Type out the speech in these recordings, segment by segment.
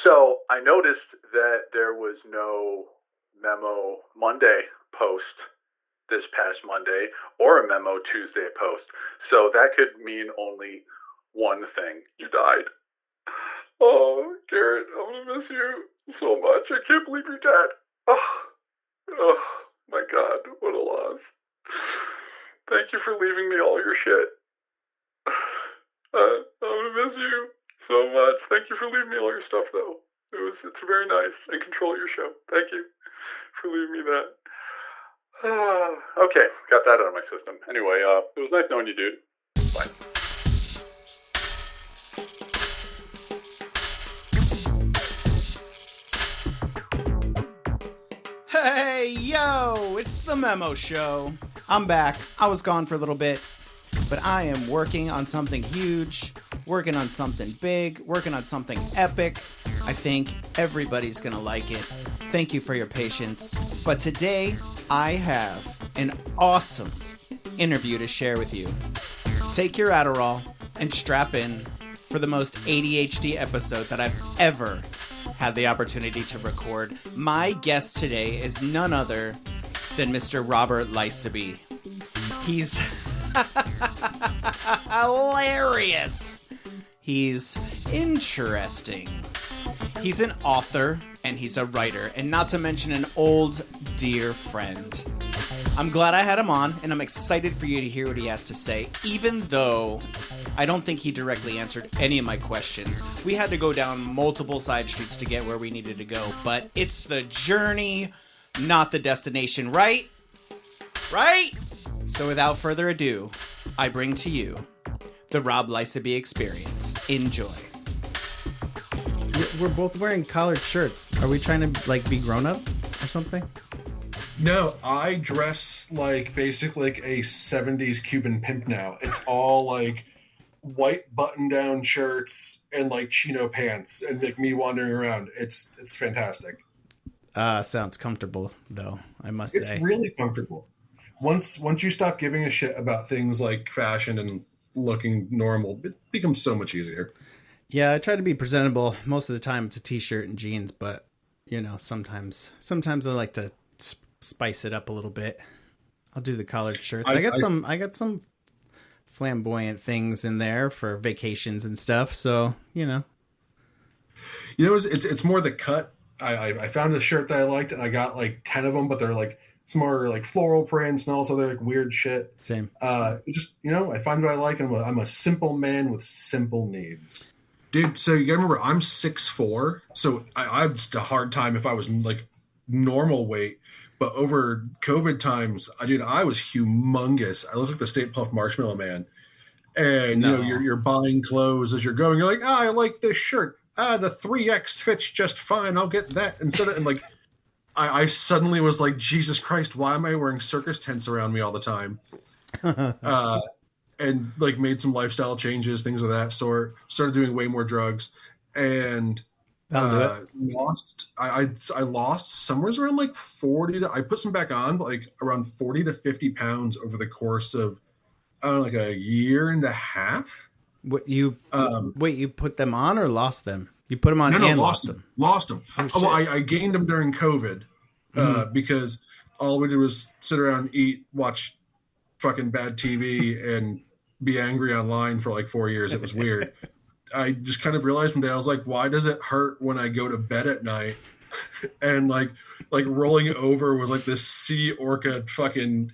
So I noticed that there was no Memo Monday post this past Monday or a Memo Tuesday post. So that could mean only one thing. You died. Oh, Garrett, I'm going to miss you so much. I can't believe you're dead. Oh my God, what a loss. Thank you for leaving me all your shit. I'm going to miss you so much. Thank you for leaving me all your stuff, though. It's very nice and control your show. Thank you for leaving me that. Okay, got that out of my system. Anyway, it was nice knowing you, dude. Bye. Hey, yo, it's the Memo Show. I'm back. I was gone for a little bit, but I am working on something huge, working on something big, working on something epic. I think everybody's gonna like it. Thank you for your patience. But today, I have an awesome interview to share with you. Take your Adderall and strap in for the most ADHD episode that I've ever had the opportunity to record. My guest today is none other than Mr. Robert Lysobey. He's hilarious. He's interesting. He's an author and he's a writer, and not to mention an old dear friend. I'm glad I had him on, and I'm excited for you to hear what he has to say, even though I don't think he directly answered any of my questions. We had to go down multiple side streets to get where we needed to go, but it's the journey, not the destination, right? Right? So without further ado, I bring to you the Rob Lysobey Experience. Enjoy. We're both wearing collared shirts. Are we trying to, like, be grown up or something? No, I dress like basically like a 70s Cuban pimp now. It's all like white button-down shirts and like chino pants and like me wandering around. It's fantastic. Sounds comfortable though, I must say. It's really comfortable. Once you stop giving a shit about things like fashion and looking normal, it becomes so much easier. Yeah, I try to be presentable. Most of the time it's a t-shirt and jeans, but you know, sometimes I like to spice it up a little bit. I'll do the collared shirts. I got some flamboyant things in there for vacations and stuff. So, you know, it's more the cut. I found a shirt that I liked and I got like 10 of them, but they're like some more like floral prints and also they're like weird shit. Same. Just, I find what I like and I'm a simple man with simple needs. Dude, so you gotta remember, I'm 6'4", so I've just a hard time if I was like normal weight. But over COVID times, I was humongous. I looked like the Stay Puft Marshmallow Man. And, you're buying clothes as you're going. You're like, I like this shirt. The 3X fits just fine. I'll get that. Instead of, and like, I suddenly was like, Jesus Christ, why am I wearing circus tents around me all the time? And like made some lifestyle changes, things of that sort. Started doing way more drugs. And lost somewhere around like 40 I put some back on, but like around 40 to 50 pounds over the course of like a year and a half. Wait, you put them on or lost them? You put them on and lost them. Lost them. Well, I gained them during COVID because all we did was sit around, eat, watch fucking bad TV, and be angry online for like 4 years. It was weird. I just kind of realized one day, I was like, why does it hurt when I go to bed at night? And like rolling over was like this sea orca fucking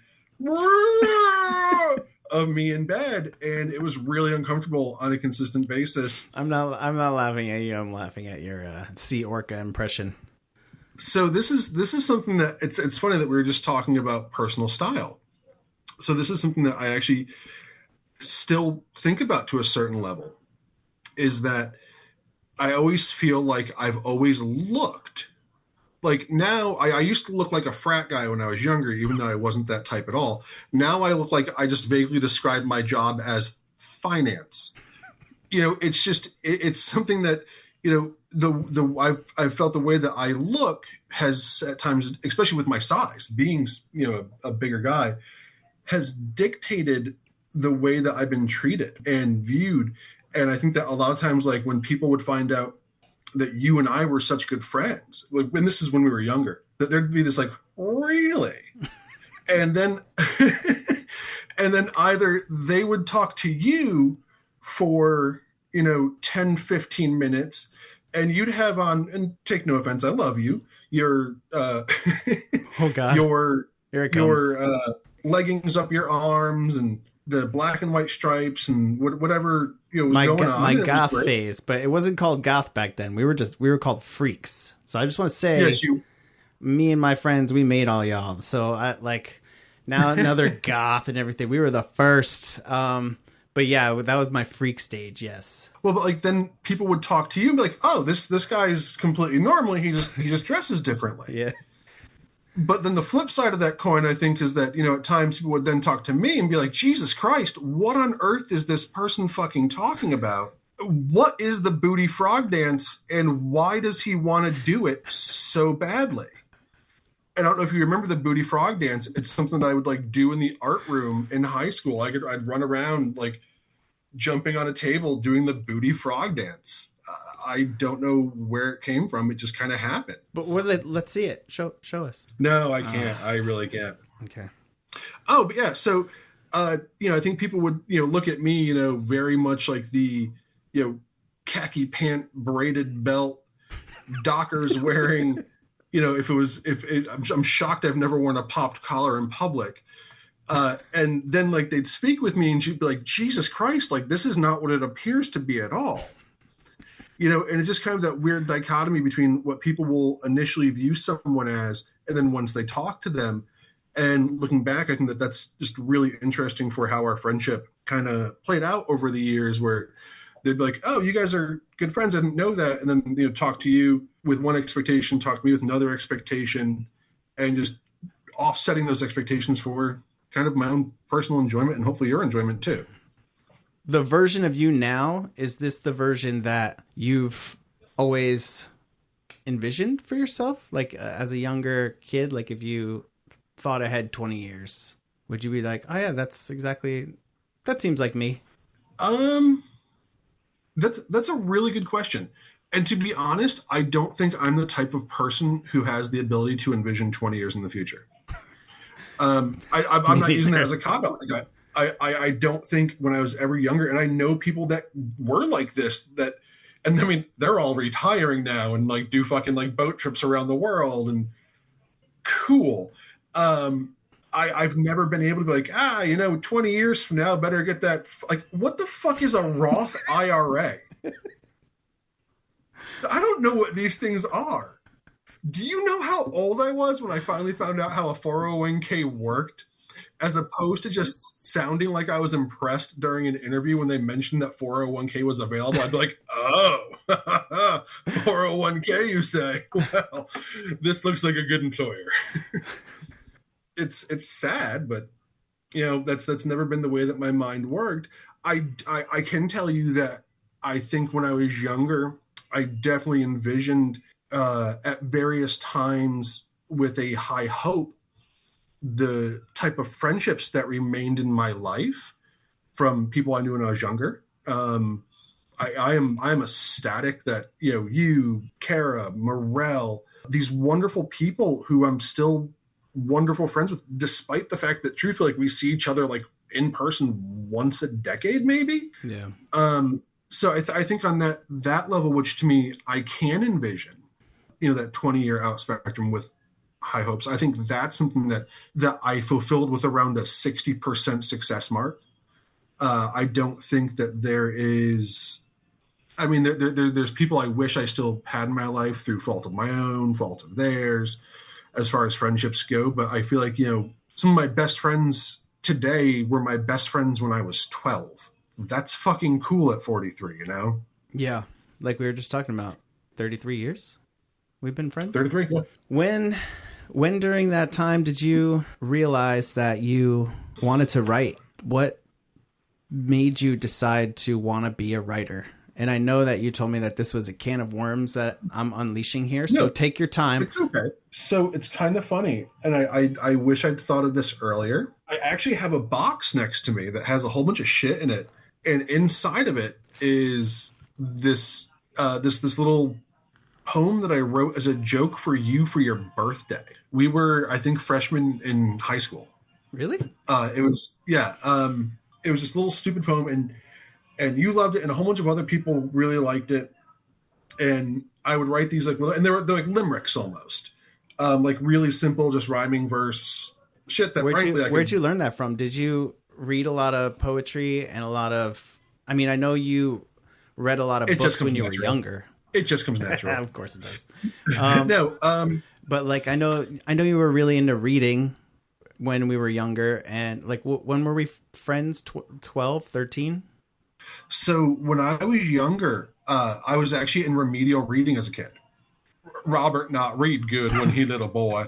of me in bed. And it was really uncomfortable on a consistent basis. I'm not laughing at you. I'm laughing at your sea orca impression. So this is something that it's funny that we were just talking about personal style. So this is something that I actually still think about to a certain level, is that I always feel like I've always looked like, now I used to look like a frat guy when I was younger, even though I wasn't that type at all. Now I look like I just vaguely described my job as finance. It's just, it's something that, I've felt the way that I look has at times, especially with my size, being, a bigger guy, has dictated the way that I've been treated and viewed. And I think that a lot of times, like when people would find out that you and I were such good friends. And this is when we were younger, that there'd be this like, really? And then, and then either they would talk to you for, 10, 15 minutes, and you'd have on, and take no offense, I love you, your, oh God, your leggings up your arms and the black and white stripes and whatever was going on. My goth phase, but it wasn't called goth back then. We were called freaks. So I just want to say, me and my friends, we made all y'all. So I like now another goth and everything. We were the first. But yeah, that was my freak stage. Yes. Well, but like then people would talk to you and be like, "Oh, this guy's completely normal. He just dresses differently." Yeah. But then the flip side of that coin, I think, is that, at times people would then talk to me and be like, Jesus Christ, what on earth is this person fucking talking about? What is the booty frog dance and why does he want to do it so badly? And I don't know if you remember the booty frog dance. It's something that I would like do in the art room in high school. I'd run around like jumping on a table doing the booty frog dance. I don't know where it came from. It just kind of happened. But let's see it. Show us. No, I can't. I really can't. Okay. Oh, but yeah. So, I think people would, look at me, very much like the, khaki pant braided belt, Dockers wearing, I'm shocked I've never worn a popped collar in public. And then like they'd speak with me and she'd be like, Jesus Christ, like this is not what it appears to be at all. And it's just kind of that weird dichotomy between what people will initially view someone as, and then once they talk to them. And looking back, I think that that's just really interesting for how our friendship kind of played out over the years, where they'd be like, oh, you guys are good friends. I didn't know that. And then, talk to you with one expectation, talk to me with another expectation, and just offsetting those expectations for kind of my own personal enjoyment and hopefully your enjoyment too. The version of you now, is this the version that you've always envisioned for yourself? Like as a younger kid, like if you thought ahead 20 years, would you be like, oh yeah, that seems like me? That's a really good question. And to be honest, I don't think I'm the type of person who has the ability to envision 20 years in the future. I'm not using that as a cop-out. Like I don't think when I was ever younger, and I know people that were like this, and I mean, they're all retiring now and like do fucking like boat trips around the world and cool. I've never been able to be like, 20 years from now, better get that. Like, what the fuck is a Roth IRA? I don't know what these things are. Do you know how old I was when I finally found out how a 401k worked? As opposed to just sounding like I was impressed during an interview when they mentioned that 401k was available. I'd be like, oh, 401k, you say? Well, this looks like a good employer. It's sad, but that's never been the way that my mind worked. I can tell you that I think when I was younger, I definitely envisioned at various times with a high hope the type of friendships that remained in my life from people I knew when I was younger. I am ecstatic that you, Kara, Morel, these wonderful people who I'm still wonderful friends with, despite the fact that truthfully, like, we see each other like in person once a decade, maybe. Yeah. So I think on that level, which to me I can envision, that 20-year out spectrum with high hopes. I think that's something that I fulfilled with around a 60% success mark. I don't think that there is. I mean, there's people I wish I still had in my life through fault of my own, fault of theirs, as far as friendships go. But I feel like, some of my best friends today were my best friends when I was 12. That's fucking cool at 43, Yeah. Like we were just talking about, 33 years we've been friends. 33. Yeah. When during that time did you realize that you wanted to write? What made you decide to want to be a writer? And I know that you told me that this was a can of worms that I'm unleashing here. So No, take your time. It's okay. So it's kind of funny. And I wish I'd thought of this earlier. I actually have a box next to me that has a whole bunch of shit in it. And inside of it is this little poem that I wrote as a joke for you for your birthday. We were, I think, freshmen in high school. Really? It was, yeah. It was this little stupid poem, and you loved it, and a whole bunch of other people really liked it. And I would write these like little, and they're like limericks almost, like really simple, just rhyming verse shit. That where'd you learn that from? Did you read a lot of poetry and a lot of? I mean, I know you read a lot of books when you were younger. It just comes natural. Of course it does. But like I know you were really into reading when we were younger, and like when were we friends? 12, 13? So when I was younger, I was actually in remedial reading as a kid. Robert not read good when he little boy.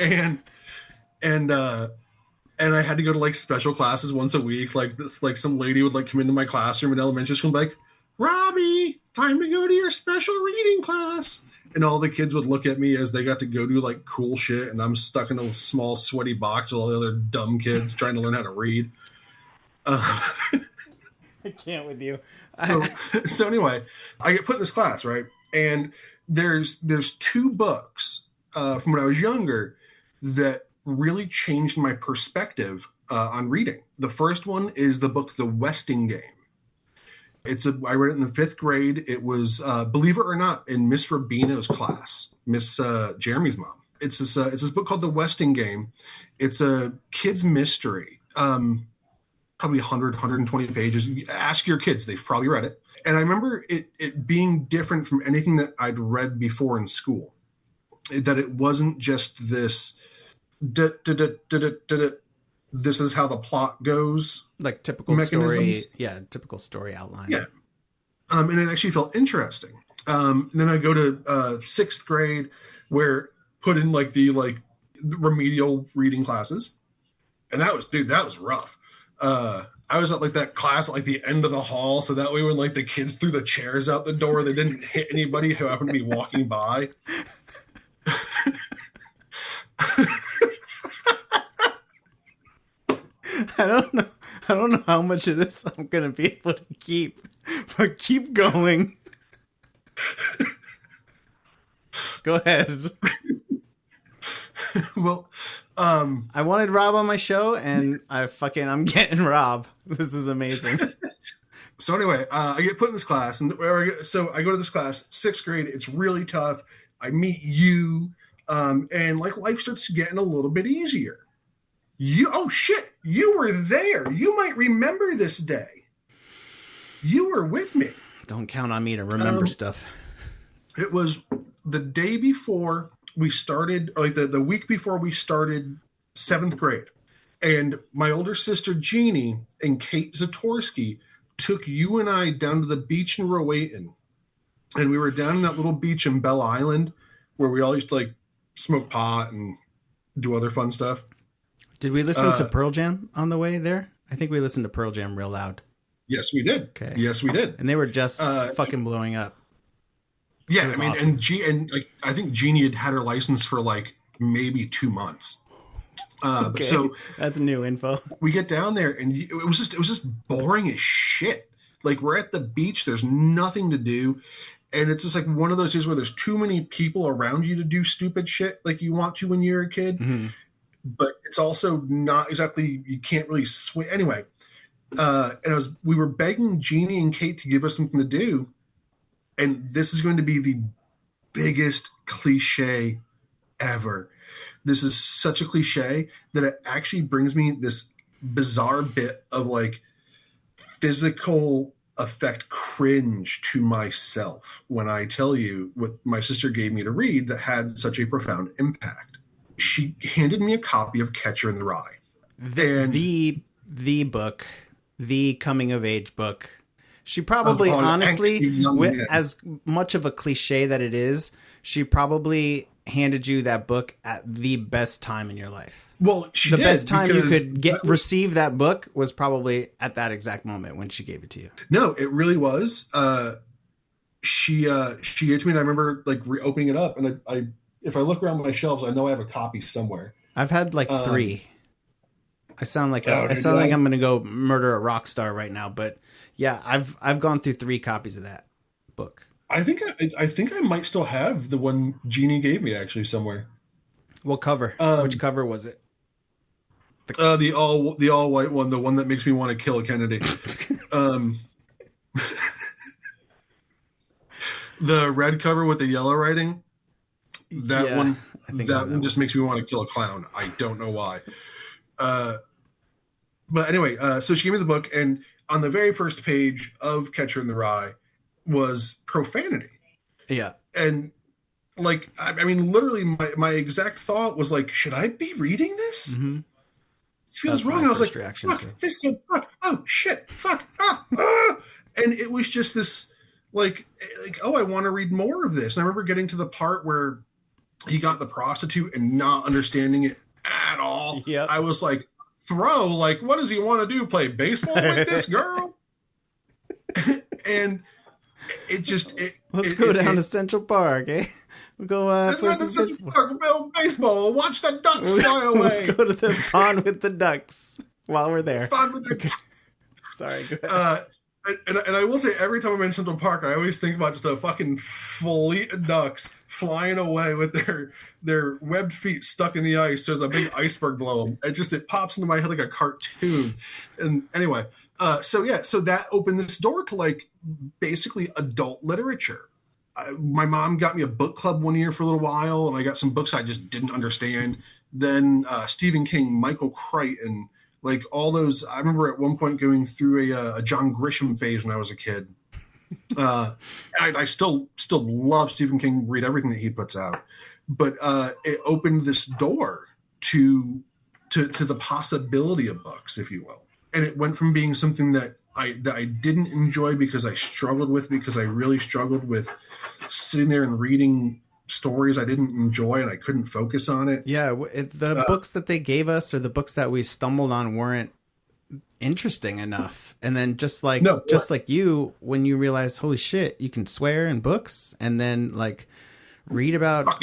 And I had to go to like special classes once a week. Like this, like some lady would like come into my classroom in elementary school and be like, Robbie, time to go to your special reading class. And all the kids would look at me as they got to go do like cool shit. And I'm stuck in a small sweaty box with all the other dumb kids trying to learn how to read. I can't with you. So anyway, I get put in this class, right? And there's two books from when I was younger that really changed my perspective on reading. The first one is the book, The Westing Game. I read it in the 5th grade. It was, believe it or not, in Miss Rubino's class, Miss Jeremy's mom. It's this book called The Westing Game. It's a kid's mystery, probably 100, 120 pages. Ask your kids. They've probably read it. And I remember it being different from anything that I'd read before in school, that it wasn't just this, this is how the plot goes. Like typical story. Yeah, typical story outline. Yeah. And it actually felt interesting. Then I go to 6th grade, where put in like the remedial reading classes. And that was rough. I was at like that class at like the end of the hall, so that way when like the kids threw the chairs out the door, they didn't hit anybody who happened to be walking by. I don't know how much of this I'm gonna be able to keep, but keep going. Go ahead. Well, I wanted Rob on my show, and I'm getting Rob. This is amazing. So anyway, I get put in this class, and so I go to this class, 6th grade. It's really tough. I meet you, and like life starts getting a little bit easier. Oh shit, you were there. You might remember this day. You were with me. Don't count on me to remember stuff. It was the day before we started, or like the week before we started 7th grade. And my older sister Jeannie and Kate Zatorsky took you and I down to the beach in Rowayton. And we were down in that little beach in Belle Island where we all used to like smoke pot and do other fun stuff. Did we listen to Pearl Jam on the way there? I think we listened to Pearl Jam real loud. Yes, we did. Okay. Yes, we did. And they were just fucking blowing up. Yeah, I mean, awesome. And like I think Jeannie had her license for like maybe 2 months. Okay. So that's new info. We get down there, and it was just boring as shit. Like we're at the beach, there's nothing to do, and it's just like one of those days where there's too many people around you to do stupid shit like you want to when you're a kid. Mm-hmm. But it's also not exactly, you can't really swing. Anyway, and we were begging Jeannie and Kate to give us something to do. And this is going to be the biggest cliche ever. This is such a cliche that it actually brings me this bizarre bit of like physical effect cringe to myself when I tell you what my sister gave me to read that had such a profound impact. She handed me a copy of Catcher in the Rye. The book, the coming of age book. She probably, honestly, with as much of a cliche that it is, she probably handed you that book at the best time in your life. Well, the best time you could receive that book was probably at that exact moment when she gave it to you. No, it really was. She gave it to me, and I remember like opening it up, and I if I look around my shelves, I know I have a copy somewhere. I've had like 3. I sound like I'm going to go murder a rock star right now, but Yeah, I've gone through 3 copies of that book. I think I might still have the one Jeannie gave me actually somewhere. What cover? Which cover was it? The all white one, the one that makes me want to kill a Kennedy. The red cover with the yellow writing. That one just makes me want to kill a clown. I don't know why. But anyway, so she gave me the book, and on the very first page of Catcher in the Rye was profanity. Yeah. And like, I mean, literally my exact thought was like, should I be reading this? Mm-hmm. It feels wrong. I was like, fuck, this is fuck. Oh shit, fuck. And it was just this like, oh, I want to read more of this. And I remember getting to the part where he got the prostitute and not understanding it at all. Yep. I was like, like, what does he want to do? Play baseball with this girl? And let's go down to Central Park, eh? We'll go play some Central Park, build baseball, watch the ducks fly away. We'll go to the pond with the ducks while we're there. Pond with the Sorry, go ahead. And I will say, every time I'm in Central Park, I always think about just a fucking fleet of ducks flying away with their webbed feet stuck in the ice. There's a big iceberg below them. It pops into my head like a cartoon. And anyway, so that opened this door to like basically adult literature. My mom got me a book club one year for a little while, and I got some books I just didn't understand. Then Stephen King, Michael Crichton, like all those. I remember at one point going through a John Grisham phase when I was a kid. I still love Stephen King, read everything that he puts out, but it opened this door to the possibility of books, if you will. And it went from being something that I didn't enjoy because I really struggled with sitting there and reading stories I didn't enjoy and I couldn't focus on it. Yeah, the books that they gave us or the books that we stumbled on weren't interesting enough. And then just like you, when you realize, holy shit, you can swear in books, and then like read about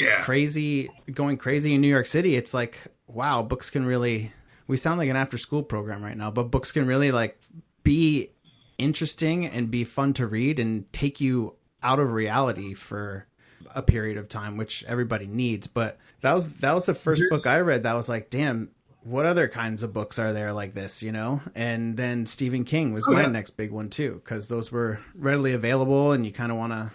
going crazy in New York City, it's like, wow, books can really, we sound like an after school program right now, but books can really like be interesting and be fun to read and take you out of reality for a period of time, which everybody needs. But that was the first book I read that was like, damn, what other kinds of books are there like this, you know? And then Stephen King was my next big one too, because those were readily available and you kind of want to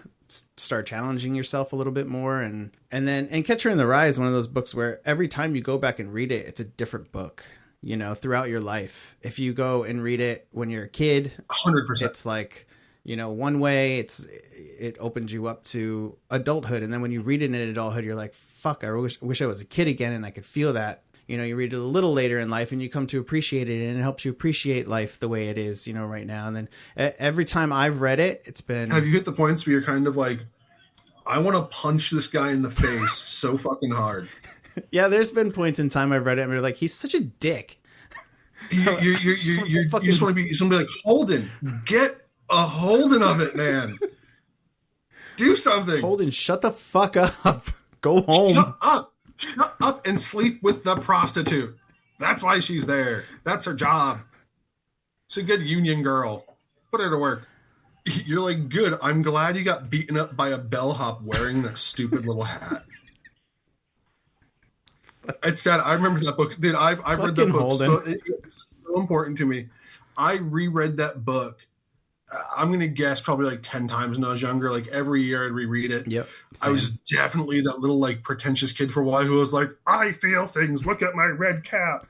start challenging yourself a little bit more. And Catcher in the Rye is one of those books where every time you go back and read it, it's a different book, you know, throughout your life. If you go and read it when you're a kid, 100%, it's like, you know, one way it opens you up to adulthood. And then when you read it in adulthood, you're like, fuck, I wish I was a kid again. And I could feel that. You know, you read it a little later in life and you come to appreciate it, and it helps you appreciate life the way it is, you know, right now. And then every time I've read it, it's been... Have you hit the points where you're kind of like, I want to punch this guy in the face so fucking hard? Yeah, there's been points in time I've read it and you're like, he's such a dick. You just want to be like, Holden, get a Holden of it, man. Do something. Holden, shut the fuck up. Go home. Shut up and sleep with the prostitute. That's why she's there. That's her job. She's a good union girl. Put her to work. You're like, good. I'm glad you got beaten up by a bellhop wearing that stupid little hat. It's sad. I remember that book. Dude, I've read that book. It's so important to me. I reread that book. I'm going to guess probably like 10 times when I was younger. Like every year I'd reread it. Yep. Same. I was definitely that little like pretentious kid for a while who was like, I feel things. Look at my red cap.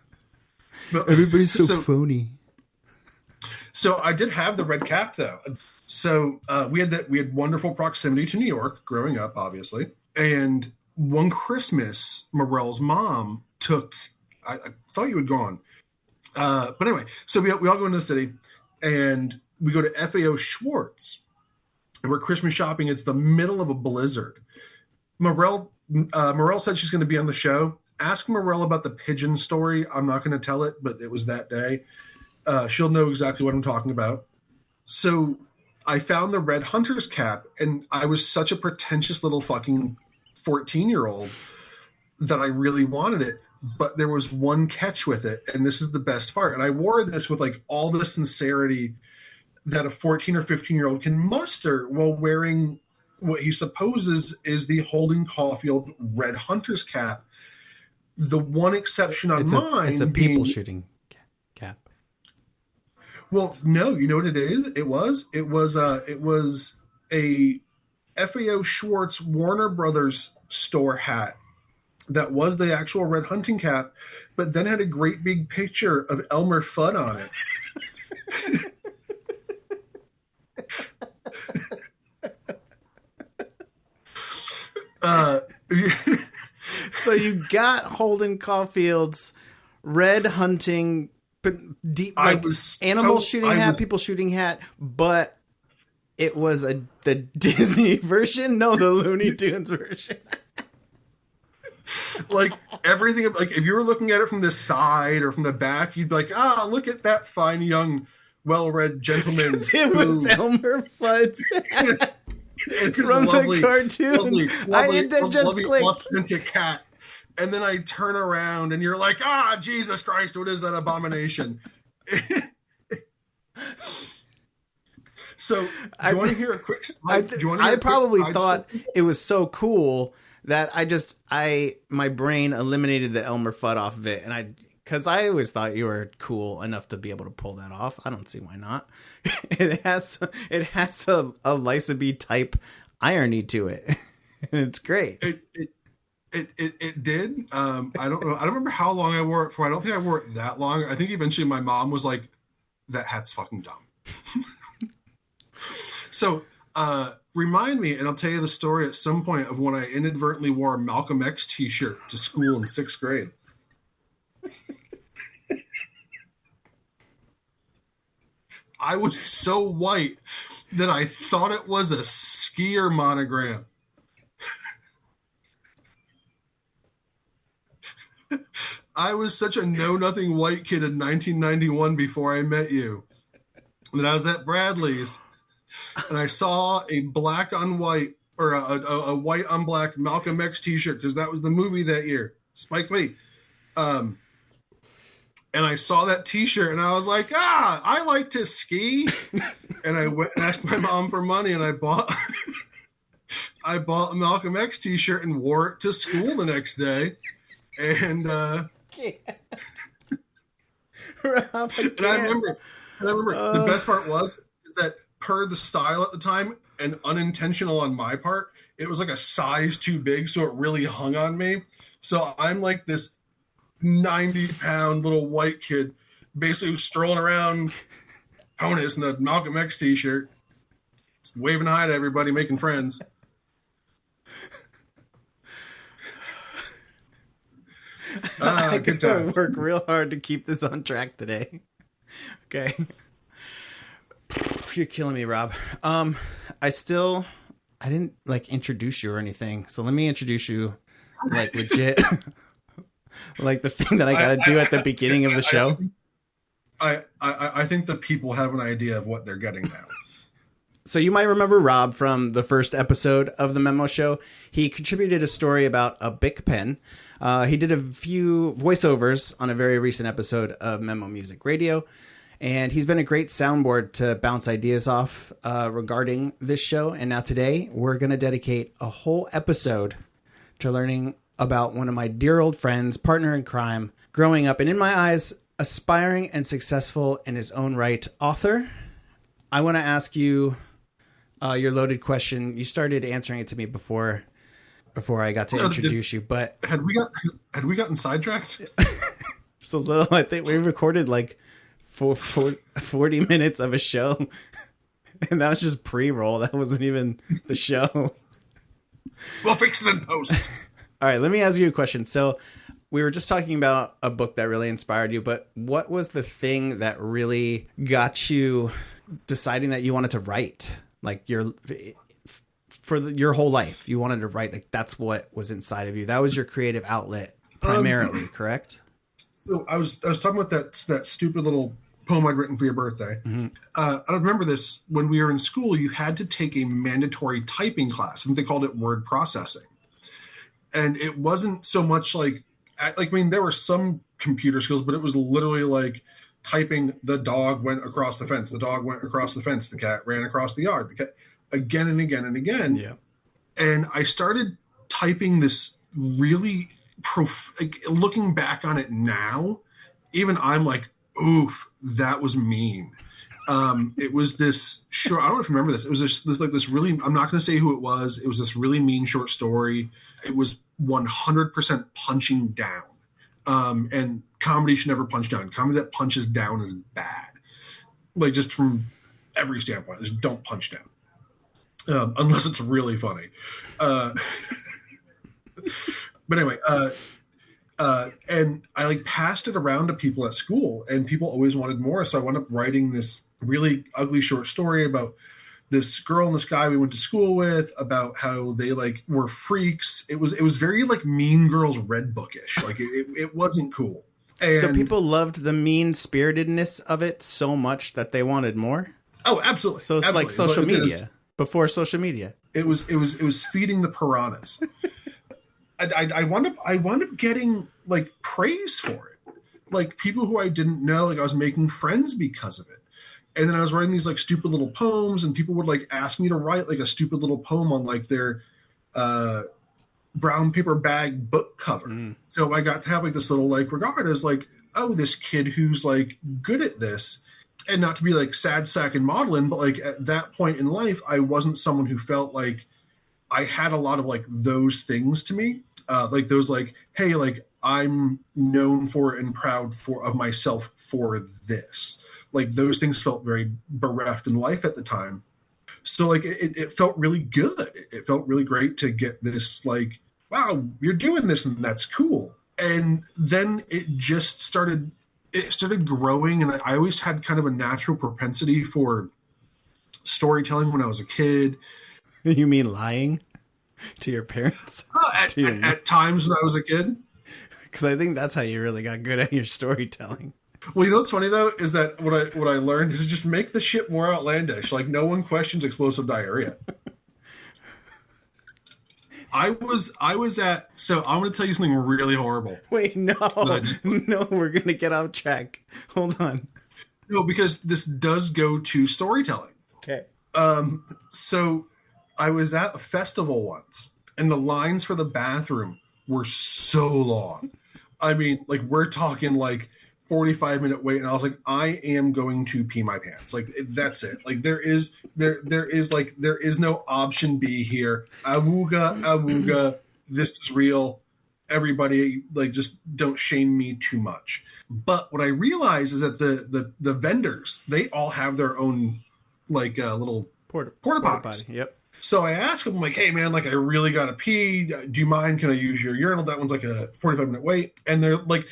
But, everybody's so phony. So I did have the red cap though. So we had wonderful proximity to New York growing up, obviously. And one Christmas, Morel's mom took, I thought you had gone. But anyway, so we all go into the city and we go to FAO Schwartz, and we're Christmas shopping. It's the middle of a blizzard. Morel said she's going to be on the show. Ask Morel about the pigeon story. I'm not going to tell it, but it was that day. She'll know exactly what I'm talking about. So I found the red hunter's cap, and I was such a pretentious little fucking 14-year-old that I really wanted it. But there was one catch with it, and this is the best part. And I wore this with like all the sincerity that a 14 or 15-year-old can muster while wearing what he supposes is the Holden Caulfield Red Hunter's cap. The one exception on mine, it's a people shooting cap. Well, no, you know what it is? It was a FAO Schwartz Warner Brothers store hat that was the actual red hunting cap, but then had a great big picture of Elmer Fudd on it. So you got Holden Caulfield's red hunting, animal shooting hat, people shooting hat, but it was the Disney version, no, the Looney Tunes version. Like everything, like if you were looking at it from the side or from the back, you'd be like, look at that fine young, well-read gentleman. It was Elmer Fudd's hat. From lovely, the cartoon. Lovely, authentic cat. And then I turn around and you're like, Jesus Christ, what is that abomination? So, do you want to hear a quick slide? I probably thought it was so cool that my brain eliminated the Elmer Fudd off of it, and because I always thought you were cool enough to be able to pull that off. I don't see why not. It has a Lysobey type irony to it, and it's great. It did. I don't know. I don't remember how long I wore it for. I don't think I wore it that long. I think eventually my mom was like, "That hat's fucking dumb." So, remind me, and I'll tell you the story at some point of when I inadvertently wore a Malcolm X t-shirt to school in 6th grade. I was so white that I thought it was a skier monogram. I was such a know-nothing white kid in 1991 before I met you. And I was at Bradley's, and I saw a black on white, or a white on black Malcolm X t-shirt, because that was the movie that year, Spike Lee. And I saw that t-shirt, and I was like, I like to ski. And I went and asked my mom for money, and I bought a Malcolm X t-shirt and wore it to school the next day. And Rob, and I remember the best part is that per the style at the time and unintentional on my part, it was like a size too big, so it really hung on me. So I'm like this 90-pound little white kid basically strolling around Ponus in a Malcolm X t-shirt, waving hi to everybody, making friends. I good gotta times. work real hard to keep this on track today. Okay. You're killing me, Rob. I didn't like introduce you or anything. So let me introduce you like legit. Like the thing that I gotta do at the beginning of the show. I think the people have an idea of what they're getting now. So you might remember Rob from the first episode of the Memo Show. He contributed a story about a Bic pen. He did a few voiceovers on a very recent episode of Memo Music Radio. And he's been a great soundboard to bounce ideas off regarding this show. And now today, we're going to dedicate a whole episode to learning about one of my dear old friends, partner in crime, growing up, and in my eyes, aspiring and successful in his own right author. I want to ask you your loaded question. You started answering it to me before I got to introduce you, but had we gotten sidetracked? Just a little. I think we recorded like 40 minutes of a show, and that was just pre-roll. That wasn't even the show. We'll fix it in post. All right, let me ask you a question. So we were just talking about a book that really inspired you, but what was the thing that really got you deciding that you wanted to write? Like your whole life, you wanted to write. Like that's what was inside of you. That was your creative outlet primarily, correct? So I was talking about that stupid little poem I'd written for your birthday. Mm-hmm. I don't remember this. When we were in school, you had to take a mandatory typing class. I think they called it word processing. And it wasn't so much like, I mean, there were some computer skills, but it was literally like typing, the dog went across the fence, the dog went across the fence, the cat ran across the yard, the cat, again and again and again. Yeah. And I started typing this really looking back on it now, even I'm like, oof, that was mean. It was this short, I don't know if you remember this. It was this really, I'm not going to say who it was. It was this really mean short story. It was 100% punching down. And comedy should never punch down. Comedy that punches down is bad. Like, just from every standpoint, just don't punch down. Unless it's really funny. But anyway, and I like passed it around to people at school, and people always wanted more. So I wound up writing this really ugly short story about this girl and this guy we went to school with, about how they like were freaks. It was very like Mean Girls Red Bookish. Like it wasn't cool. And so people loved the mean spiritedness of it so much that they wanted more. Oh, absolutely. So it's absolutely. like social media before social media. It was feeding the piranhas. I wound up getting like praise for it. Like, people who I didn't know, like, I was making friends because of it. And then I was writing these like stupid little poems, and people would like ask me to write like a stupid little poem on like their brown paper bag book cover. So I got to have like this little like regard as like, oh, this kid who's like good at this. And not to be like sad sack and maudlin, but like at that point in life, I wasn't someone who felt like I had a lot of like those things to me. Like those like, hey, like I'm known for and proud of myself for this. Like those things felt very bereft in life at the time. So like it felt really good. It felt really great to get this like, wow, you're doing this and that's cool. And then it started growing, and I always had kind of a natural propensity for storytelling when I was a kid. You mean lying to your parents? At times when I was a kid. Because I think that's how you really got good at your storytelling. Well, you know what's funny though is that what I learned is to just make the shit more outlandish. Like, no one questions explosive diarrhea. So I'm going to tell you something really horrible. Wait, no, we're going to get off track. Hold on. No, because this does go to storytelling. Okay. So I was at a festival once, and the lines for the bathroom were so long. I mean, like, we're talking like 45-minute wait, and I was like, I am going to pee my pants. Like, that's it. Like, there is no option B here. Awooga, this is real. Everybody, like, just don't shame me too much. But what I realized is that the vendors, they all have their own like little porta potties. Yep. So I asked them, like, hey, man, like, I really got to pee. Do you mind? Can I use your urinal? That one's like a 45-minute wait. And they're like,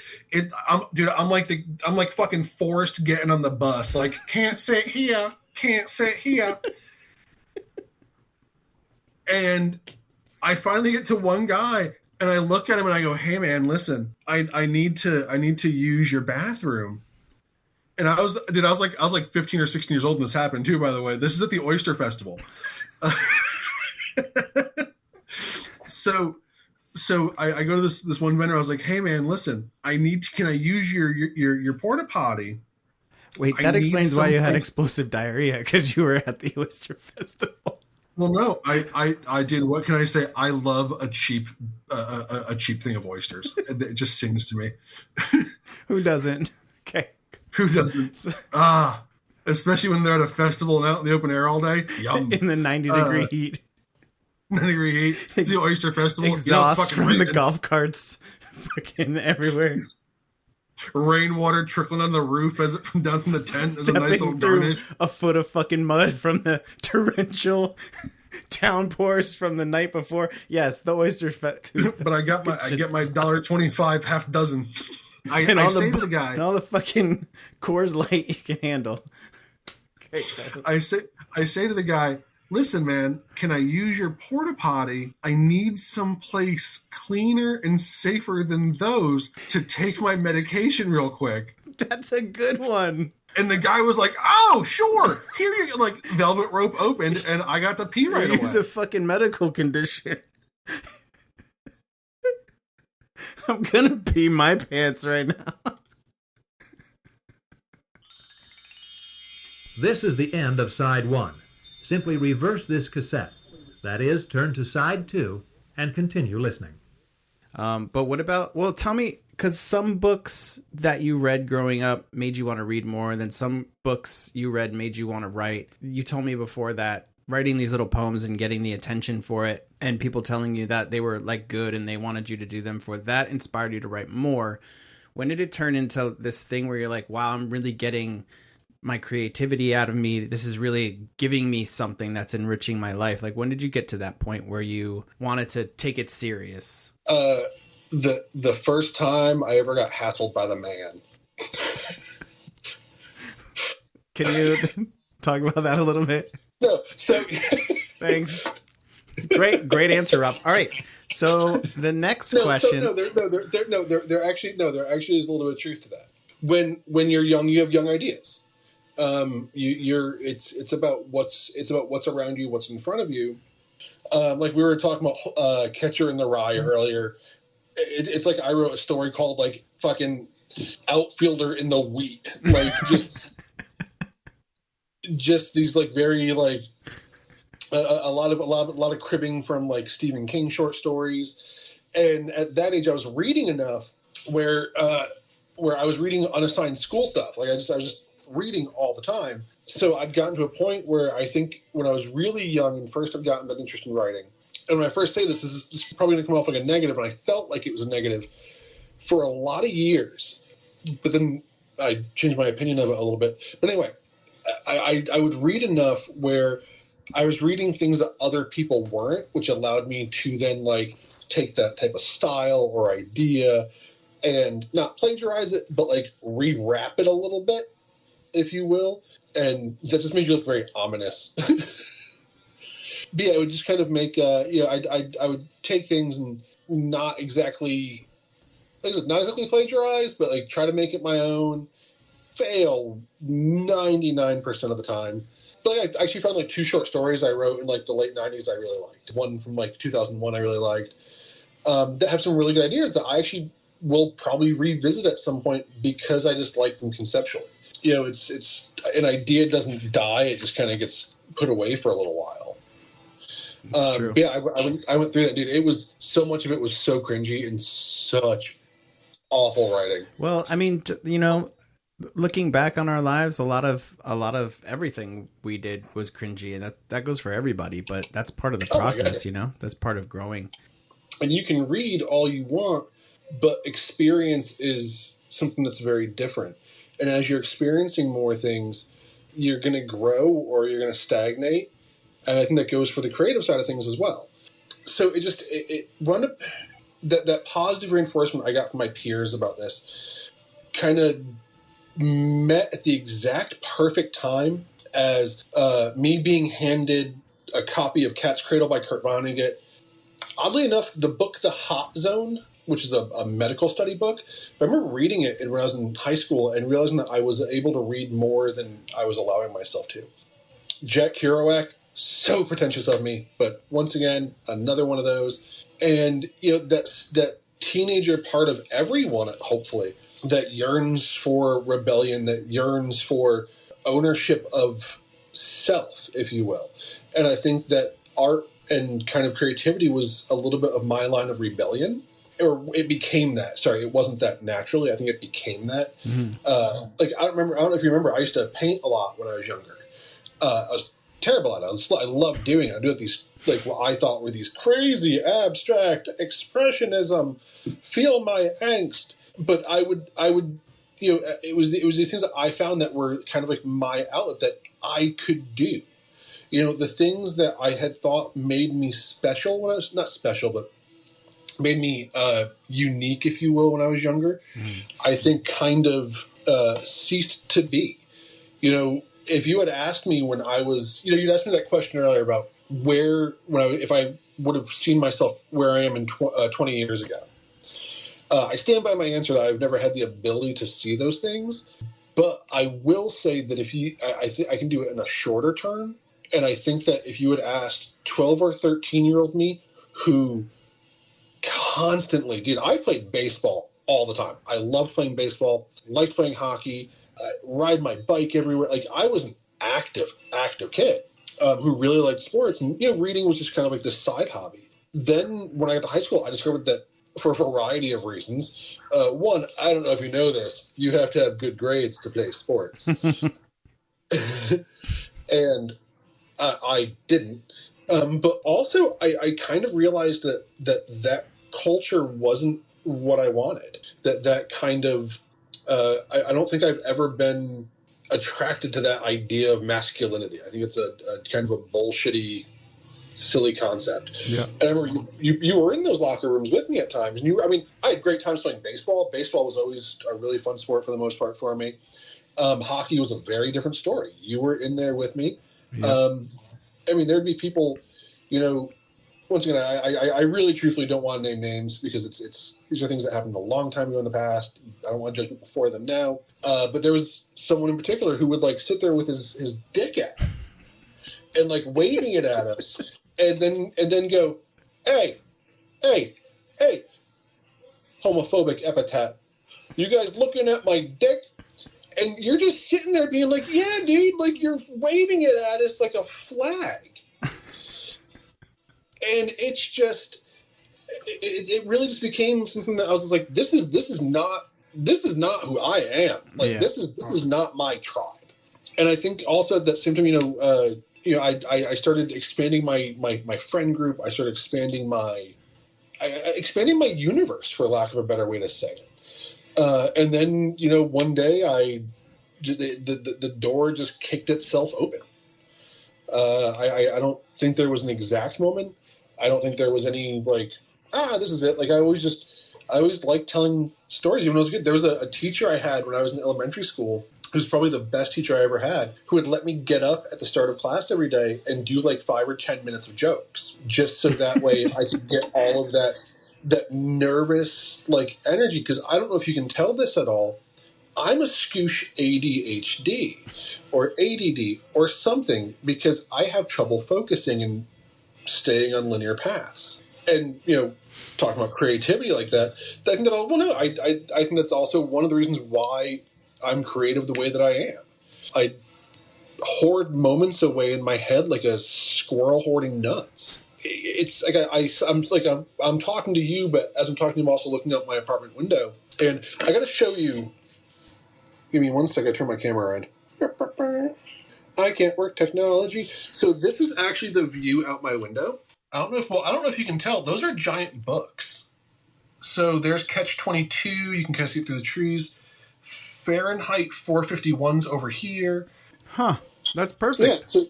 I'm like fucking Forrest getting on the bus. Like, can't sit here. And I finally get to one guy, and I look at him and I go, hey, man, listen, I need to use your bathroom. And I was like 15 or 16 years old when this happened too, by the way. This is at the Oyster Festival. So I go to this one vendor. I was like, hey man, listen, can I use your porta potty? Wait, that explains why you had explosive diarrhea, because you were at the Oyster Festival. Well, no, I did. What can I say? I love a cheap thing of oysters. It just sings to me. Who doesn't? Okay. Who doesn't? Especially when they're at a festival and out in the open air all day. Yum. In the 90-degree heat. 90-degree heat. It's the Oyster Festival. Exhaust from the golf carts fucking everywhere. Rainwater trickling on the roof as it from down from the tent. There's a nice little garnish. A foot of fucking mud from the torrential downpours from the night before. Yes, the Oyster Festival. But I get my $1.25 half dozen. I say to the guy, and all the fucking Coors Light you can handle. Okay, I say to the guy, listen, man, can I use your porta potty? I need some place cleaner and safer than those to take my medication real quick. That's a good one. And the guy was like, oh, sure. Here you go. Like, velvet rope opened, and I got to pee right away. It's a fucking medical condition. I'm gonna pee my pants right now. This is the end of side 1. Simply reverse this cassette. That is, turn to side 2 and continue listening. But what about, well, tell me, because some books that you read growing up made you want to read more, and then some books you read made you want to write. You told me before that writing these little poems and getting the attention for it, and people telling you that they were like good and they wanted you to do them for that inspired you to write more. When did it turn into this thing where you're like, wow, I'm really getting my creativity out of me? This is really giving me something that's enriching my life. Like, when did you get to that point where you wanted to take it serious? The first time I ever got hassled by the man. Can you talk about that a little bit? No, so thanks. Great answer, Rob. All right. So the next question. There actually is a little bit of truth to that. When you're young, you have young ideas. It's about what's around you, what's in front of you. Like we were talking about Catcher in the Rye earlier. It's like I wrote a story called like fucking Outfielder in the Wheat. Like just these like very like a lot of cribbing from like Stephen King short stories. And at that age I was reading enough where I was reading unassigned school stuff. Like I was just reading all the time. So I'd gotten to a point where I think when I was really young and first I'd gotten that interest in writing, and when I first say this is probably going to come off like a negative, and I felt like it was a negative for a lot of years, but then I changed my opinion of it a little bit. But anyway, I would read enough where I was reading things that other people weren't, which allowed me to then like take that type of style or idea and not plagiarize it, but like rewrap it a little bit, if you will. And that just made you look very ominous. But yeah, I would just kind of make, I would take things and not exactly plagiarize, but like try to make it my own. Fail 99% of the time. But like, I actually found like 2 short stories I wrote in like the late 90s I really liked. One from like 2001 I really liked. That have some really good ideas that I actually will probably revisit at some point because I just like them conceptually. You know, it's an idea doesn't die; it just kind of gets put away for a little while. True. Yeah, I went through that, dude. It was so much of it was so cringy and such awful writing. Well, I mean, you know, looking back on our lives, a lot of everything we did was cringy, and that goes for everybody. But that's part of the process, you know. That's part of growing. And you can read all you want, but experience is something that's very different. And as you're experiencing more things, you're going to grow or you're going to stagnate. And I think that goes for the creative side of things as well. So it wound up that positive reinforcement I got from my peers about this kind of met at the exact perfect time as me being handed a copy of Cat's Cradle by Kurt Vonnegut. Oddly enough, the book The Hot Zone, which is a medical study book, I remember reading it when I was in high school and realizing that I was able to read more than I was allowing myself to. Jack Kerouac, so pretentious of me, but once again, another one of those. And you know, that teenager part of everyone, hopefully, that yearns for rebellion, that yearns for ownership of self, if you will. And I think that art and kind of creativity was a little bit of my line of rebellion, or it became that. Sorry, it wasn't that naturally. I think it became that. Mm-hmm. Like I don't know if you remember. I used to paint a lot when I was younger. I was terrible at it. I loved doing it. I do it these like what I thought were these crazy abstract expressionism. Feel my angst, but I would, you know, it was these things that I found that were kind of like my outlet that I could do. You know, the things that I had thought made me special when I was not special, but made me unique, if you will, when I was younger, I think kind of ceased to be. You know, if you had asked me when I was, you know, you'd asked me that question earlier about if I would have seen myself where I am in 20 years ago. I stand by my answer that I've never had the ability to see those things, but I will say that I can do it in a shorter term. And I think that if you had asked 12 or 13-year-old me who constantly, dude, I played baseball all the time. I loved playing baseball, liked playing hockey, ride my bike everywhere. Like I was an active kid who really liked sports, and reading was just kind of like this side hobby. Then when I got to high school, I discovered that for a variety of reasons. One, I don't know if you know this, you have to have good grades to play sports. And I didn't. But also, I kind of realized that culture wasn't what I wanted. That kind of, I don't think I've ever been attracted to that idea of masculinity. I think it's a kind of a bullshitty, silly concept. Yeah. And I remember you were in those locker rooms with me at times, and I had great times playing baseball. Baseball was always a really fun sport for the most part for me. Hockey was a very different story. You were in there with me. Yeah. There'd be people, once again, I really truthfully don't want to name names because these are things that happened a long time ago in the past. I don't want to judge people for them now. But there was someone in particular who would sit there with his dick out and waving it at us and then go, hey, homophobic epithet. You guys looking at my dick? And you're just sitting there being like, yeah, dude, you're waving it at us like a flag. And it's just, it really just became something that I was like, this is not who I am. This is not my tribe. And I think also at that same time, I started expanding my friend group. I started expanding my universe, for lack of a better way to say it. And then, one day the door just kicked itself open. I don't think there was an exact moment. I don't think there was any this is it. I always liked telling stories even when I was a kid. There was a teacher I had when I was in elementary school who's probably the best teacher I ever had, who would let me get up at the start of class every day and do 5 or 10 minutes of jokes, just so that way I could get all of that nervous energy. Because I don't know if you can tell this at all, I'm a scoosh ADHD or ADD or something, because I have trouble focusing and staying on linear paths. And talking about creativity like that, I think that I think that's also one of the reasons why I'm creative the way that I am. I hoard moments away in my head like a squirrel hoarding nuts. It's I'm talking to you, but as I'm talking to you, I'm also looking out my apartment window. And I got to show you. Give me 1 second. I turn my camera around. I can't work technology. So this is actually the view out my window. I don't know if you can tell. Those are giant books. So there's Catch 22. You can kind of see it through the trees. Fahrenheit 451's over here. Huh. That's perfect. Yeah.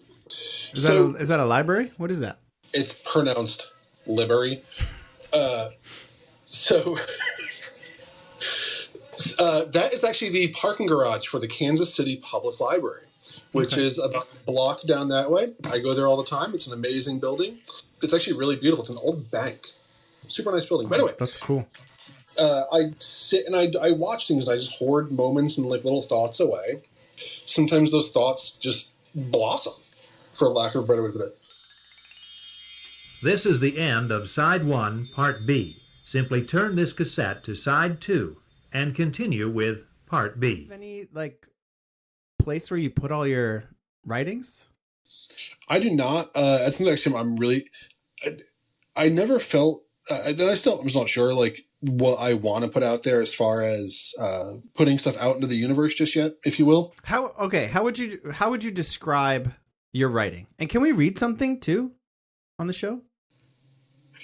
Is that a library? What is that? It's pronounced library. That is actually the parking garage for the Kansas City Public Library, which is about a block down that way. I go there all the time. It's an amazing building. It's actually really beautiful. It's an old bank. Super nice building. But anyway. That's cool. I sit and I watch things, and I just hoard moments and little thoughts away. Sometimes those thoughts just blossom, for lack of a better way to put it. This is the end of Side 1, Part B. Simply turn this cassette to Side 2 and continue with Part B. Any place where you put all your writings? I do not. That's something actually I'm really. I never felt. I'm just not sure what I want to put out there as far as putting stuff out into the universe just yet, if you will. How would you describe your writing? And can we read something too on the show?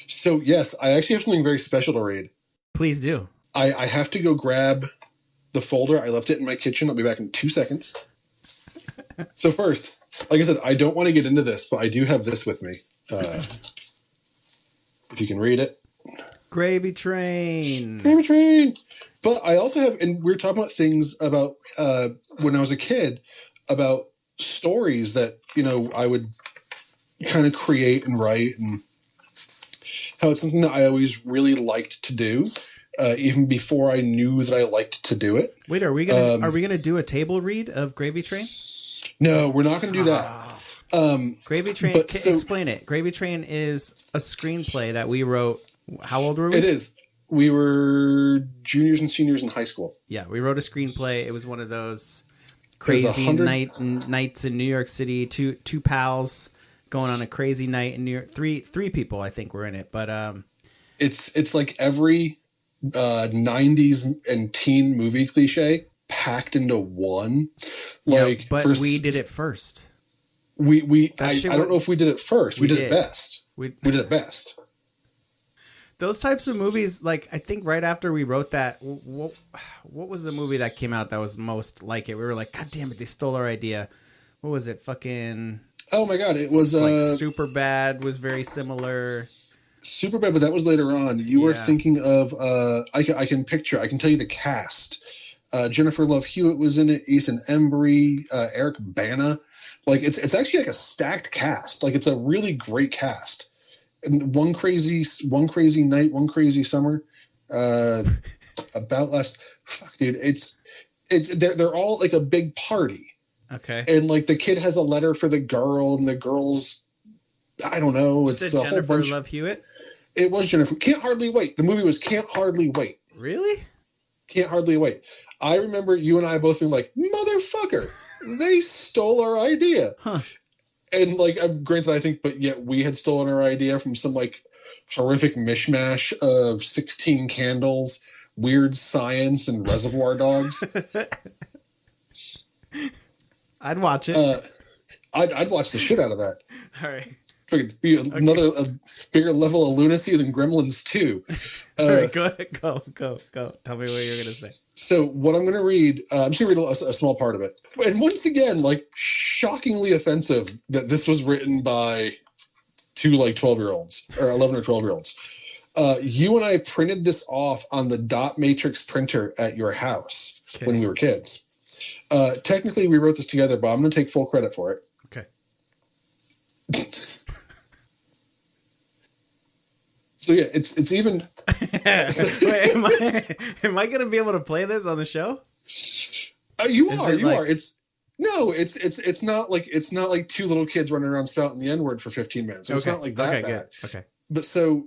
So yes, I actually have something very special to read. Please do. I have to go grab the folder. I left it in my kitchen. I'll be back in 2 seconds. So first, like I said, I don't want to get into this, but I do have this with me. If you can read it. Gravy Train. But I also have, and we're talking about things about when I was a kid, about stories that, I would kind of create and write, and how it's something that I always really liked to do, even before I knew that I liked to do it. Wait, are we gonna do a table read of Gravy Train? No, we're not going to do that. Gravy Train, explain it. Gravy Train is a screenplay that we wrote. How old were we? It is. We were juniors and seniors in high school. Yeah, we wrote a screenplay. It was one of those crazy nights in New York City. Two pals going on a crazy night in New York. Three people, I think, were in it. But it's like every 90s and teen movie cliche packed into one. Like, but we did it first. I don't know if we did it first. We did it best. We did it best. Those types of movies, like, I think right after we wrote that, what was the movie that came out that was most like it? We were like, God damn it, they stole our idea. What was it? Fucking... Oh my God, it was... like Superbad was very similar. Superbad, but that was later on. You were thinking of... I can tell you the cast. Jennifer Love Hewitt was in it, Ethan Embry, Eric Bana. Like, it's actually like a stacked cast. Like, it's a really great cast. And one crazy night, one crazy summer. About last, fuck, dude. They're all like a big party. Okay. And like the kid has a letter for the girl, and the girl's, I don't know. It's a Jennifer whole bunch. Love Hewitt. It was Jennifer. Can't Hardly Wait. The movie was Can't Hardly Wait. Really? Can't Hardly Wait. I remember you and I both being like, motherfucker, they stole our idea. Huh. And like, granted, I think, but yet we had stolen our idea from some like horrific mishmash of 16 Candles, Weird Science, and Reservoir Dogs. I'd watch it. I'd watch the shit out of that. All right. Be another a bigger level of lunacy than Gremlins 2. All right, go. Tell me what you're gonna say. So what I'm going to read, I'm just going to read a small part of it. And once again, like, shockingly offensive that this was written by two, like, 12-year-olds, or 11 or 12-year-olds. You and I printed this off on the dot matrix printer at your house when we were kids. Technically, we wrote this together, but I'm going to take full credit for it. Okay. So yeah, it's even. Wait, am I gonna be able to play this on the show? You are. It's not like two little kids running around spouting the N-word for 15 minutes. So It's not like that bad. Good. Okay. But so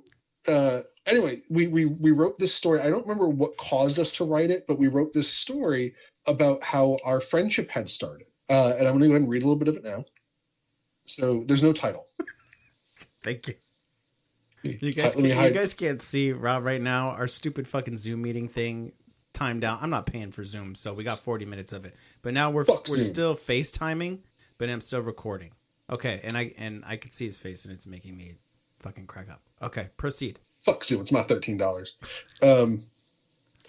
anyway, we wrote this story. I don't remember what caused us to write it, but we wrote this story about how our friendship had started. And I'm going to go ahead and read a little bit of it now. So there's no title. Thank you. You guys can't see Rob right now. Our stupid fucking Zoom meeting thing timed out. I'm not paying for Zoom, so we got 40 minutes of it. But now we're still FaceTiming, but I'm still recording. Okay, and I can see his face, and it's making me fucking crack up. Okay, proceed. Fuck Zoom. It's my $13.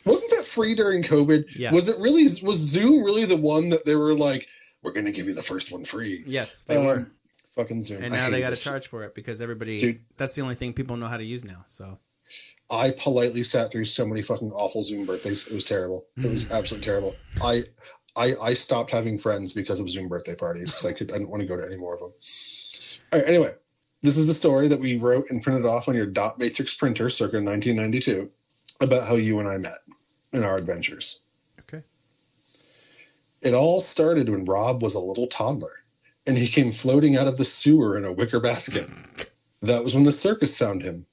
Wasn't that free during COVID? Yeah. Was Zoom really the one that they were like, we're going to give you the first one free? Yes, they were. Fucking Zoom. And now they got to charge for it because everybody, that's the only thing people know how to use now. So I politely sat through so many fucking awful Zoom birthdays. It was terrible. It was absolutely terrible. I stopped having friends because of Zoom birthday parties because I didn't want to go to any more of them. All right. Anyway, this is the story that we wrote and printed off on your dot matrix printer circa 1992 about how you and I met in our adventures. Okay. It all started when Rob was a little toddler. And he came floating out of the sewer in a wicker basket. That was when the circus found him.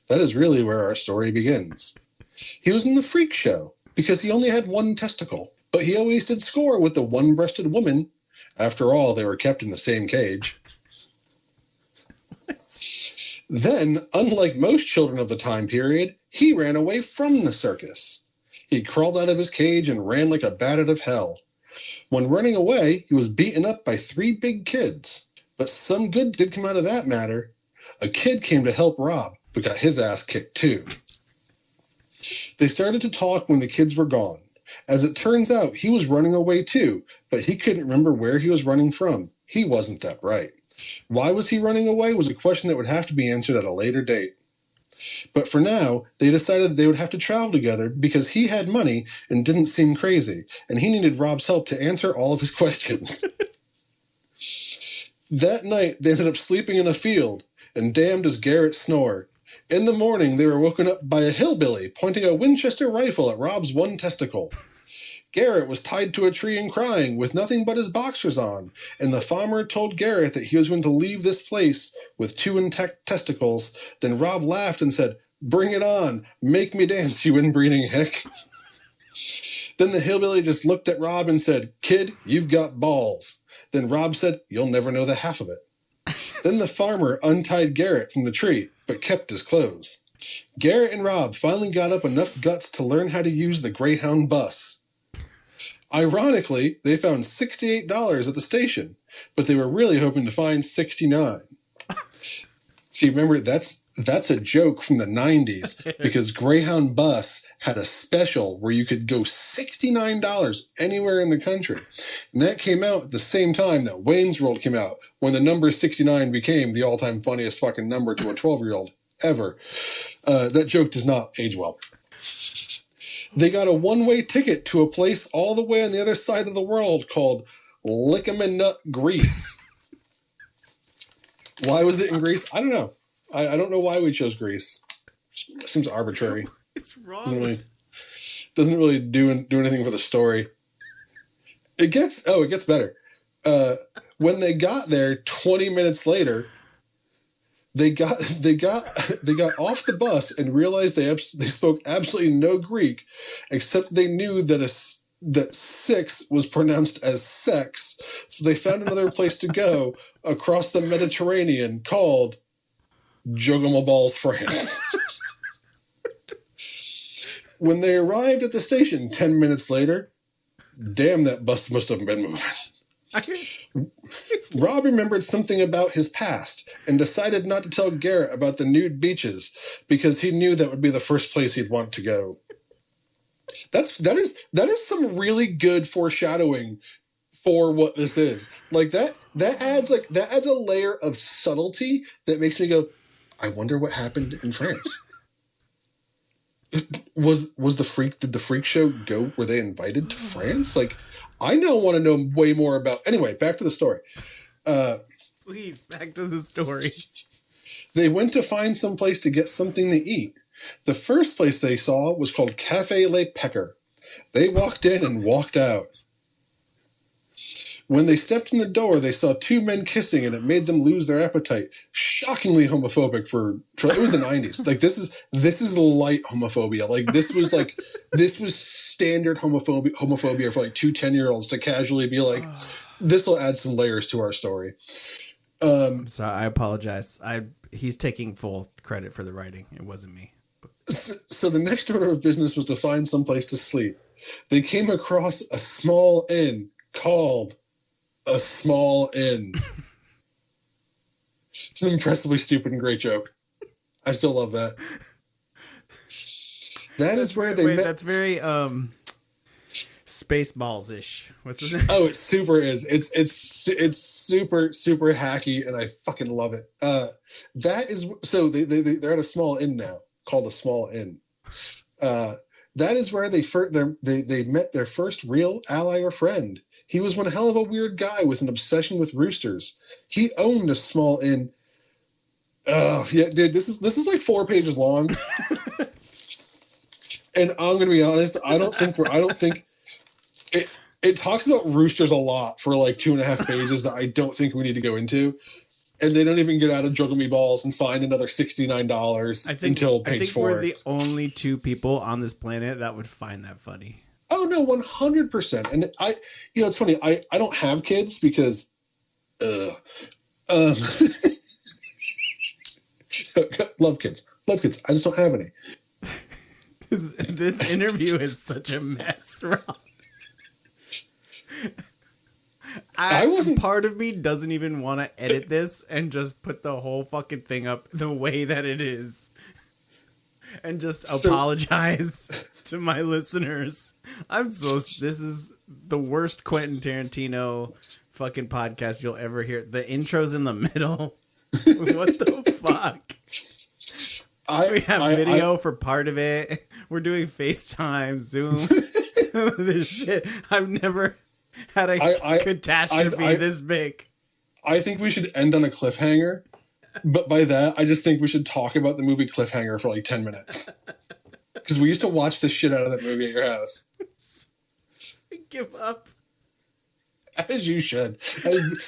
That is really where our story begins. He was in the freak show because he only had one testicle, but he always did score with the one-breasted woman. After all, they were kept in the same cage. Then, unlike most children of the time period, he ran away from the circus. He crawled out of his cage and ran like a bat out of hell. When running away, he was beaten up by 3 big kids. But some good did come out of that matter. A kid came to help Rob, but got his ass kicked too. They started to talk when the kids were gone. As it turns out, he was running away too, but he couldn't remember where he was running from. He wasn't that bright. Why was he running away was a question that would have to be answered at a later date. But for now, they decided they would have to travel together because he had money and didn't seem crazy, and he needed Rob's help to answer all of his questions. That night, they ended up sleeping in a field, and damned does Garrett snore. In the morning, they were woken up by a hillbilly pointing a Winchester rifle at Rob's one testicle. Garrett was tied to a tree and crying, with nothing but his boxers on, and the farmer told Garrett that he was going to leave this place with 2 intact testicles. Then Rob laughed and said, "Bring it on. Make me dance, you inbreeding hick." Then the hillbilly just looked at Rob and said, "Kid, you've got balls." Then Rob said, "You'll never know the half of it." Then the farmer untied Garrett from the tree, but kept his clothes. Garrett and Rob finally got up enough guts to learn how to use the Greyhound bus. Ironically, they found $68 at the station, but they were really hoping to find $69. See, remember, that's a joke from the 90s, because Greyhound bus had a special where you could go $69 anywhere in the country. And that came out at the same time that Wayne's World came out, when the number 69 became the all-time funniest fucking number to a 12-year-old ever. That joke does not age well. They got a one-way ticket to a place all the way on the other side of the world called Lickaman-Nut, Greece. Why was it in Greece? I don't know. I don't know why we chose Greece. Seems arbitrary. It's wrong. Doesn't really do anything for the story. It gets better. When they got there 20 minutes later, they got off the bus and realized they spoke absolutely no Greek, except they knew that 6 was pronounced as sex. So they found another place to go across the Mediterranean called Jogomabal's, France. When they arrived at the station 10 minutes later, damn, that bus must have been moving. Rob remembered something about his past and decided not to tell Garrett about the nude beaches because he knew that would be the first place he'd want to go. That is some really good foreshadowing for what this is. Like that adds a layer of subtlety that makes me go, I wonder what happened in France. Did the freak show go? Were they invited to France? Like, I now want to know way more about. Anyway, back to the story. Please, back to the story. They went to find some place to get something to eat. The first place they saw was called Café Le Pecker. They walked in and walked out. When they stepped in the door, they saw 2 men kissing, and it made them lose their appetite. Shockingly homophobic for it was the 90s. Like this is light homophobia. Like this was standard homophobia for like 2 10-year-olds to casually be like, this will add some layers to our story. I'm sorry, I apologize. He's taking full credit for the writing. It wasn't me. So the next order of business was to find some place to sleep. They came across a small inn called A Small Inn. It's an impressively stupid and great joke. I still love that. That is where they met. That's very Spaceballs-ish. What's this? Oh, it super is. It's super super hacky, and I fucking love it. That is so they're at a small inn now called A Small Inn. That is where they met their first real ally or friend. He was one hell of a weird guy with an obsession with roosters. He owned a small inn. Oh yeah, dude, this is like 4 pages long. And I'm gonna be honest, I don't think it talks about roosters a lot for like 2.5 pages that I don't think we need to go into. And they don't even get out of Juggle Me Balls and find another $69 until page 4. We're the only 2 people on this planet that would find that funny. Oh no, 100%. And it's funny. I don't have kids because, love kids. I just don't have any. This interview is such a mess, Rob. Part of me doesn't even want to edit this and just put the whole fucking thing up the way that it is. And just apologize to my listeners. This is the worst Quentin Tarantino fucking podcast you'll ever hear. The intro's in the middle. What the fuck? We have video for part of it. We're doing FaceTime, Zoom. This shit. I've never had a catastrophe this big. I think we should end on a cliffhanger. But by that, I just think we should talk about the movie Cliffhanger for like 10 minutes. Because we used to watch the shit out of that movie at your house. I give up. As you should.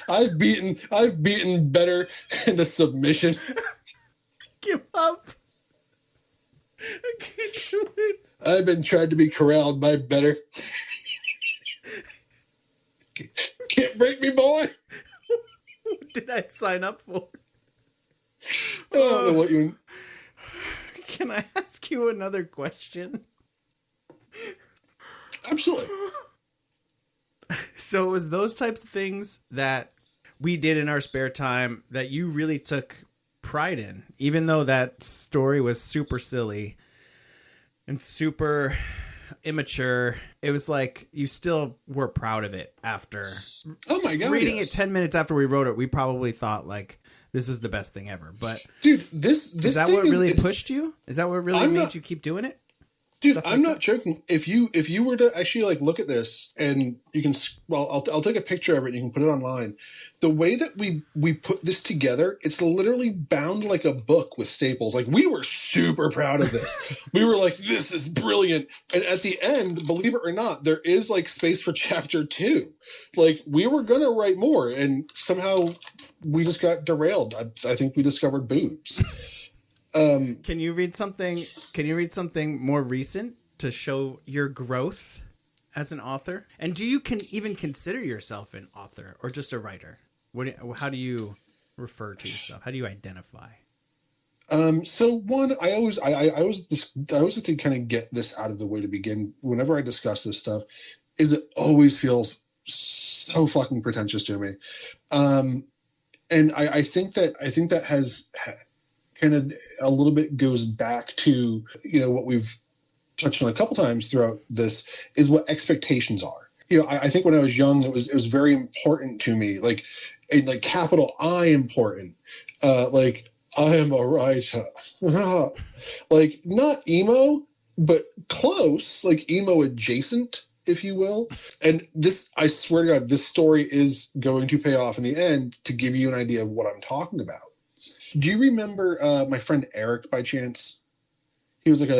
I've beaten better into submission. Give up. I can't do it. I've been trying to be corralled by better. Can't break me, boy. What did I sign up for? I don't know what you... Can I ask you another question? Absolutely. So it was those types of things that we did in our spare time that you really took pride in, even though that story was super silly and super immature. It was like you still were proud of it after. Oh my God. Reading yes. it 10 minutes after we wrote it, we probably thought like this was the best thing ever. But dude, this is that thing what really it's- pushed you? Is that what really made you keep doing it? Dude, Stuff I'm like not joking. If you were to actually like look at this, and you can, well, I'll take a picture of it and you can put it online. The way that we put this together, it's literally bound like a book with staples. Like, we were super proud of this. We were like, this is brilliant. And at the end, believe it or not, there is like space for chapter 2. Like, we were going to write more, and somehow we just got derailed. I think we discovered boobs. Can you read something more recent to show your growth as an author? And do you even consider yourself an author or just a writer? How do you refer to yourself? How do you identify? So one, I always like to kind of get this out of the way to begin. Whenever I discuss this stuff, is it always feels so fucking pretentious to me. And I think that has kind of a little bit goes back to, what we've touched on a couple times throughout this, is what expectations are. I think when I was young, it was very important to me, like capital I important, like I am a writer, like not emo, but close, like emo adjacent, if you will. And this, I swear to God, this story is going to pay off in the end to give you an idea of what I'm talking about. Do you remember my friend Eric by chance? He was like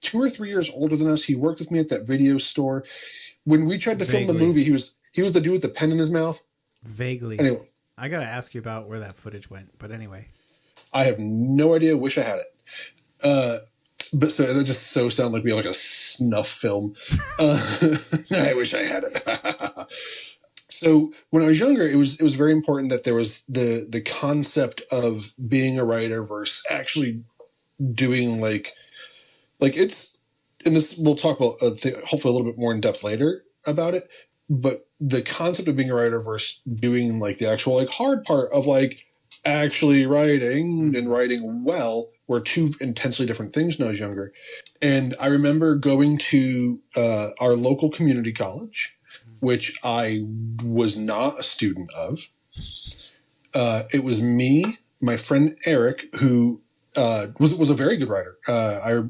2 or 3 years older than us. He worked with me at that video store. When we tried to film the movie, he was the dude with the pen in his mouth. Vaguely. Anyway, I got to ask you about where that footage went. But anyway. I have no idea. Wish I had it. But so that just so sounded like we have like a snuff film. I wish I had it. So when I was younger, it was very important that there was the concept of being a writer versus actually doing like it's, and this we'll talk about hopefully a little bit more in depth later about it. But the concept of being a writer versus doing like the actual like hard part of like actually writing and writing well were two intensely different things when I was younger. And I remember going to our local community college, which I was not a student of. It was me, my friend Eric, who was a very good writer. I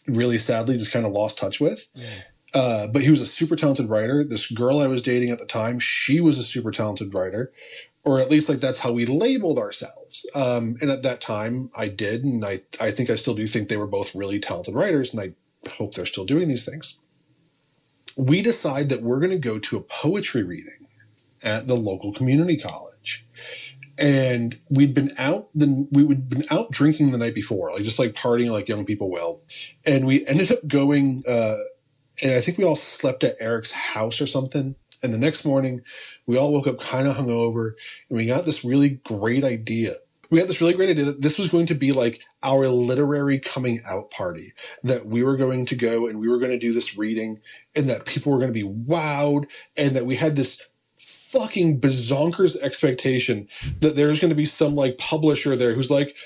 really sadly just kind of lost touch with. But he was a super talented writer. This girl I was dating at the time, she was a super talented writer, or at least like that's how we labeled ourselves. And at that time I did. And I think I still do think they were both really talented writers, and I hope they're still doing these things. We decide that we're going to go to a poetry reading at the local community college. And we'd been out drinking the night before, like just like partying like young people will. And we ended up going, and I think we all slept at Eric's house or something. And the next morning we all woke up kind of hungover, and we got this really great idea. We had this really great idea that this was going to be like our literary coming out party, that we were going to go and we were going to do this reading, and that people were going to be wowed, and that we had this fucking bazonkers expectation that there's going to be some like publisher there who's like,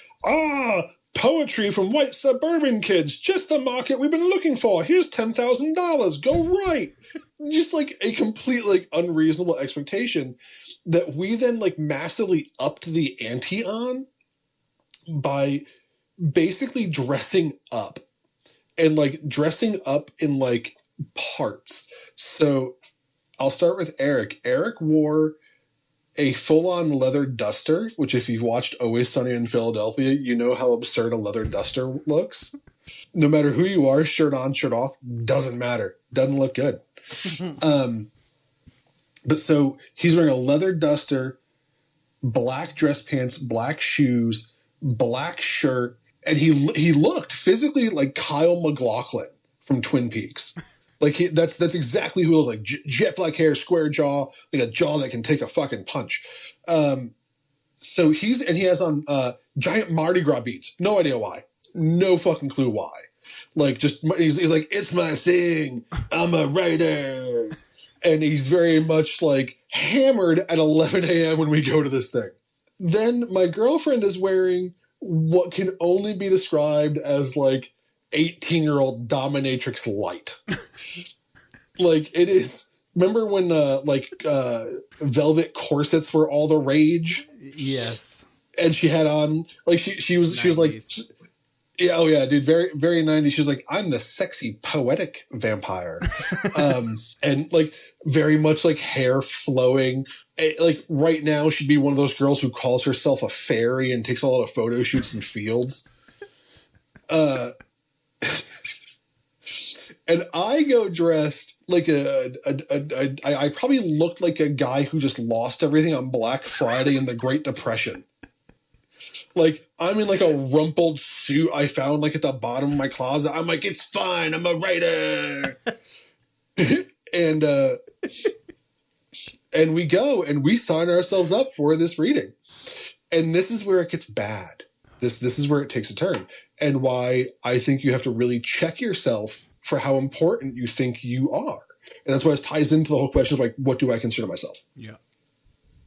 poetry from white suburban kids, just the market we've been looking for. Here's $10,000. Go write. Just like a complete like unreasonable expectation that we then like massively upped the ante on by basically dressing up and like dressing up in like parts. So I'll start with Eric. Eric wore a full-on leather duster, which if you've watched Always Sunny in Philadelphia, you know how absurd a leather duster looks. No matter who you are, shirt on, shirt off, doesn't matter. Doesn't look good. But so he's wearing a leather duster, black dress pants, black shoes, black shirt, and he looked physically like Kyle MacLachlan from Twin Peaks. Like that's exactly who he looked like. Jet black hair, square jaw, like a jaw that can take a fucking punch. So he has on giant Mardi Gras beads. No idea why. No fucking clue why. Like he's like, it's my thing. I'm a writer. And he's very much like hammered at 11 a.m. when we go to this thing. Then my girlfriend is wearing what can only be described as like 18-year-old dominatrix light. Like it is. Remember when velvet corsets were all the rage? Yes. And she had on like she was like, yeah, oh yeah, dude, very very 90s. She was like, I'm the sexy poetic vampire, and like very much like hair flowing. Like right now, she'd be one of those girls who calls herself a fairy and takes a lot of photo shoots in fields. And I go dressed like I probably looked like a guy who just lost everything on Black Friday in the Great Depression. Like I'm in like a rumpled suit I found like at the bottom of my closet. I'm like, it's fine, I'm a writer. and we go and we sign ourselves up for this reading. And this is where it gets bad. This is where it takes a turn. And why I think you have to really check yourself for how important you think you are. And that's why it ties into the whole question of like, what do I consider myself? Yeah.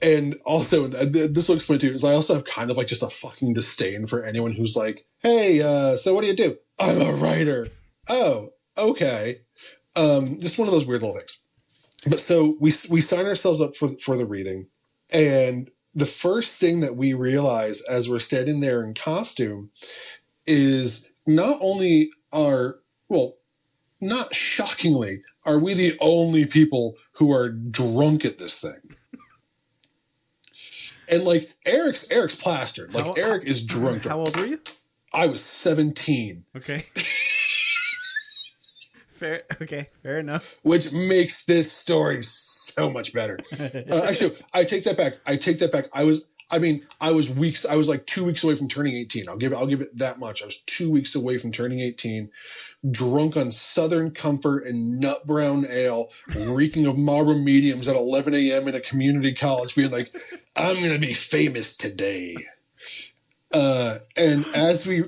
And also, this will explain too, is I also have kind of like just a fucking disdain for anyone who's like, hey, so what do you do? I'm a writer. Oh, okay. Just one of those weird little things. But so we sign ourselves up for the reading. And the first thing that we realize as we're standing there in costume is not only not shockingly, are we the only people who are drunk at this thing. And like Eric's plastered. Like Eric is drunk. How old were you? I was 17. Okay. Fair enough. Which makes this story so much better. Actually, I take that back. I was like 2 weeks away from turning 18. I'll give it that much. I was 2 weeks away from turning 18, drunk on Southern Comfort and nut brown ale, reeking of Marlboro Mediums at 11 a.m. in a community college, being like, I'm going to be famous today. And as we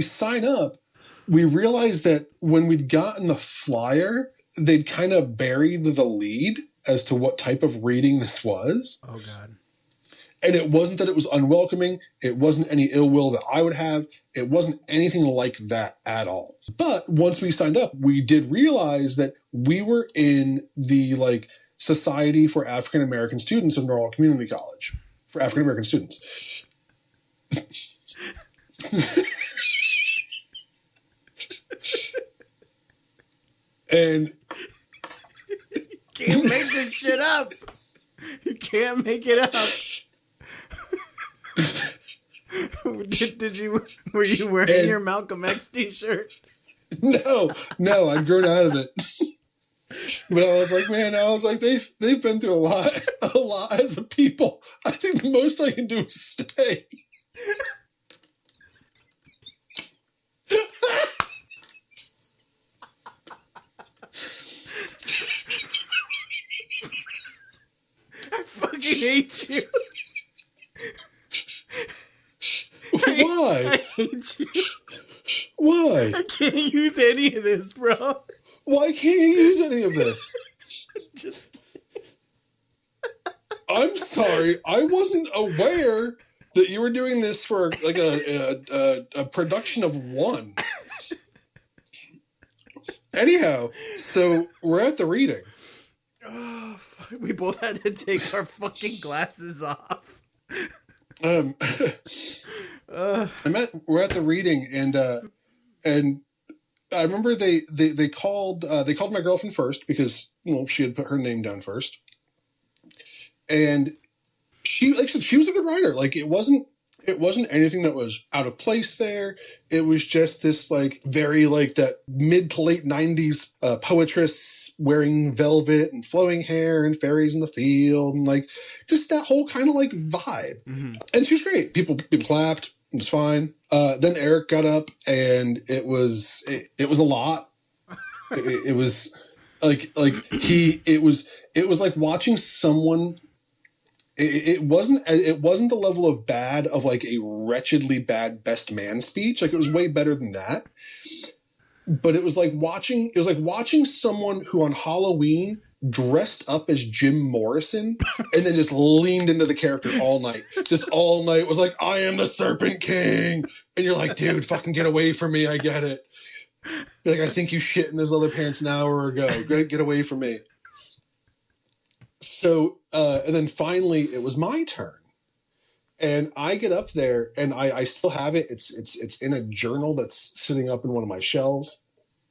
sign up, we realized that when we'd gotten the flyer, they'd kind of buried the lead as to what type of reading this was. Oh, God. And it wasn't that it was unwelcoming. It wasn't any ill will that I would have. It wasn't anything like that at all. But once we signed up, we did realize that we were in the like Society for African American Students of Norwalk Community College for African American students. And can't make this shit up. You can't make it up. Were you wearing your Malcolm X t-shirt? No, I'd grown out of it. But I was like, they've been through a lot as a people. I think the most I can do is stay. I fucking hate you. Why? I hate you. Why? I can't use any of this, bro. Why can't you use any of this? Just kidding. I'm sorry. I wasn't aware that you were doing this for like a production of one. Anyhow, so we're at the reading. Oh, fuck. We both had to take our fucking glasses off. We're at the reading, and I remember they called my girlfriend first because she had put her name down first, and she was a good writer. Like it wasn't anything that was out of place there. It was just this like very like that mid to late 90s poetress wearing velvet and flowing hair and fairies in the field and like just that whole kind of like vibe. Mm-hmm. And she was great. People clapped. It was fine. Then Eric got up, and it was a lot. It was like watching someone. It wasn't the level of bad of like a wretchedly bad best man speech. Like, it was way better than that. But it was like watching someone who on Halloween dressed up as Jim Morrison and then just leaned into the character all night. Just all night was like, I am the Serpent King. And you're like, dude, fucking get away from me. I get it. You're like, I think you shit in those leather pants an hour ago. Get away from me. So, and then finally it was my turn. And I get up there, and I still have it. It's in a journal that's sitting up in one of my shelves.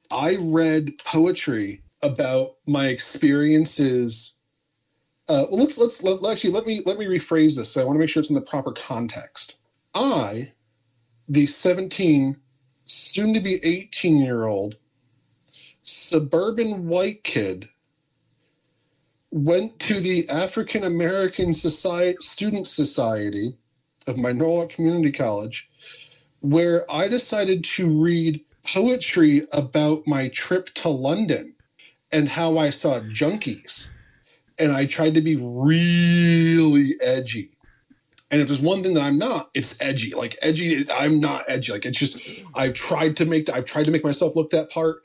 I read poetry about my experiences. Well, let me rephrase this. So I want to make sure it's in the proper context. I, the 17, soon to be 18-year-old suburban white kid, went to the African American Student Society of my Norwalk Community College, where I decided to read poetry about my trip to London and how I saw junkies. And I tried to be really edgy. And if there's one thing that I'm not, it's edgy. Like, edgy, I'm not edgy. Like, it's just, I've tried to make myself look that part.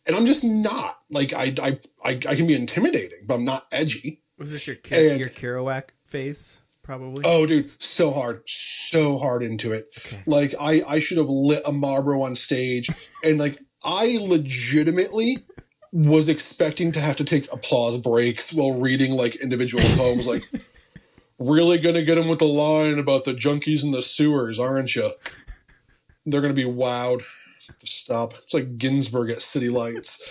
And I'm just not. Like, I can be intimidating, but I'm not edgy. Was this your Kerouac phase, probably? Oh, dude, so hard into it. Okay. Like, I should have lit a Marlboro on stage. And, like, I legitimately was expecting to have to take applause breaks while reading, like, individual poems. Like, really gonna get him with the line about the junkies in the sewers, aren't you? They're gonna be wowed. Stop. It's like Ginsberg at City Lights.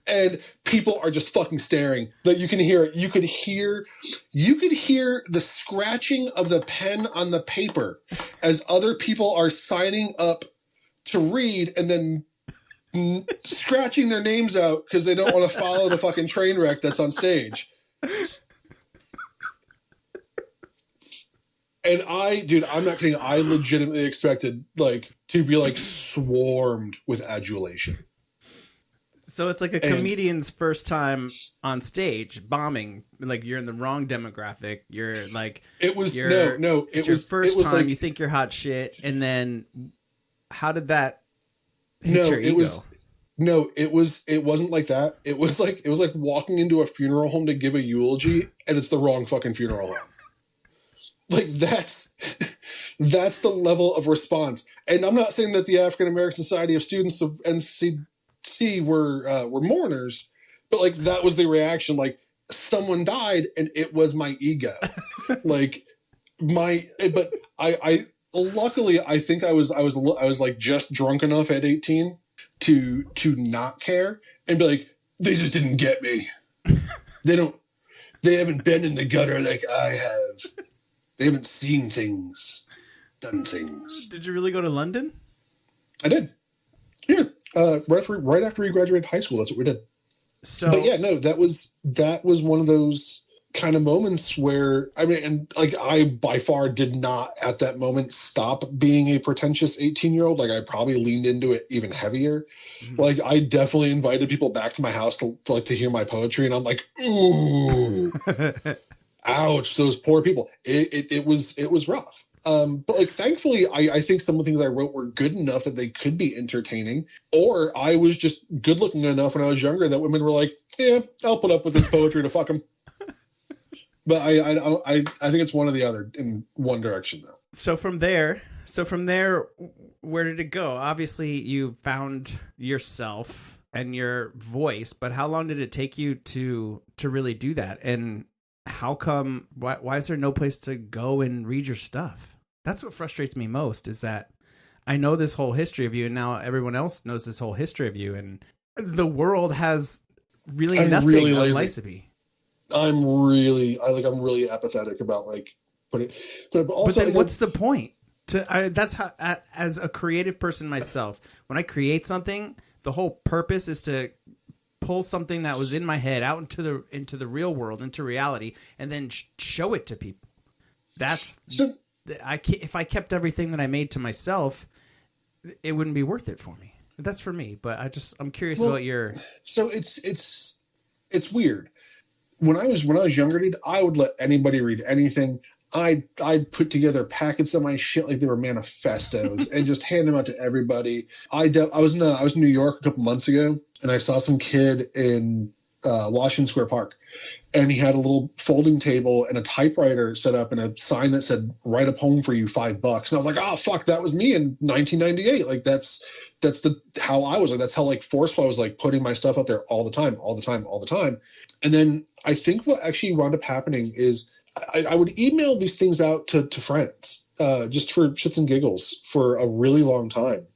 And people are just fucking staring. That you can hear it. You could hear the scratching of the pen on the paper as other people are signing up to read and then scratching their names out because they don't want to follow the fucking train wreck that's on stage. And I'm not kidding. I legitimately expected, like, to be, like, swarmed with adulation. So it's like a comedian's first time on stage, bombing. Like, you're in the wrong demographic. You're like, it was your first time. Like, you think you're hot shit, and then how did that hit your ego? It wasn't like that. It was like walking into a funeral home to give a eulogy, and it's the wrong fucking funeral home. Like, that's the level of response. And I'm not saying that the African American Society of Students of NCC were mourners, but, like, that was the reaction. Like, someone died, and it was my ego. Like, but I luckily I think I was like just drunk enough at 18 to not care and be like, they just didn't get me. They haven't been in the gutter like I have. They haven't seen things, done things. Did you really go to London? I did. Yeah. Right after we graduated high school, that's what we did. So, but yeah, no, that was one of those kind of moments where, I mean, and like, I by far did not at that moment stop being a pretentious 18-year-old. Like, I probably leaned into it even heavier. Mm-hmm. Like, I definitely invited people back to my house to hear my poetry, and I'm like, ooh. Ouch, those poor people. It was rough. But, like, thankfully, I think some of the things I wrote were good enough that they could be entertaining. Or I was just good looking enough when I was younger that women were like, yeah, I'll put up with this poetry to fuck them. But I think it's one or the other in one direction, though. So from there, where did it go? Obviously, you found yourself and your voice, but how long did it take you to really do that? And how come, why is there no place to go and read your stuff? That's what frustrates me most, is that I know this whole history of you, and now everyone else knows this whole history of you, and the world has really nothing on Lysobey. I'm really apathetic about, like, but also, but then, like, what's the point? That's how, as a creative person myself, when I create something, the whole purpose is to pull something that was in my head out into the real world, into reality, and then show it to people. That's if I kept everything that I made to myself, it wouldn't be worth it for me. That's for me, but I'm curious about your. So it's weird. When I was younger, dude, I would let anybody read anything. I'd put together packets of my shit like they were manifestos and just hand them out to everybody. I was in New York a couple months ago, and I saw some kid in Washington Square Park, and he had a little folding table and a typewriter set up and a sign that said "Write a poem for you, $5." And I was like, oh fuck, that was me in 1998. Like that's how I was. Like that's how like forceful I was, like putting my stuff out there all the time. And then I think what actually wound up happening is I would email these things out to friends, just for shits and giggles for a really long time.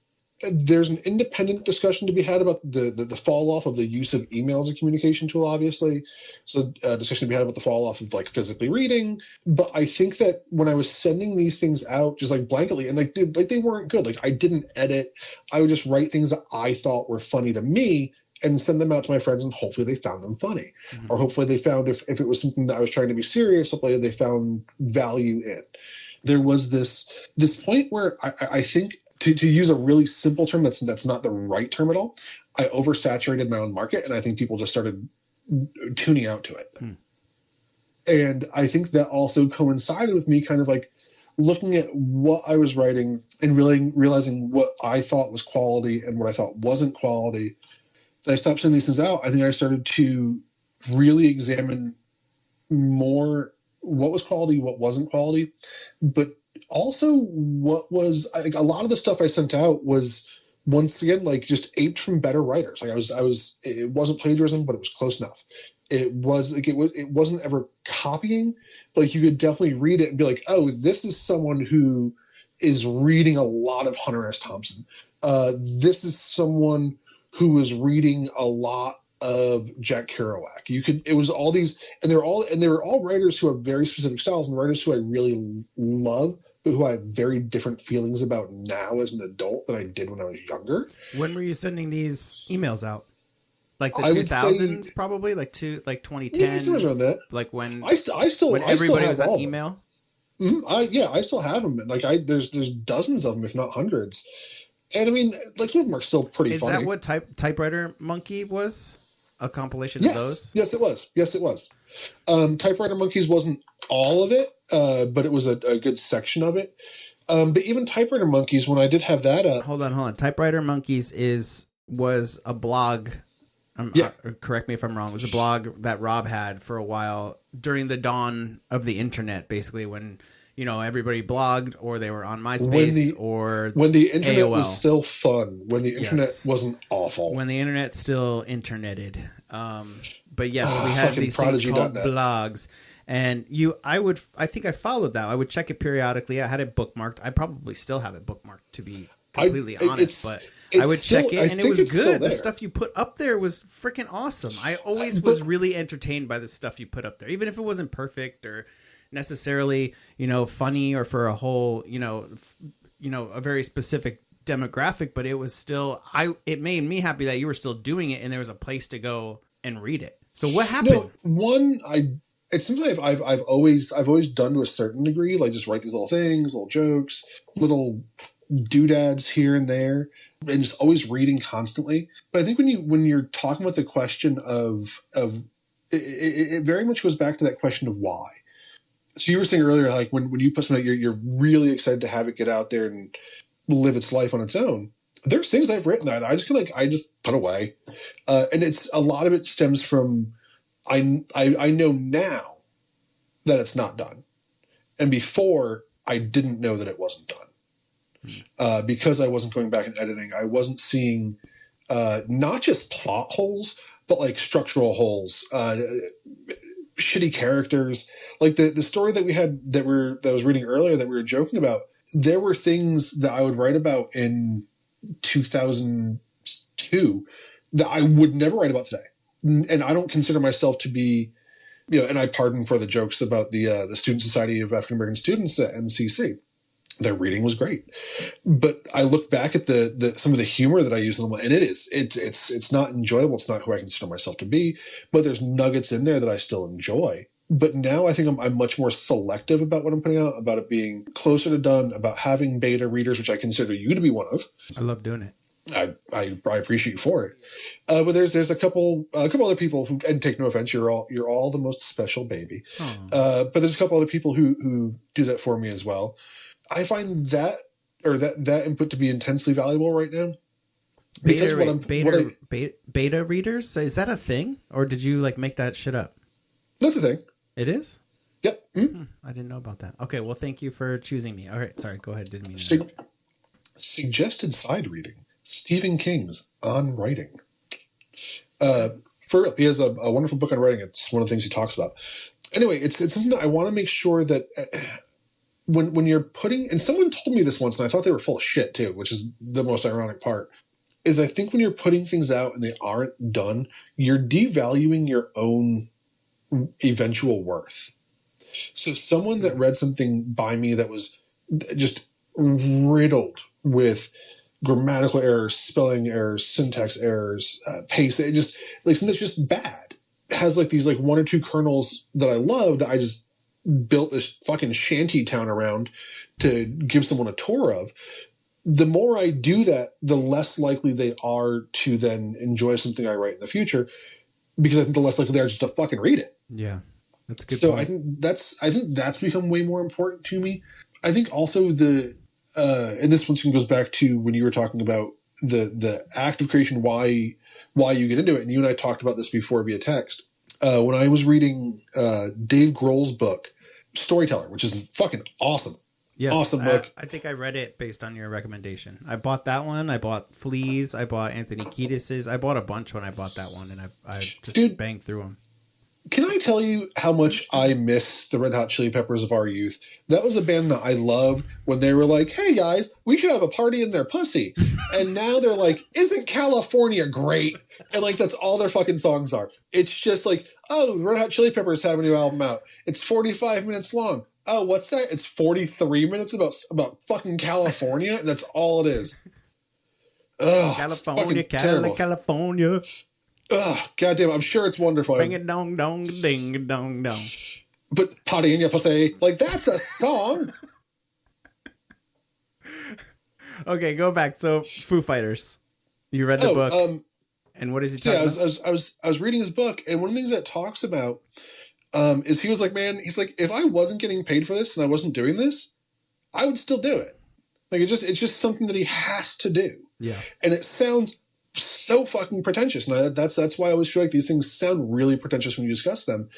There's an independent discussion to be had about the fall off of the use of email as a communication tool, obviously. So discussion to be had about the fall off of like physically reading. But I think that when I was sending these things out just like blanketly, and like they weren't good. Like I didn't edit. I would just write things that I thought were funny to me and send them out to my friends, and hopefully they found them funny. Mm-hmm. Or hopefully they found, if it was something that I was trying to be serious, hopefully they found value in. There was this point where I think, to use a really simple term that's not the right term at all, I oversaturated my own market, and I think people just started tuning out to it. And I think that also coincided with me kind of like looking at what I was writing and really realizing what I thought was quality and what I thought wasn't quality. I stopped sending these things out. I think I started to really examine more what was quality, what wasn't quality, but also what was, like, a lot of the stuff I sent out was, once again, like just aped from better writers. Like it wasn't plagiarism, but it was close enough. It wasn't ever copying, but like you could definitely read it and be like, oh, this is someone who is reading a lot of Hunter S. Thompson. This is someone who was reading a lot of Jack Kerouac. It was all these, and they were all writers who have very specific styles, and writers who I really love, but who I have very different feelings about now as an adult than I did when I was younger. When were you sending these emails out? Like the 2000s, probably, like 2010. Yeah, somewhere around that. Like when everybody was on email. Mm-hmm. I still have them. Like there's dozens of them, if not hundreds. And I mean, like some of them are still pretty funny. Is that what Typewriter Monkey was? A compilation of those? Yes, it was. Typewriter Monkeys wasn't all of it, but it was a good section of it. But even Typewriter Monkeys, when I did have that up... Hold on. Typewriter Monkeys was a blog. Correct me if I'm wrong. It was a blog that Rob had for a while during the dawn of the internet, basically, when... everybody blogged, or they were on MySpace, when the internet AOL. was still fun, when the internet wasn't awful, when the internet still interneted. But yes, we had these things called blogs, and I think I followed that. I would check it periodically. I had it bookmarked. I probably still have it bookmarked, to be completely honest, but I would check it, and it was good. The stuff you put up there was freaking awesome. I always was really entertained by the stuff you put up there, even if it wasn't perfect or necessarily funny or for a whole a very specific demographic, but it was still it made me happy that you were still doing it and there was a place to go and read it. So what happened? It's something I've always done to a certain degree, like just write these little things, little jokes, little doodads here and there, and just always reading constantly. But I think when you're talking about the question of it very much goes back to that question of why. So you were saying earlier, like when you put something out, you're really excited to have it get out there and live its life on its own. There's things I've written that I just put away, and it's a lot of it stems from I know now that it's not done, and before I didn't know that it wasn't done, because I wasn't going back and editing. I wasn't seeing not just plot holes, but like structural holes. Shitty characters, like the story that we had that I was reading earlier that we were joking about. There were things that I would write about in 2002 that I would never write about today, and I don't consider myself to be, and I pardon for the jokes about the Student Society of African American Students at NCC. Their reading was great, but I look back at the some of the humor that I use in them, and it's not enjoyable. It's not who I consider myself to be, but there's nuggets in there that I still enjoy. But now I think I'm much more selective about what I'm putting out, about it being closer to done, about having beta readers, which I consider you to be one of. I love doing it. I appreciate you for it. But there's a couple other people who, and take no offense, you're all the most special baby. But there's a couple other people who do that for me as well. I find that input to be intensely valuable right now. Because Beta readers, is that a thing, or did you like make that shit up? That's a thing. It is? Yep. Mm-hmm. I didn't know about that. Okay, well, thank you for choosing me. All right, sorry, go ahead. Didn't mean to. Suggested side reading. Stephen King's On Writing. For real, he has a wonderful book on writing. It's one of the things he talks about. Anyway, it's something that I want to make sure that when you're putting, and someone told me this once, and I thought they were full of shit too, which is the most ironic part, is I think when you're putting things out and they aren't done, you're devaluing your own eventual worth. So someone that read something by me that was just riddled with grammatical errors, spelling errors, syntax errors, pace, it just like something that's just bad, has like these like one or two kernels that I love that I just built this fucking shanty town around to give someone a tour of. The more I do that, the less likely they are to then enjoy something I write in the future, because I think the less likely they are just to fucking read it. Yeah, that's a good. So point. I think that's become way more important to me. I think also and this once again goes back to when you were talking about the act of creation, why you get into it, and you and I talked about this before via text. When I was reading Dave Grohl's book, Storyteller, which is fucking awesome. Yes, awesome book. I think I read it based on your recommendation. I bought that one. I bought Fleas. I bought Anthony Kiedis's. I bought a bunch when I bought that one, and I just banged through them. Can I tell you how much I miss the Red Hot Chili Peppers of our youth? That was a band that I loved when they were like, hey guys, we should have a party in their pussy. And now they're like, isn't California great? And like, that's all their fucking songs are. It's just like, oh, the Red Hot Chili Peppers have a new album out. It's 45 minutes long. Oh, what's that? It's 43 minutes about fucking California. And that's all it is. Ugh, California, terrible. California. Ugh, goddamn, I'm sure it's wonderful. Bing a dong dong ding a dong dong. But party in your pussy, like that's a song. Okay, go back. So Foo Fighters, you read the book, and what is he talking about? I was reading his book, and one of the things that talks about is he was like, man, he's like, if I wasn't getting paid for this and I wasn't doing this, I would still do it. Like it's just something that he has to do. Yeah, and it sounds so fucking pretentious, and that's why I always feel like these things sound really pretentious when you discuss them.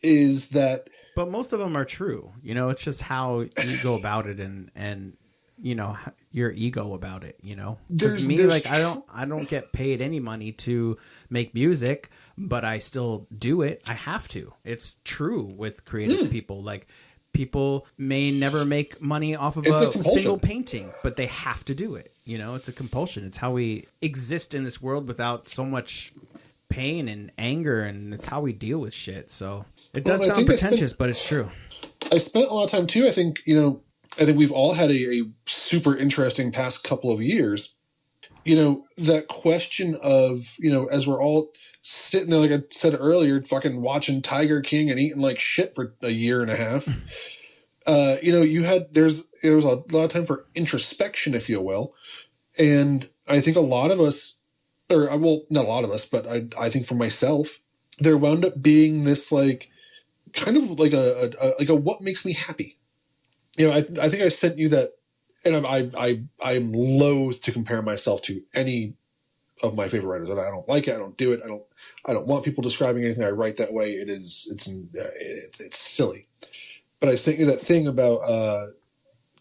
Is that? But most of them are true. You know, it's just how you go about it, and you know your ego about it. You know, because me, like I don't get paid any money to make music, but I still do it. I have to. It's true with creative people. Like people may never make money off of a single painting, but they have to do it. You know, it's a compulsion. It's how we exist in this world without so much pain and anger, and it's how we deal with shit. So it does sound pretentious, but it's true. I spent a lot of time too. I think we've all had a super interesting past couple of years. You know, that question of, you know, as we're all sitting there, like I said earlier, fucking watching Tiger King and eating like shit for a year and a half. You know, there was a lot of time for introspection, if you will. And I think a lot of us, or well, not a lot of us, but I think for myself, there wound up being this like kind of like a what makes me happy. You know, I think I sent you that, and I'm loath to compare myself to any of my favorite writers. I don't like it. I don't do it. I don't want people describing anything I write that way. It's silly. But I sent you that thing about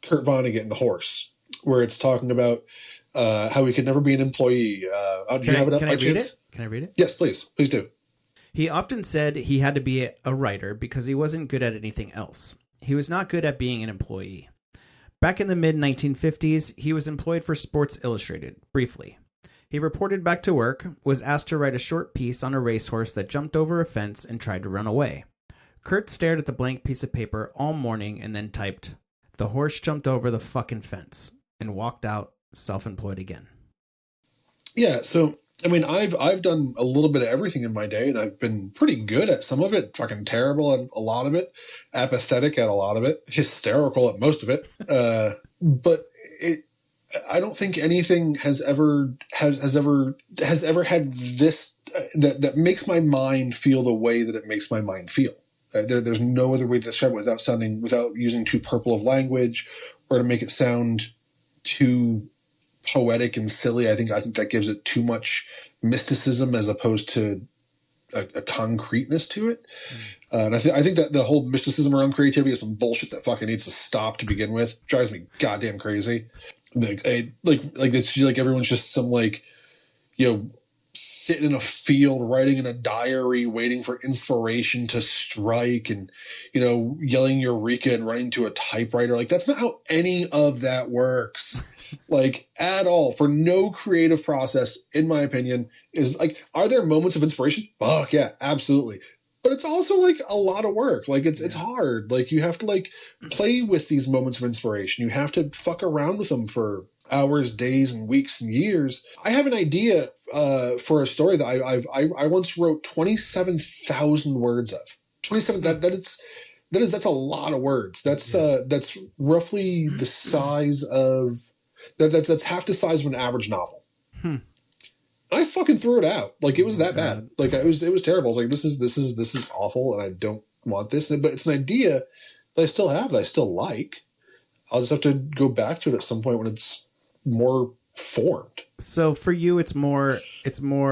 Kurt Vonnegut and the horse, where it's talking about how he could never be an employee. Do you have it up by chance? Can I read it? Yes, please. Please do. He often said he had to be a writer because he wasn't good at anything else. He was not good at being an employee. Back in the mid-1950s, he was employed for Sports Illustrated, briefly. He reported back to work, was asked to write a short piece on a racehorse that jumped over a fence and tried to run away. Kurt stared at the blank piece of paper all morning and then typed, "The horse jumped over the fucking fence," and walked out self-employed again. Yeah, so I mean, I've done a little bit of everything in my day, and I've been pretty good at some of it, fucking terrible at a lot of it, apathetic at a lot of it, hysterical at most of it. But I don't think anything has ever had this that makes my mind feel the way that it makes my mind feel. There's no other way to describe it without using too purple of language or to make it sound too poetic and silly. I think that gives it too much mysticism as opposed to a concreteness to it. And I think that the whole mysticism around creativity is some bullshit that fucking needs to stop to begin with. It drives me goddamn crazy. Like it's like everyone's just some sitting in a field, writing in a diary, waiting for inspiration to strike, and yelling eureka and running to a typewriter. Like, that's not how any of that works. Like, at all. For no creative process, in my opinion, is like, are there moments of inspiration? Fuck yeah, absolutely. But it's also like a lot of work. Like, it's hard. Like, you have to like play with these moments of inspiration. You have to fuck around with them for hours, days, and weeks and years. I have an idea for a story that I once wrote 27,000 words of. 27. That's a lot of words. That's roughly the size of that's half the size of an average novel. I fucking threw it out. Like, it was that bad. Like, it was terrible. I was like, this is awful, and I don't want this. But it's an idea that I still have, that I still like. I'll just have to go back to it at some point when it's more formed. So for you, it's more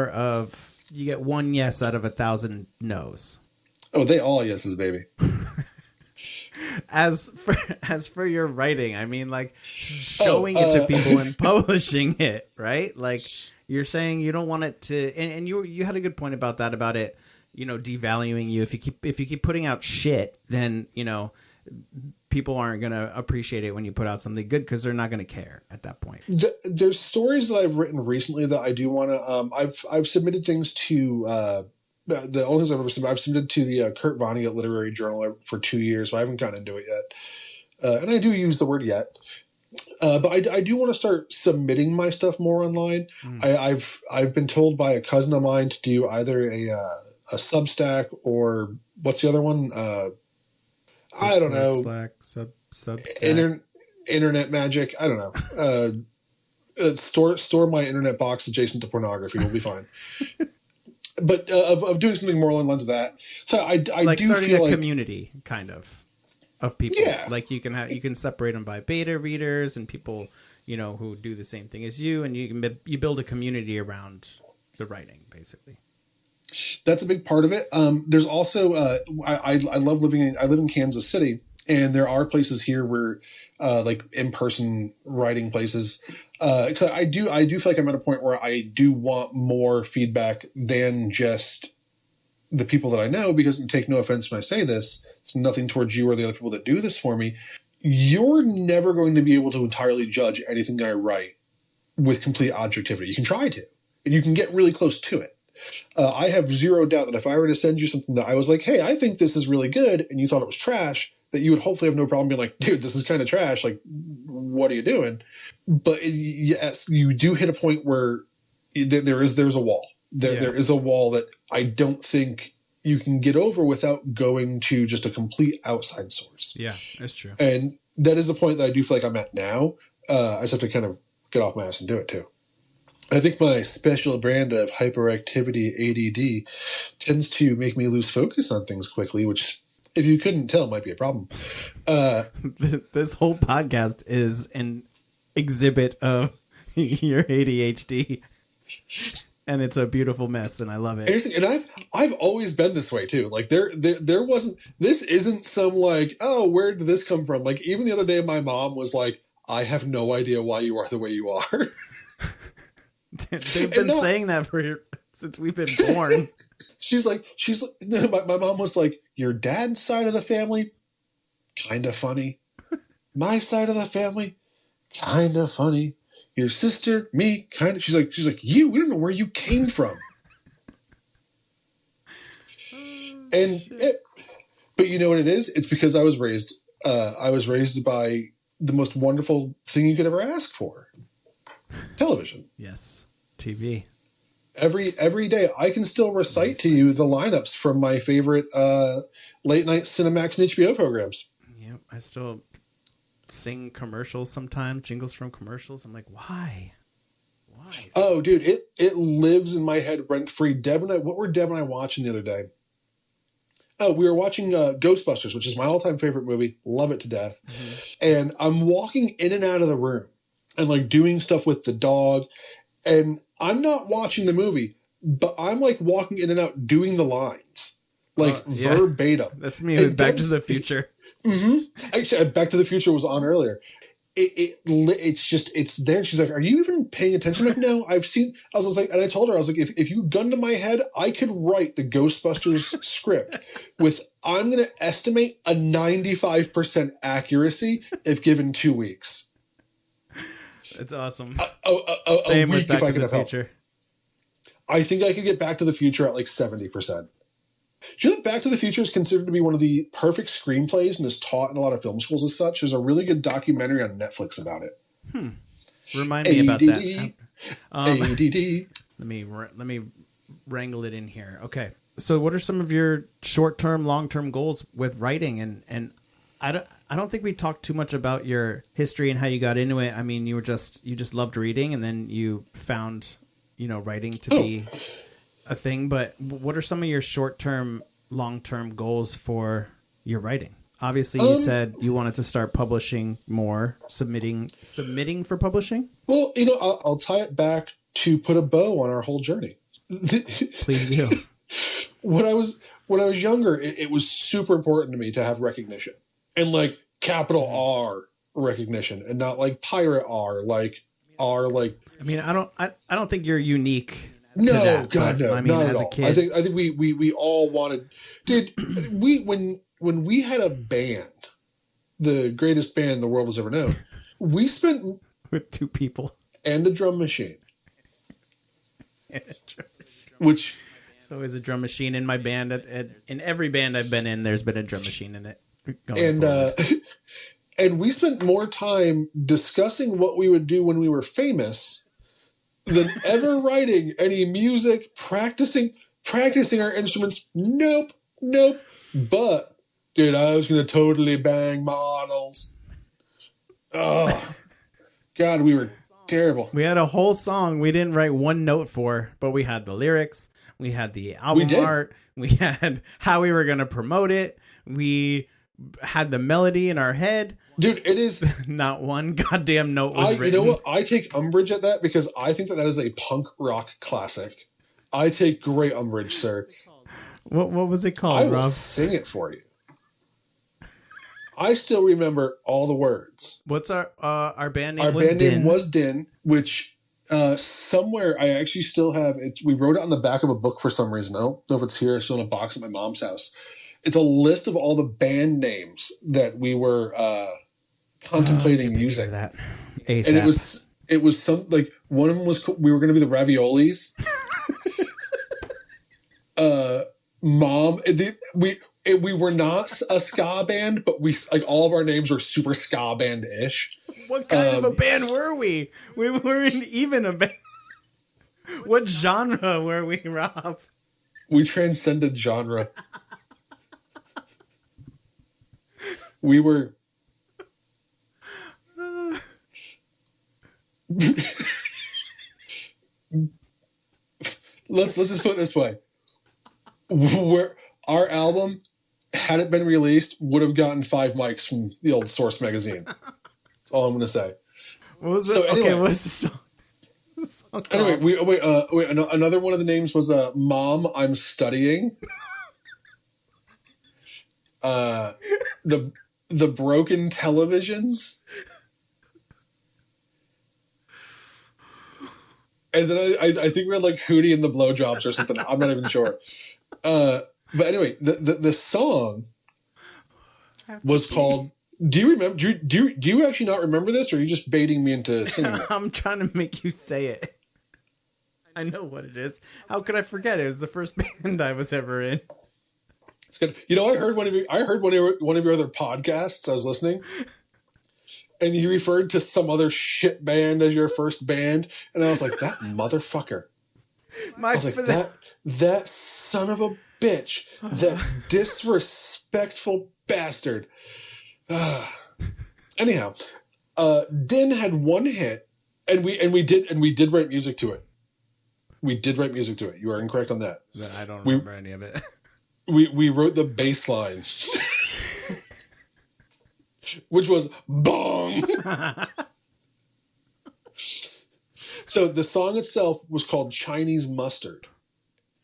of, you get one yes out of 1,000 no's. Oh, they all yeses, baby. As for your writing, I mean, like, showing it to people and publishing it, right? Like, you're saying you don't want it to, and you had a good point about that, about it, devaluing you. If you keep putting out shit, then people aren't going to appreciate it when you put out something good, because they're not going to care at that point. There's stories that I've written recently that I do want to. I've submitted things to. The only things I've submitted to the Kurt Vonnegut Literary Journal for 2 years, so I haven't gotten into it yet. And I do use the word yet. But I do want to start submitting my stuff more online. I've been told by a cousin of mine to do either a Substack, or what's the other one? I don't know. Slack, Substack. Internet magic. I don't know. Store my internet box adjacent to pornography. We'll be fine. But of doing something more along the lines of that. So I like do starting feel a like community kind of people. Yeah. Like, you can separate them by beta readers and people who do the same thing as you, and you build a community around the writing, basically. That's a big part of it. There's also I live in Kansas City, and there are places here where like in-person writing places. Because I do feel like I'm at a point where I do want more feedback than just the people that I know, because, take no offense when I say this, it's nothing towards you or the other people that do this for me. You're never going to be able to entirely judge anything I write with complete objectivity. You can try to, and you can get really close to it. I have zero doubt that if I were to send you something that I was like, hey, I think this is really good, and you thought it was trash, that you would hopefully have no problem being like, dude, this is kind of trash. Like, what are you doing? But yes, you do hit a point where there's a wall. There is a wall that I don't think you can get over without going to just a complete outside source. Yeah, that's true. And that is the point that I do feel like I'm at now. I just have to kind of get off my ass and do it too. I think my special brand of hyperactivity ADD tends to make me lose focus on things quickly, which, if you couldn't tell, might be a problem. This whole podcast is an exhibit of your ADHD, and it's a beautiful mess, and I love it. And I've always been this way too. Like, there wasn't. This isn't some like, oh, where did this come from? Like, even the other day, my mom was like, I have no idea why you are the way you are. They've been saying that since we've been born. She's like, my mom was like, your dad's side of the family, kind of funny. My side of the family, kind of funny. Your sister, me, kind of. She's like, we don't know where you came from. But you know what it is? It's because I was raised by the most wonderful thing you could ever ask for. Television. Yes. TV. every day. I can still recite to you the lineups from my favorite late night Cinemax and HBO programs. Yep, I still sing commercials sometimes, jingles from commercials. I'm like, why? Oh, dude, it lives in my head rent free. What were Deb and I watching the other day? Oh, we were watching Ghostbusters, which is my all time favorite movie. Love it to death. Mm-hmm. And I'm walking in and out of the room and like doing stuff with the dog. And I'm not watching the movie, but I'm like walking in and out doing the lines, like verbatim. That's me with Back to the Future. Mm-hmm. Actually, Back to the Future was on earlier. It's there. She's like, "Are you even paying attention?" I'm like, no, I've seen. I was like, and I told her, I was like, if you gun to my head, I could write the Ghostbusters script with, I'm going to estimate a 95% accuracy if given 2 weeks. That's awesome. Same with Back to the Future. I think I could get Back to the Future at like 70%. Do you know that Back to the Future is considered to be one of the perfect screenplays and is taught in a lot of film schools as such? There's a really good documentary on Netflix about it. Remind me about that. ADD. Let me wrangle it in here. Okay. So what are some of your short-term, long-term goals with writing? And I don't think we talked too much about your history and how you got into it. I mean, you just loved reading, and then you found, writing to be a thing. But what are some of your short-term, long-term goals for your writing? Obviously, you said you wanted to start publishing more, submitting for publishing. Well, I'll tie it back to put a bow on our whole journey. Please do. When I was younger, it was super important to me to have recognition, and like capital R recognition, and not like pirate R, like R, like. I mean, I don't think you're unique. No, that, God, no. I mean, not as at a all. kid, I think we all wanted. When we had a band, the greatest band the world has ever known, we spent with 2 people and a drum machine. Which there's always a drum machine in my band. In every band I've been in, there's been a drum machine in it. And we spent more time discussing what we would do when we were famous than ever writing any music, practicing our instruments. Nope. But, dude, I was going to totally bang models. Oh, God, we were terrible. We had a whole song we didn't write one note for, but we had the lyrics, we had the album art, we had how we were going to promote it, we had the melody in our head. Dude, it is... Not one goddamn note was written. You know what? I take umbrage at that because I think that is a punk rock classic. I take great umbrage, sir. What was it called, I will Rob? sing it for you. I still remember all the words. What's our band name? Our band name was Din, which somewhere I actually still have. We wrote it on the back of a book for some reason. I don't know if it's here. It's still in a box at my mom's house. It's a list of all the band names that we were contemplating using. That ASAP. And it was some like one of them was we were going to be the Raviolis. Mom, we were not a ska band, but we like all of our names were super ska band-ish. What kind of a band were we? We weren't even a band. What genre were we, Rob? We transcended genre. We were. Let's just put it this way. Our album, had it been released, would have gotten 5 mics from the old Source magazine. That's all I'm going to say. What was it? Anyway, okay, what's the song? Anyway, another one of the names was Mom, I'm Studying. The Broken Televisions. And then I think we had like Hootie and the Blowjobs or something. I'm not even sure. But anyway, the song was called. Do you remember? Do you actually not remember this, or are you just baiting me into singing it? I'm trying to make you say it. I know what it is. How could I forget? It was the first band I was ever in. It's good. I heard one of your other podcasts. I was listening, and you referred to some other shit band as your first band, and I was like, that motherfucker. I was like, that son of a bitch, that disrespectful bastard. Anyhow, Din had one hit, and we did write music to it. We did write music to it. You are incorrect on that. I don't remember any of it. We wrote the bass line, which was bong. So the song itself was called Chinese Mustard.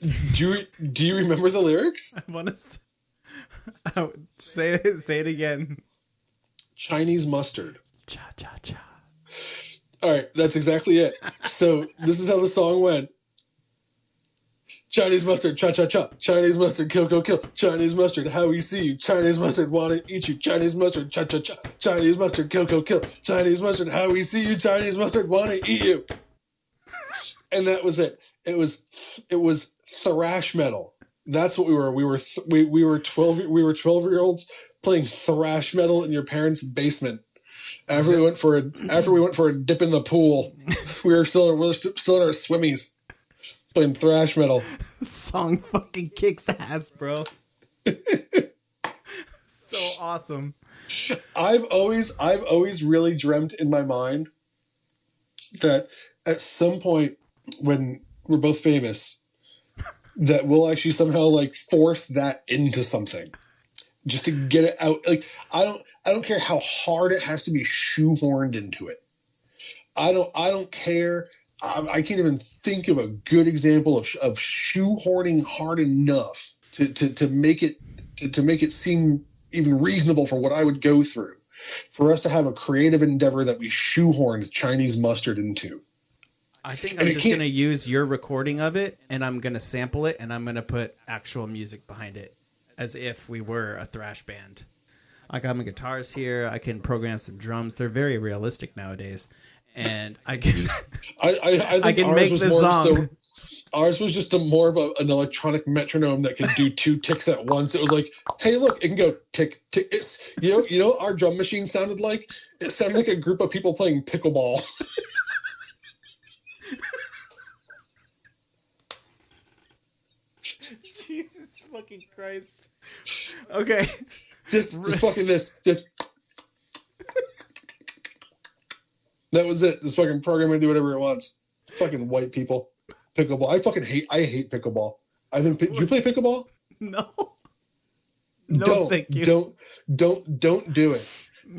Do you remember the lyrics? I want to say it again. Chinese Mustard. Cha cha cha. All right, that's exactly it. So this is how the song went. Chinese mustard, cha cha cha. Chinese mustard, kill kill kill. Chinese mustard, how we see you. Chinese mustard, wanna eat you. Chinese mustard, cha cha cha. Chinese mustard, kill kill kill. Chinese mustard, how we see you. Chinese mustard, wanna eat you. And that was it. It was thrash metal. That's what we were. We were 12-year-olds playing thrash metal in your parents' basement. After we went for a dip in the pool, we were still in our swimmies. Playing thrash metal. This song fucking kicks ass, bro. So awesome. I've always really dreamt in my mind that at some point when we're both famous, that we'll actually somehow like force that into something, just to get it out. Like I don't care how hard it has to be shoehorned into it. I don't care. I can't even think of a good example of shoehorning hard enough to make it seem even reasonable for what I would go through, for us to have a creative endeavor that we shoehorned Chinese mustard into. I think I'm just going to use your recording of it, and I'm going to sample it, and I'm going to put actual music behind it, as if we were a thrash band. I got my guitars here. I can program some drums. They're very realistic nowadays. And I can I can make the song. Ours was just more of an electronic metronome that could do 2 ticks at once. It was like, hey, look, it can go tick tick. It's you know what our drum machine sounded like? It sounded like a group of people playing pickleball. Jesus fucking Christ. Okay. Just fucking this. That was it. This fucking program can do whatever it wants. Fucking white people. Pickleball. I hate pickleball. I think. Do you play pickleball? No. Thank you. Don't do it.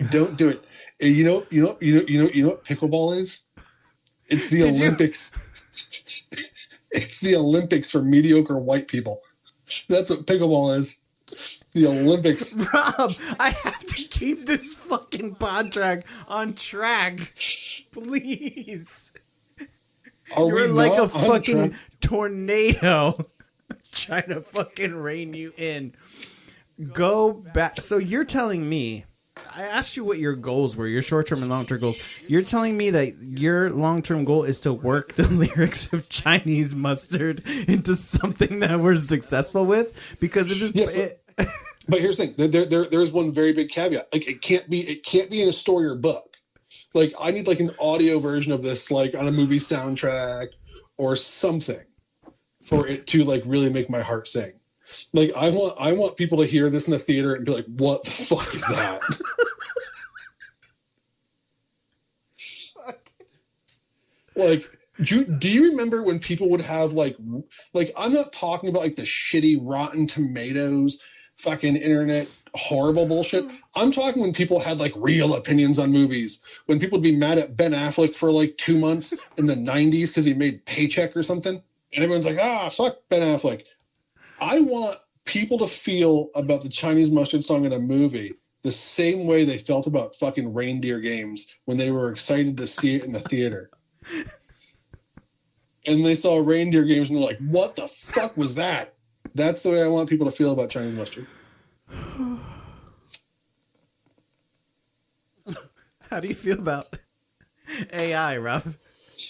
Don't do it. You know what pickleball is? It's the Olympics. It's the Olympics for mediocre white people. That's what pickleball is. The Olympics. Rob, I have to keep this fucking pod track on track. Please. You're like a fucking tornado trying to fucking rein you in. Go back. So you're telling me, I asked you what your goals were, your short-term and long-term goals. You're telling me that your long-term goal is to work the lyrics of Chinese Mustard into something that we're successful with? Because it is... Yes, but here's the thing. There's one very big caveat. Like it can't be in a story or book. Like I need like an audio version of this, like on a movie soundtrack or something, for it to like really make my heart sing. Like I want people to hear this in the theater and be like, "What the fuck is that?" Like, do you remember when people would have like I'm not talking about like the shitty Rotten Tomatoes fucking internet horrible bullshit. I'm talking when people had like real opinions on movies. When people would be mad at Ben Affleck for like 2 months in the 90s because he made Paycheck or something. And everyone's like, fuck Ben Affleck. I want people to feel about the Chinese Mustard song in a movie the same way they felt about fucking Reindeer Games when they were excited to see it in the theater. And they saw Reindeer Games and they're like, what the fuck was that? That's the way I want people to feel about Chinese Mustard. How do you feel about AI, Rob?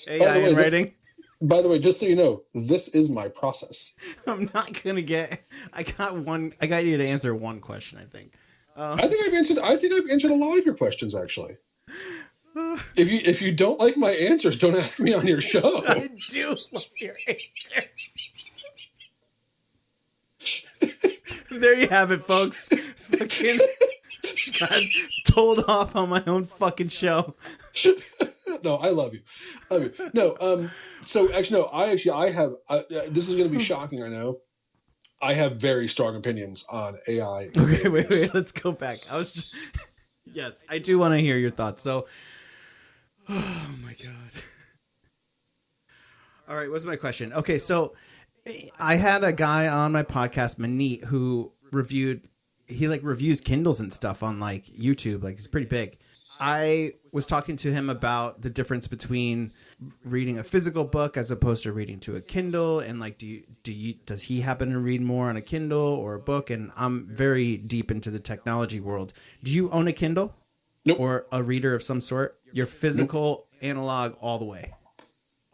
AI in writing? By the way, just so you know, this is my process. I'm not gonna get. I got you to answer one question. I think. I think I've answered a lot of your questions, actually. If you don't like my answers, don't ask me on your show. I do love your answer. There you have it, folks. Fucking got told off on my own fucking show. No, I love you. No, so actually, no, I have, this is going to be shocking, I know. I have very strong opinions on AI. Okay, wait, let's go back. Yes, I do want to hear your thoughts. So, oh my God. All right, what's my question? Okay, so I had a guy on my podcast, Manit, who reviews Kindles and stuff on like YouTube. Like, he's pretty big. I was talking to him about the difference between reading a physical book as opposed to reading to a Kindle, and like, does he happen to read more on a Kindle or a book? And I'm very deep into the technology world. Do you own a Kindle? Nope. Or a reader of some sort? You're physical, analog, all the way.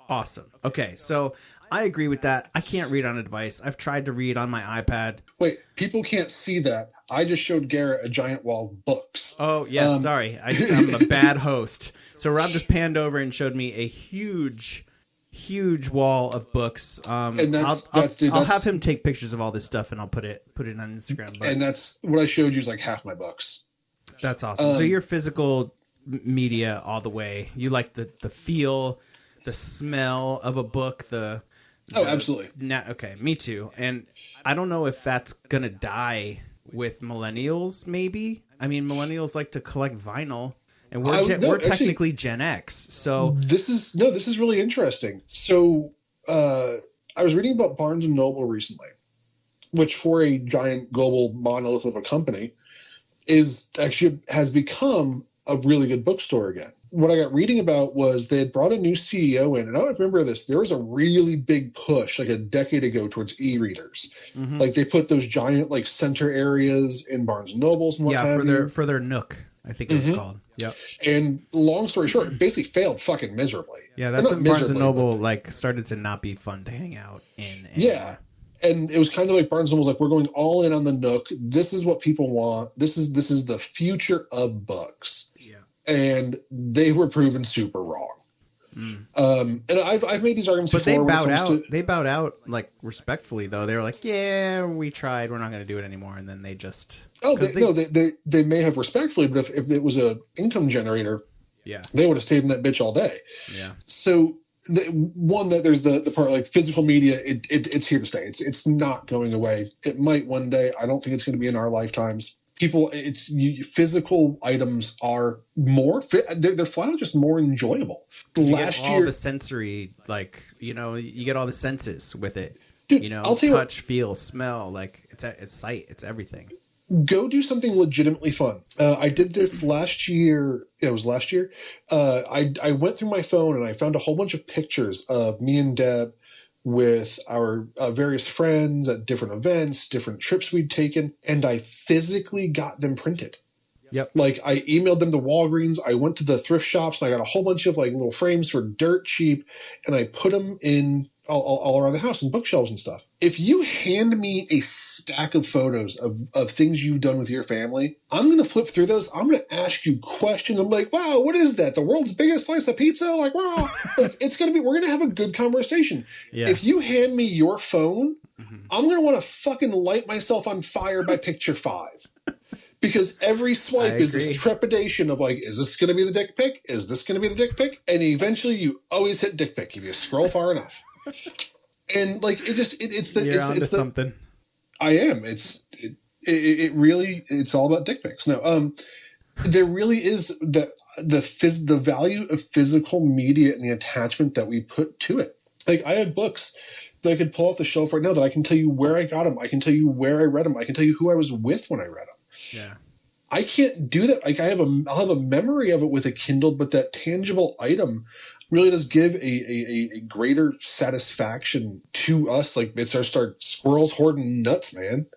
Awesome. Okay, so I agree with that. I can't read on a device. I've tried to read on my iPad. Wait, people can't see that. I just showed Garrett a giant wall of books. Oh, yes, sorry. I'm a bad host. So Rob just panned over and showed me a huge wall of books. And I'll have him take pictures of all this stuff, and I'll put it on Instagram. And that's what I showed you is like half my books. That's awesome. So you're physical media all the way. You like the feel, the smell of a book, absolutely. Okay, me too. And I don't know if that's going to die with millennials, maybe. I mean, millennials like to collect vinyl, and we're technically Gen X. So this is really interesting. So I was reading about Barnes and Noble recently, which for a giant global monolith of a company has become a really good bookstore again. What I got reading about was they had brought a new CEO in, and I don't remember this. There was a really big push like a decade ago towards e-readers. Mm-hmm. Like they put those giant like center areas in Barnes and Nobles and what have you. For their Nook, I think it's called. Yep. And long story short, it basically failed fucking miserably. Yeah, that's when Barnes and Noble like started to not be fun to hang out in. Yeah. And it was kind of like Barnes and Noble was like, we're going all in on the Nook. This is what people want. This is the future of books. Yeah. And they were proven super wrong. And I've made these arguments before. But they bowed out like respectfully though. They were like, yeah, we tried. We're not going to do it anymore. And then they just. Oh, they may have respectfully, but if it was a income generator, yeah, they would have stayed in that bitch all day. Yeah. So there's the part like physical media. It's here to stay. It's not going away. It might one day. I don't think it's going to be in our lifetimes. Physical items are they're flat out just more enjoyable. Last year, all the sensory, like, you get all the senses with it. Dude, I'll tell touch, feel, smell, like it's sight, it's everything. Go do something legitimately fun. I did this last year. It was last year. I went through my phone and I found a whole bunch of pictures of me and Deb with our various friends at different events, different trips we'd taken, and I physically got them printed. Yep. Like I emailed them to Walgreens. I went to the thrift shops and I got a whole bunch of like little frames for dirt cheap, and I put them in all around the house and bookshelves and stuff. If you hand me a stack of photos of things you've done with your family, I'm going to flip through those. I'm going to ask you questions. I'm like, wow, what is that? The world's biggest slice of pizza? Like, wow. Like, we're going to have a good conversation. Yeah. If you hand me your phone, I'm going to want to fucking light myself on fire by picture 5. Because every swipe is this trepidation of like, is this going to be the dick pic? Is this going to be the dick pic? And eventually you always hit dick pic if you scroll far enough. And like You're onto something. I am. It really it's all about dick pics. No, there really is the value of physical media and the attachment that we put to it. Like I had books that I could pull off the shelf right now that I can tell you where I got them. I can tell you where I read them. I can tell you who I was with when I read them. Yeah. I can't do that. Like I'll have a memory of it with a Kindle, but that tangible item really does give a greater satisfaction to us. Like it's our start squirrels hoarding nuts, man.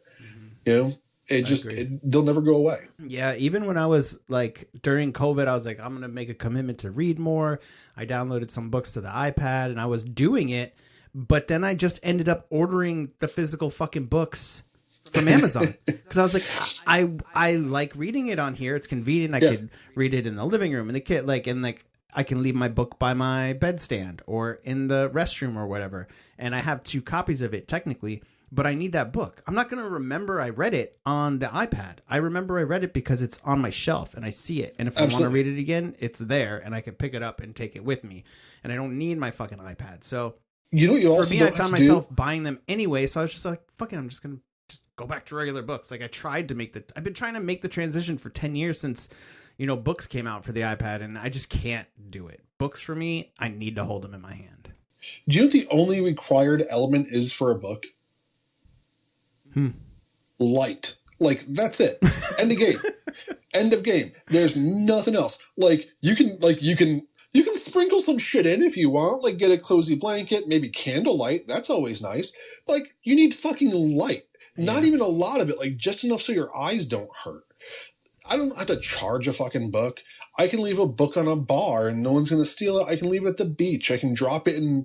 They'll never go away. Yeah. Even when I was like during COVID, I was like, I'm going to make a commitment to read more. I downloaded some books to the iPad and I was doing it, but then I just ended up ordering the physical fucking books from Amazon because I was like, I like reading it on here. It's convenient. I could read it in the living room and the kid I can leave my book by my bedstand or in the restroom or whatever. And I have 2 copies of it technically, but I need that book. I'm not going to remember I read it on the iPad. I remember I read it because it's on my shelf and I see it. And if I want to read it again, it's there and I can pick it up and take it with me. And I don't need my fucking iPad. So for me, I found myself buying them anyway. So I was just like, fuck it, I'm just going to just go back to regular books. Like I've been trying to make the transition for 10 years since, books came out for the iPad, and I just can't do it. Books for me, I need to hold them in my hand. Do you know what the only required element is for a book? Light. Like, that's it. End of game. End of game. There's nothing else. Like, you can sprinkle some shit in if you want, like get a cozy blanket, maybe candlelight. That's always nice. But, like, you need fucking light. Not even a lot of it, like just enough so your eyes don't hurt. I don't have to charge a fucking book. I can leave a book on a bar and no one's going to steal it. I can leave it at the beach. I can drop it in.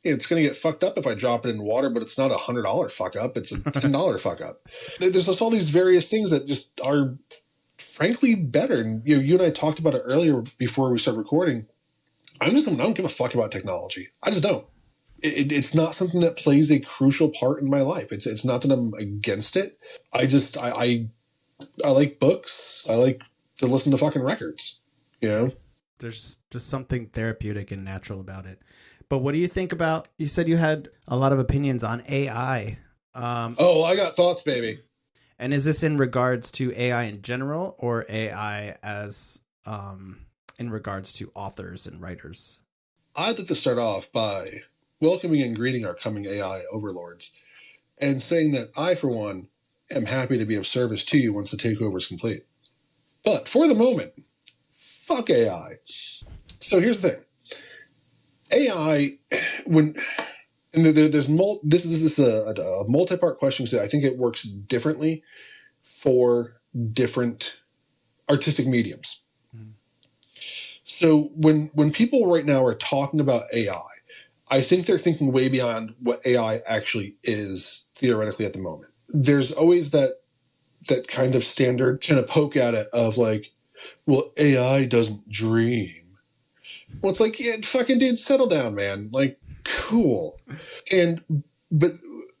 It's going to get fucked up if I drop it in water, but it's not $100 fuck up. It's a $10 fuck up. There's just all these various things that just are frankly better. And you and I talked about it earlier before we start recording. I don't give a fuck about technology. I just don't. It's not something that plays a crucial part in my life. It's not that I'm against it. I like books. I like to listen to fucking records, There's just something therapeutic and natural about it. But what do you think about, you said you had a lot of opinions on AI. I got thoughts, baby. And is this in regards to AI in general or AI as in regards to authors and writers? I'd like to start off by welcoming and greeting our coming AI overlords and saying that I, for one, am happy to be of service to you once the takeover is complete. But for the moment, fuck AI. So here's the thing. AI, this is a multi-part question, so I think it works differently for different artistic mediums. So when people right now are talking about AI, I think they're thinking way beyond what AI actually is theoretically at the moment. There's always that kind of standard kind of poke at it of like, well, AI doesn't dream. Well, it's like, yeah, fucking dude, settle down, man. Like, cool. But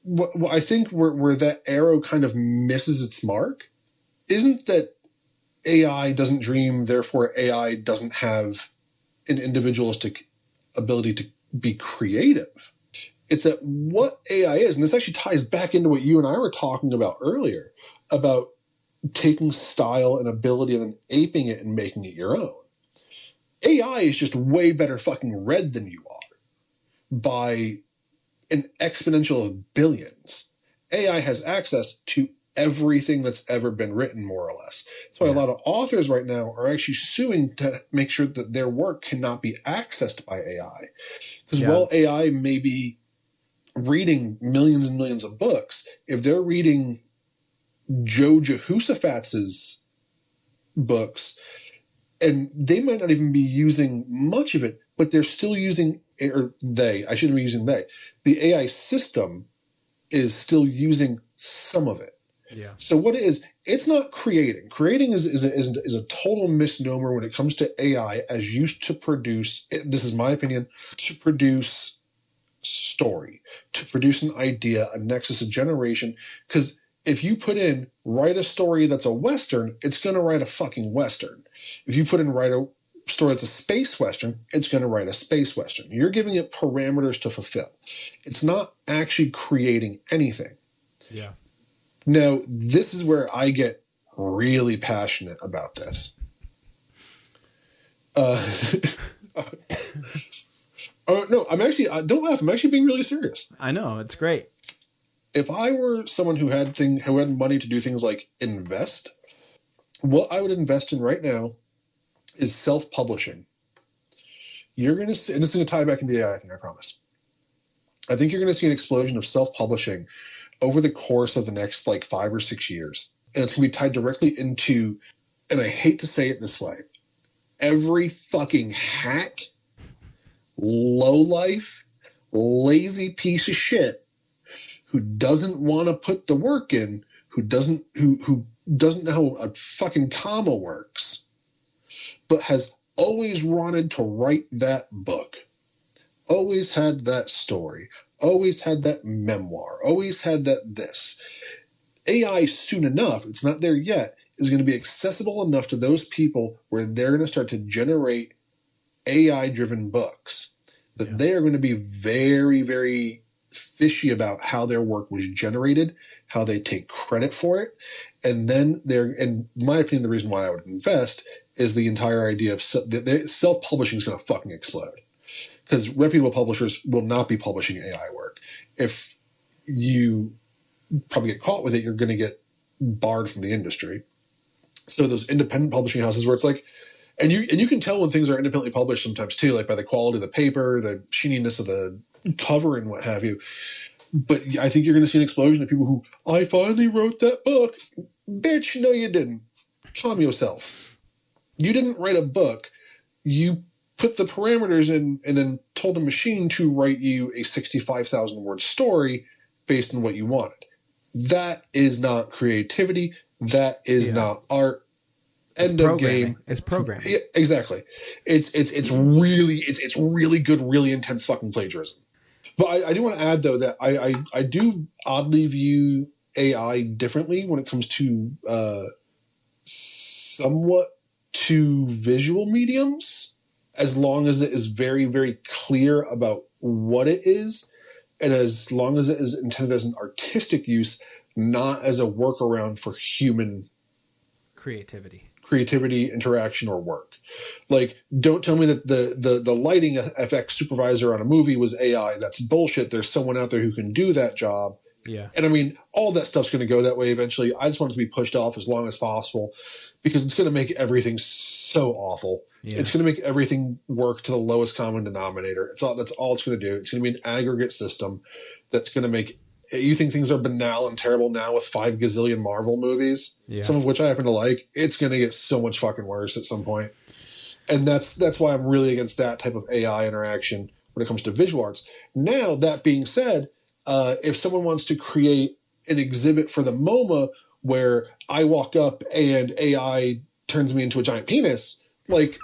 what I think where that arrow kind of misses its mark isn't that AI doesn't dream, therefore AI doesn't have an individualistic ability to be creative. It's that what AI is, and this actually ties back into what you and I were talking about earlier, about taking style and ability and then aping it and making it your own. AI is just way better fucking read than you are by an exponential of billions. AI has access to everything that's ever been written, more or less. That's why a lot of authors right now are actually suing to make sure that their work cannot be accessed by AI. Because while AI may be reading millions and millions of books, if they're reading Joe Jehoshaphat's books, and they might not even be using much of it, but they're still using, or I shouldn't be using they. The AI system is still using some of it. Yeah. So what it is, it's not creating. Creating is a total misnomer when it comes to AI as used to produce, this is my opinion, to produce story, to produce an idea, a nexus, a generation. Because if you put in, write a story that's a Western, it's going to write a fucking Western. If you put in, write a story that's a space Western, it's going to write a space Western. You're giving it parameters to fulfill. It's not actually creating anything. Yeah. Now, this is where I get really passionate about this. No, I'm actually, don't laugh, I'm actually being really serious. I know, it's great. If I were someone who had money to do things like invest, what I would invest in right now is self-publishing. You're going to see, and this is going to tie back into the AI thing, I promise. I think you're going to see an explosion of self-publishing over the course of the next 5 or 6 years. And it's going to be tied directly into, and I hate to say it this way, every fucking hack, lowlife, lazy piece of shit who doesn't want to put the work in, who doesn't know how a fucking comma works, but has always wanted to write that book, always had that story, always had that memoir, always had that this. AI soon enough, it's not there yet, is going to be accessible enough to those people where they're going to start to generate AI-driven books that they are going to be very, very fishy about how their work was generated, how they take credit for it. And then in my opinion, the reason why I would invest is the entire idea of self-publishing is going to fucking explode. Because reputable publishers will not be publishing AI work. If you probably get caught with it, you're going to get barred from the industry. So those independent publishing houses where it's like, and you can tell when things are independently published sometimes too, like by the quality of the paper, the sheeniness of the cover and what have you. But I think you're going to see an explosion of people who, I finally wrote that book. Bitch, no you didn't. Calm yourself. You didn't write a book. You put the parameters in and then told a machine to write you a 65,000 word story based on what you wanted. That is not creativity. That is not art. End of game. It's programming. Yeah, exactly. It's really good, really intense fucking plagiarism. But I do want to add though that I do oddly view AI differently when it comes to somewhat to visual mediums, as long as it is very, very clear about what it is, and as long as it is intended as an artistic use, not as a workaround for human creativity, interaction, or work. Like, don't tell me that the lighting FX supervisor on a movie was AI. That's bullshit. There's someone out there who can do that job. Yeah. And I mean, all that stuff's going to go that way eventually. I just want it to be pushed off as long as possible because it's going to make everything so awful. Yeah. It's going to make everything work to the lowest common denominator. That's all it's going to do. It's going to be an aggregate system that's going to make. You think things are banal and terrible now with 5 gazillion Marvel movies, some of which I happen to like. It's going to get so much fucking worse at some point. And that's why I'm really against that type of AI interaction when it comes to visual arts. Now, that being said, if someone wants to create an exhibit for the MoMA where I walk up and AI turns me into a giant penis, like,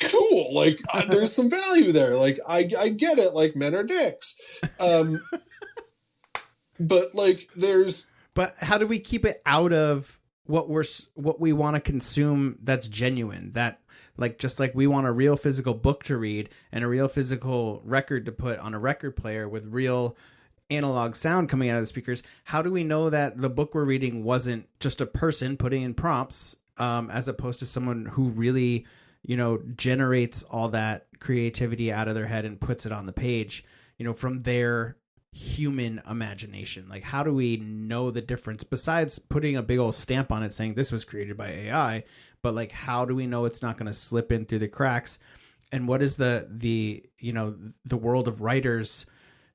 cool. Like, there's some value there. Like, I get it. Like, men are dicks. But like but how do we keep it out of what we want to consume that's genuine, that like, just like we want a real physical book to read and a real physical record to put on a record player with real analog sound coming out of the speakers? How do we know that the book we're reading wasn't just a person putting in prompts, as opposed to someone who really, generates all that creativity out of their head and puts it on the page, from their human imagination? Like, how do we know the difference besides putting a big old stamp on it saying this was created by AI? But like, how do we know it's not going to slip in through the cracks? And what is the world of writers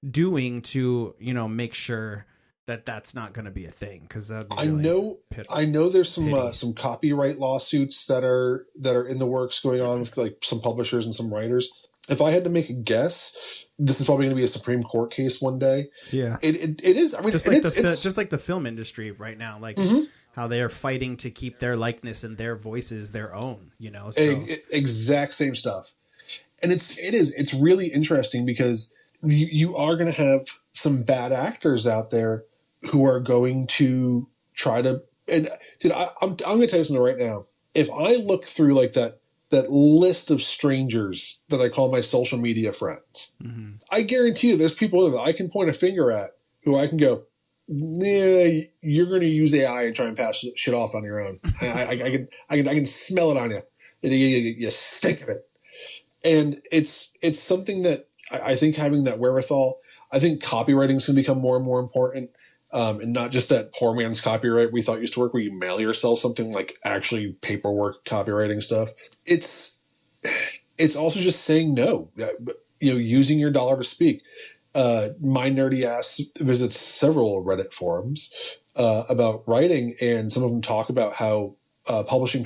doing to make sure that that's not going to be a thing? Because I know there's some copyright lawsuits that are in the works going on with like some publishers and some writers. If I had to make a guess, this is probably going to be a Supreme Court case one day. Yeah, it is. I mean, just like the film industry right now, like how they are fighting to keep their likeness and their voices their own. Exact same stuff. And it's really interesting because you are going to have some bad actors out there who are going to try to. And dude, I'm going to tell you something right now. If I look through like that list of strangers that I call my social media friends, I guarantee you there's people that I can point a finger at who I can go, yeah, you're going to use AI and try and pass shit off on your own. I can smell it on you. You stink of it. And it's something that I think having that wherewithal, I think copywriting is going to become more and more important. And not just that poor man's copyright we thought used to work where you mail yourself something, like actually paperwork copywriting stuff. It's also just saying no, using your dollar to speak. My nerdy ass visits several Reddit forums about writing, and some of them talk about how publishing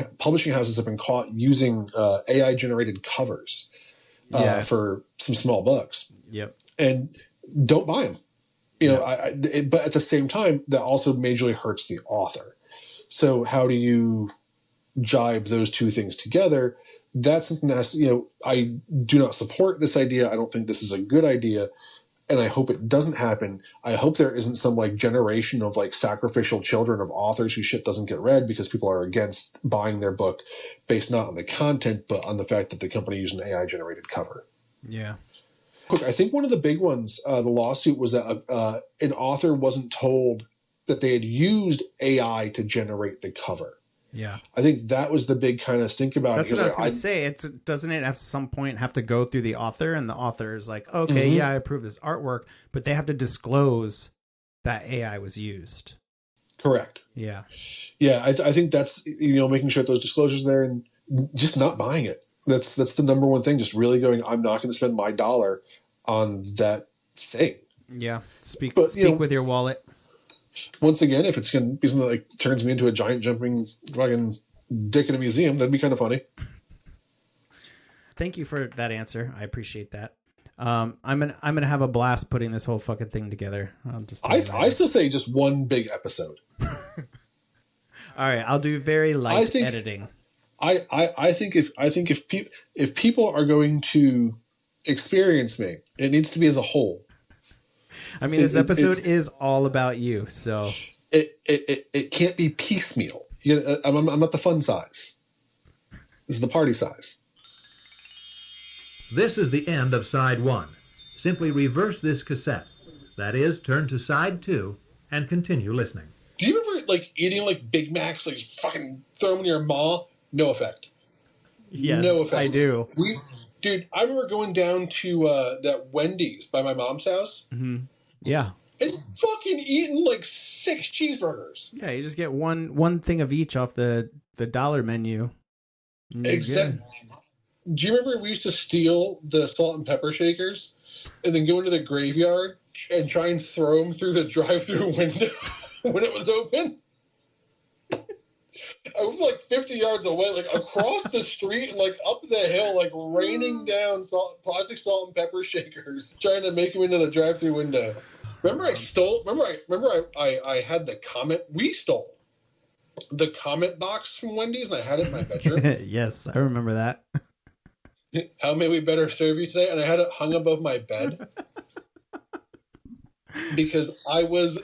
houses have been caught using AI generated covers for some small books. Yep. And don't buy them. You know, but at the same time, that also majorly hurts the author. So how do you jibe those two things together? That's something that's, you know, I do not support this idea. I don't think this is a good idea. And I hope it doesn't happen. I hope there isn't some like generation of like sacrificial children of authors whose shit doesn't get read because people are against buying their book based not on the content, but on the fact that the company used an AI generated cover. Yeah. Quick, I think one of the big ones, the lawsuit was that an author wasn't told that they had used AI to generate the cover. Yeah. I think that was the big kind of stink about That's it. what I was going to say. Doesn't it at some point have to go through the author, and the author is like, okay, yeah, I approve this artwork, but they have to disclose that AI was used. Correct. Yeah. Yeah, I think that's, you know, making sure that those disclosures there and just not buying it. That's the number one thing. Just really going, I'm not going to spend my dollar on that thing. Yeah. Speak you know, with your wallet. Once again, if it's going to be something that like turns me into a giant jumping fucking dick in a museum, that'd be kind of funny. Thank you for that answer. I appreciate that. I'm gonna have a blast putting this whole fucking thing together. I still say just one big episode. All right, I'll do very light editing. I think if people are going to experience me, it needs to be as a whole. I mean, this episode is all about you, so it can't be piecemeal. You know, I'm not the fun size. This is the party size. This is the end of side 1. Simply reverse this cassette. That is, turn to side 2 and continue listening. Do you remember like eating like Big Macs, like just fucking throw them in your maw? No effect. Yes, no effect. I do. Dude, I remember going down to that Wendy's by my mom's house. Mm-hmm. Yeah. And fucking eating like 6 cheeseburgers. Yeah, you just get one thing of each off the dollar menu. Exactly. Do you remember we used to steal the salt and pepper shakers and then go into the graveyard and try and throw them through the drive-through window when it was open? I was like 50 yards away, like across the street and like up the hill, like raining down plastic salt and pepper shakers, trying to make them into the drive-through window. Remember I had the comment. We stole the comment box from Wendy's, and I had it in my bedroom. Yes, I remember that. How may we better serve you today? And I had it hung above my bed because I was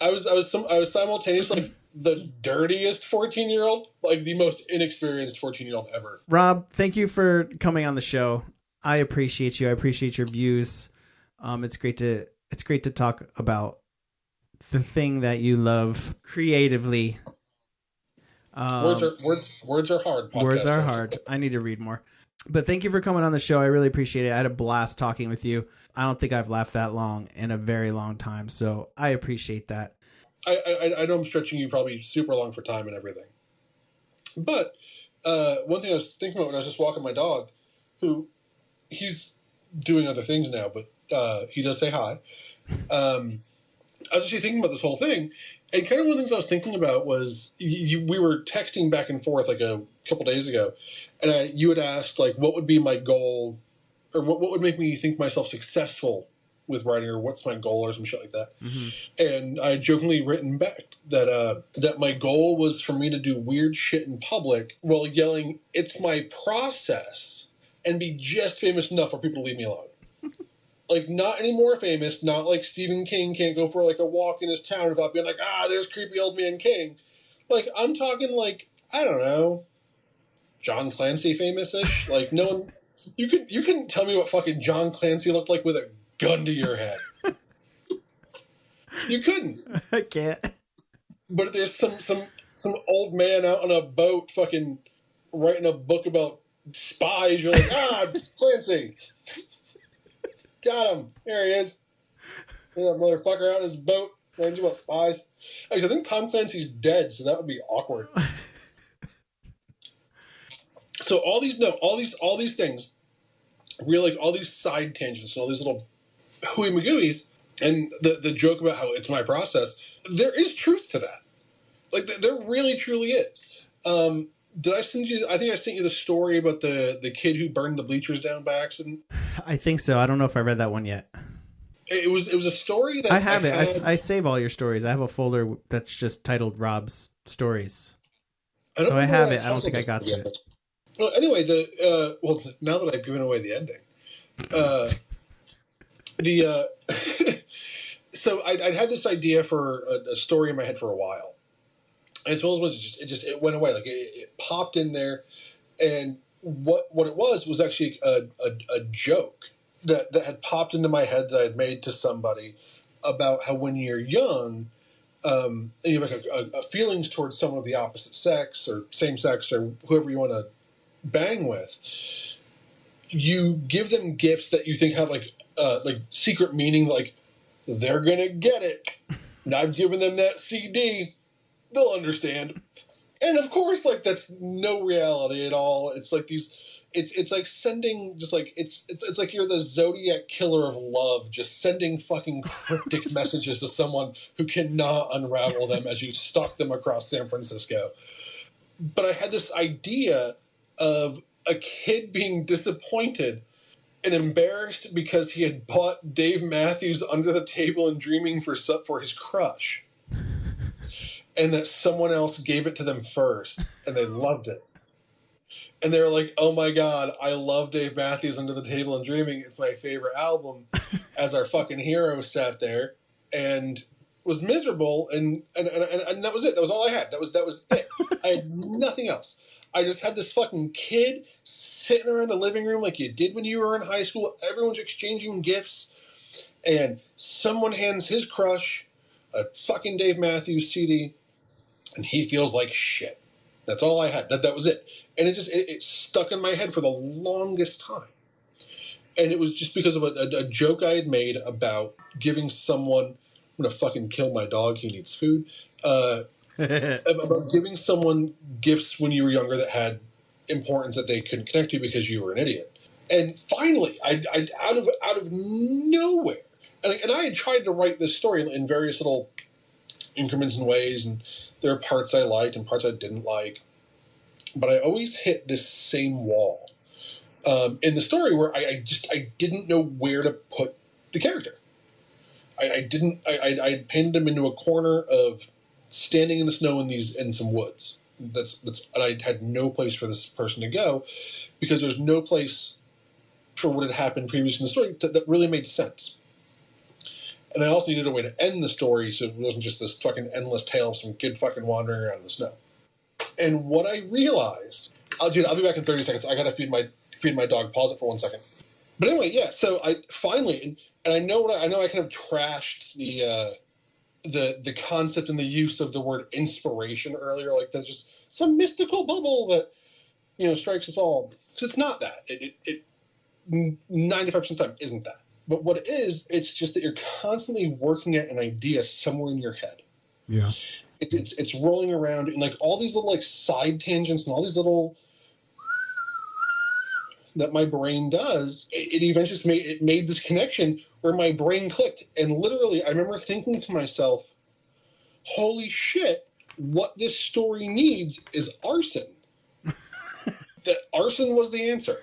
simultaneously the dirtiest 14-year-old, like the most inexperienced 14-year-old ever. Rob, thank you for coming on the show. I appreciate you. I appreciate your views. It's great to talk about the thing that you love creatively. Words are hard. Words are hard. I need to read more. But thank you for coming on the show. I really appreciate it. I had a blast talking with you. I don't think I've laughed that long in a very long time, so I appreciate that. I know I'm stretching you probably super long for time and everything. But one thing I was thinking about when I was just walking my dog, who he's doing other things now, but he does say hi. I was actually thinking about this whole thing, and kind of one of the things I was thinking about was we were texting back and forth like a couple days ago, and you had asked like what would be my goal, or what would make me think myself successful with writing, or what's my goal, or some shit like that. Mm-hmm. And I had jokingly written back that my goal was for me to do weird shit in public while yelling, "It's my process," and be just famous enough for people to leave me alone. Like, not any more famous, not like Stephen King can't go for like a walk in his town without being like, there's creepy old man King. Like, I'm talking like, I don't know, John Clancy famous-ish. Like, no one, you couldn't tell me what fucking John Clancy looked like with a gun to your head. You couldn't. I can't. But if there's some old man out on a boat fucking writing a book about spies, you're like, it's Clancy. Got him. There he is. There's that motherfucker out in his boat. Learns about spies. Actually, I think Tom Clancy's dead, so that would be awkward. So all these things, really, like all these side tangents, and all these little hooey magooies, and the joke about how it's my process. There is truth to that. Like there really truly is. Did I send you? I think I sent you the story about the kid who burned the bleachers down by accident. I think so. I don't know if I read that one yet. It was a story that I have it. I save all your stories. I have a folder that's just titled Rob's Stories. So I have it. I don't think I got to it. Well, anyway, now that I've given away the ending, so I'd had this idea for a story in my head for a while, and it's one of those ones it went away. Like it popped in there, and what it was actually a joke that had popped into my head that I had made to somebody about how when you're young, and you have like a feelings towards someone of the opposite sex or same sex or whoever you want to bang with, you give them gifts that you think have like secret meaning, like they're gonna get it. And I've given them that CD, they'll understand. And of course, like that's no reality at all. It's like these. It's like sending just like it's like you're the Zodiac killer of love, just sending fucking cryptic messages to someone who cannot unravel them as you stalk them across San Francisco. But I had this idea of a kid being disappointed and embarrassed because he had bought Dave Matthews Under the Table and Dreaming for his crush, and that someone else gave it to them first and they loved it. And they were like, oh my God, I love Dave Matthews Under the Table and Dreaming. It's my favorite album. As our fucking hero sat there and was miserable. And that was it. That was all I had. That was it. I had nothing else. I just had this fucking kid sitting around a living room like you did when you were in high school. Everyone's exchanging gifts. And someone hands his crush a fucking Dave Matthews CD. And he feels like shit. That's all I had. That was it. And it stuck in my head for the longest time. And it was just because of a joke I had made about giving someone, I'm going to fucking kill my dog, he needs food, about giving someone gifts when you were younger that had importance that they couldn't connect to because you were an idiot. And finally, I out of nowhere, and I had tried to write this story in various little increments and ways, and there are parts I liked and parts I didn't like. But I always hit this same wall in the story where I didn't know where to put the character. I pinned him into a corner of standing in the snow in some woods. And I had no place for this person to go because there's no place for what had happened previously in the story that really made sense. And I also needed a way to end the story so it wasn't just this fucking endless tale of some kid fucking wandering around in the snow. And what I realized, I'll be back in 30 seconds. I gotta feed my dog. Pause it for 1 second. But anyway, yeah. So I finally, and I know I kind of trashed the concept and the use of the word inspiration earlier. Like there's just some mystical bubble that strikes us all. So it's not that. It 95% of the time isn't that. But what it is, it's just that you're constantly working at an idea somewhere in your head. Yeah. It's rolling around in like all these little like side tangents and all these little that my brain does. It eventually made this connection where my brain clicked, and literally I remember thinking to myself, "Holy shit! What this story needs is arson." That arson was the answer,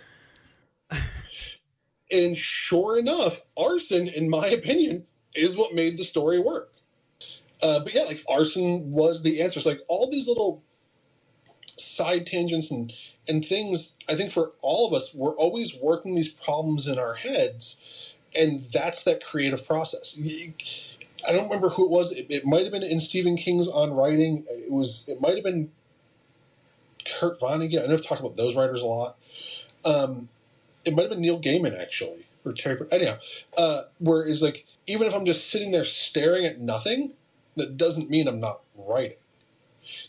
and sure enough, arson, in my opinion, is what made the story work. But yeah, like arson was the answer. So like all these little side tangents and things, I think for all of us, we're always working these problems in our heads, and that's that creative process. I don't remember who it was. It might have been in Stephen King's On Writing. It might have been Kurt Vonnegut. I know I've talked about those writers a lot. It might have been Neil Gaiman actually, or Terry. Anyhow, where it's like even if I'm just sitting there staring at nothing, that doesn't mean I'm not writing.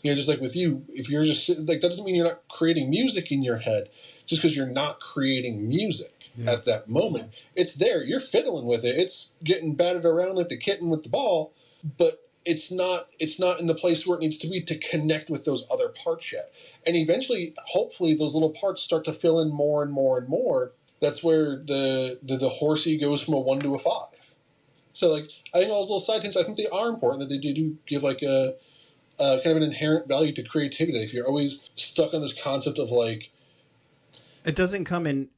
Just like with you, if you're just like, that doesn't mean you're not creating music in your head just because you're not creating music at that moment. It's there. You're fiddling with it. It's getting batted around like the kitten with the ball, but it's not in the place where it needs to be to connect with those other parts yet. And eventually, hopefully, those little parts start to fill in more and more and more. That's where the horsey goes from a 1 to a 5. So, like, I think all those little side things, I think they are important, that they do give, like, a kind of an inherent value to creativity. If you're always stuck on this concept of, like... It doesn't come in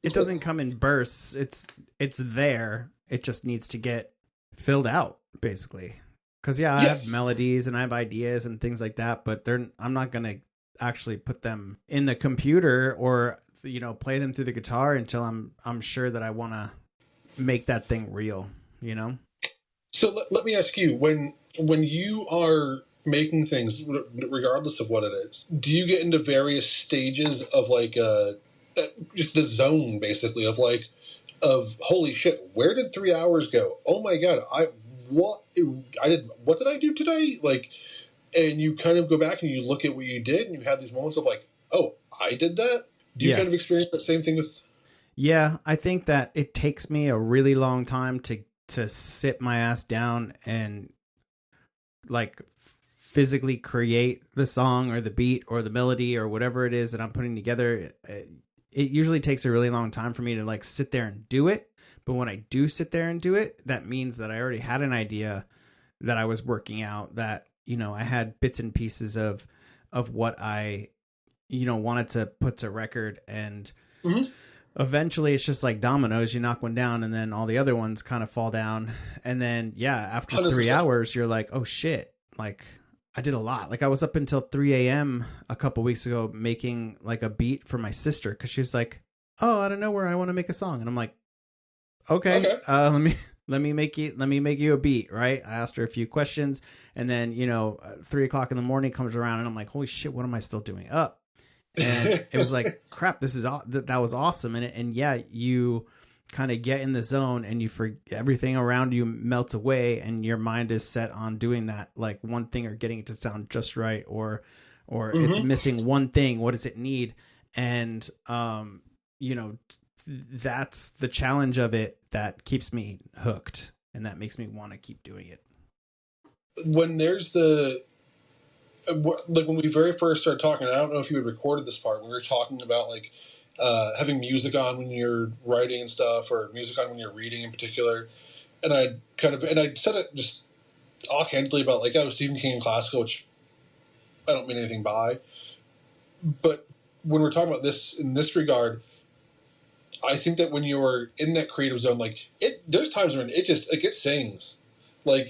bursts. It's there. It just needs to get filled out, basically. Because I Yes. have melodies and I have ideas and things like that, but I'm not gonna actually put them in the computer or play them through the guitar until I'm sure that I want to make that thing real. So let me ask you, when you are making things, regardless of what it is, do you get into various stages of like just the zone, basically, of like, of holy shit, where did 3 hours go? Oh my god, what did I do today? Like, and you kind of go back and you look at what you did, and you have these moments of like, oh, I did that. Do you kind of experience that same thing with? Yeah, I think that it takes me a really long time to sit my ass down and like physically create the song or the beat or the melody or whatever it is that I'm putting together. It usually takes a really long time for me to like sit there and do it. But when I do sit there and do it, that means that I already had an idea that I was working out, that, I had bits and pieces of what I, wanted to put to record. And eventually it's just like dominoes. You knock one down and then all the other ones kind of fall down. And then, after 3 hours, you're like, oh shit. Like, I did a lot. Like, I was up until 3 a.m. a couple weeks ago making like a beat for my sister, because she was like, oh, out of nowhere, I want to make a song. And I'm like, okay. Let me make you a beat, right? I asked her a few questions, and then 3 o'clock in the morning comes around, and I'm like, holy shit, what am I still doing up? And it was like, crap, that was awesome. And you kind of get in the zone, and everything around you melts away, and your mind is set on doing that like one thing, or getting it to sound just right, or it's missing one thing. What does it need? And that's the challenge of it that keeps me hooked, and that makes me want to keep doing it. When there's like when we very first started talking, I don't know if you had recorded this part. We were talking about like having music on when you're writing and stuff, or music on when you're reading in particular. And I said it just offhandedly about like, I was Stephen King and classical, which I don't mean anything by. But when we're talking about this in this regard, I think that when you're in that creative zone, like there's times when it sings. Like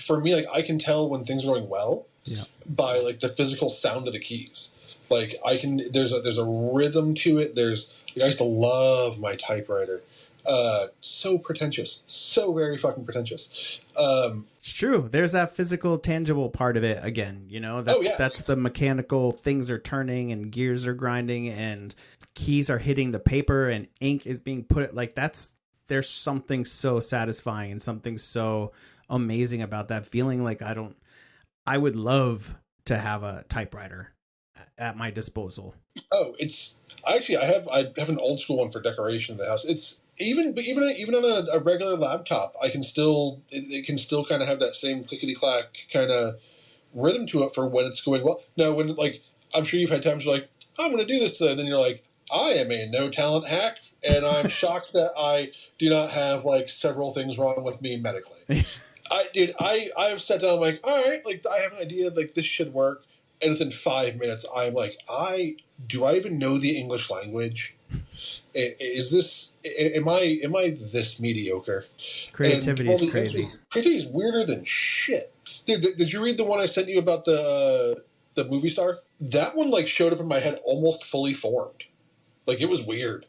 for me, like I can tell when things are going well by like the physical sound of the keys. Like there's a rhythm to it. I used to love my typewriter. So pretentious, so very fucking pretentious. It's true. There's that physical, tangible part of it again. That's the mechanical, things are turning and gears are grinding and keys are hitting the paper and ink is being put. Like there's something so satisfying and something so amazing about that feeling. Like I would love to have a typewriter at my disposal. Oh, I have an old school one for decoration in the house. It's even on a regular laptop, it can still kind of have that same clickety clack kind of rhythm to it for when it's going well. Now, when like I'm sure you've had times you're like, I'm going to do this today, then you're like, I am a no talent hack, and I'm shocked that I do not have like several things wrong with me medically. I've sat down, I'm like, all right, like I have an idea, like this should work, and within 5 minutes, I'm like, do I even know the English language? Is this? Am I this mediocre? Creativity is crazy. Creativity is weirder than shit. Did you read the one I sent you about the movie star? That one like showed up in my head almost fully formed. Like it was weird.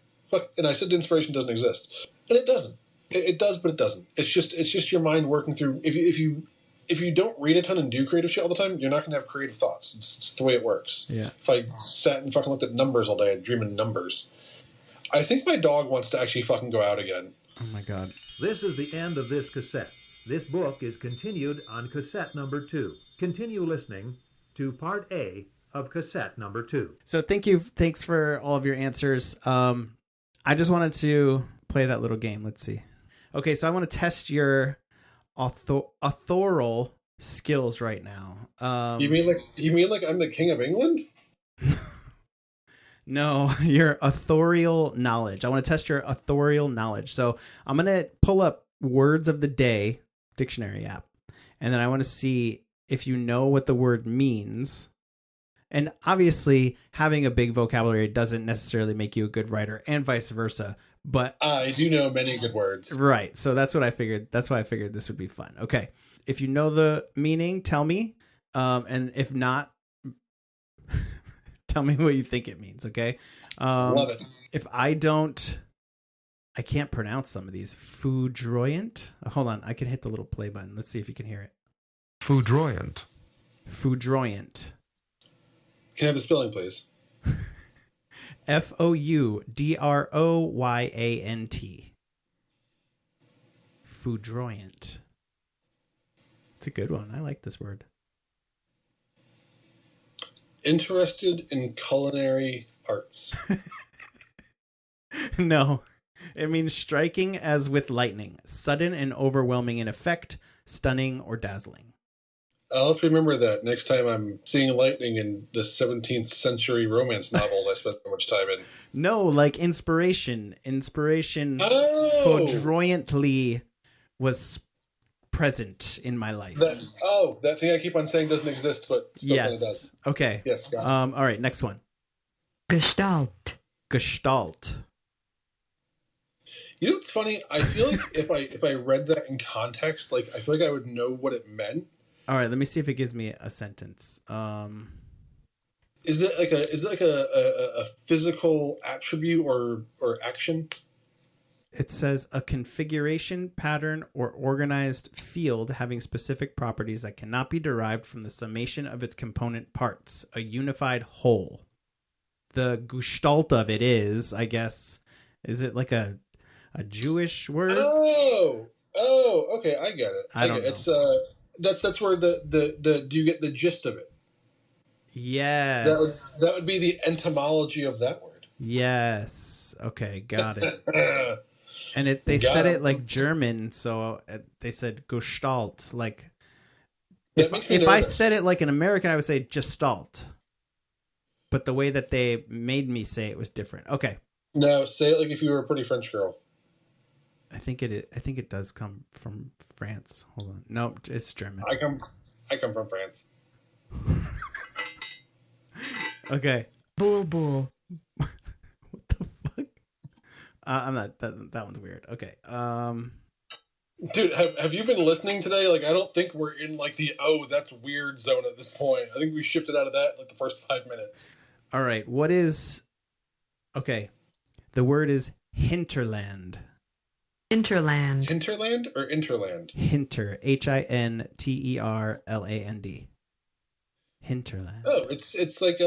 And I said inspiration doesn't exist, and it doesn't. It does, but it doesn't. It's just your mind working through. If you don't read a ton and do creative shit all the time, you're not going to have creative thoughts. It's the way it works. Yeah. If I sat and fucking looked at numbers all day, I'd dream in numbers. I think my dog wants to actually fucking go out again. Oh my god. This is the end of this cassette. This book is continued on cassette number 2. Continue listening to part A of cassette number 2. So thanks for all of your answers. I just wanted to play that little game. Let's see. Okay, so I want to test your authorial skills right now. You mean like I'm the king of England? No, your authorial knowledge. I want to test your authorial knowledge. So I'm going to pull up Words of the Day dictionary app, and then I want to see if you know what the word means. And obviously, having a big vocabulary doesn't necessarily make you a good writer, and vice versa. But I do know many good words. Right. So that's what I figured. That's why I figured this would be fun. Okay. If you know the meaning, tell me. And if not, tell me what you think it means. Okay. Love it. If I don't, I can't pronounce some of these. Foudroyant. Hold on. I can hit the little play button. Let's see if you can hear it. Foudroyant. Foudroyant. Can I have the spelling, please? Foudroyant. Foudroyant. It's a good one. I like this word. Interested in culinary arts. No. It means striking as with lightning, sudden and overwhelming in effect, stunning or dazzling. I'll have to remember that next time I'm seeing lightning in the 17th century romance novels I spent so much time in. No, like inspiration. Inspiration foudroyantly was present in my life. That thing I keep on saying doesn't exist, but still kind of does. Okay. Yes, gotcha. All right, next one. Gestalt. Gestalt. You know what's funny? I feel like if I read that in context, like I feel like I would know what it meant. All right, let me see if it gives me a sentence. Is it like a physical attribute or action? It says a configuration, pattern, or organized field having specific properties that cannot be derived from the summation of its component parts, a unified whole. The gestalt of it is, I guess, is it like a Jewish word? Oh, okay, I get it. I don't know. It's that's where the do you get the gist of it? Yes. That would be the etymology of that word. Yes. Okay, got it. And they said it like German, so they said Gestalt. Like, if I said it like an American, I would say Gestalt. But the way that they made me say it was different. Okay. No, say it like if you were a pretty French girl. I think it does come from France. Hold on. No, it's German. I come from France. Okay. Bull. What the fuck? I'm not. That one's weird. Okay. Dude, have you been listening today? Like, I don't think we're in like the that's weird zone at this point. I think we shifted out of that like the first 5 minutes. All right. What is? Okay. The word is hinterland. Interland. Hinterland or interland? Hinter. Hinterland. Hinterland. Oh, it's like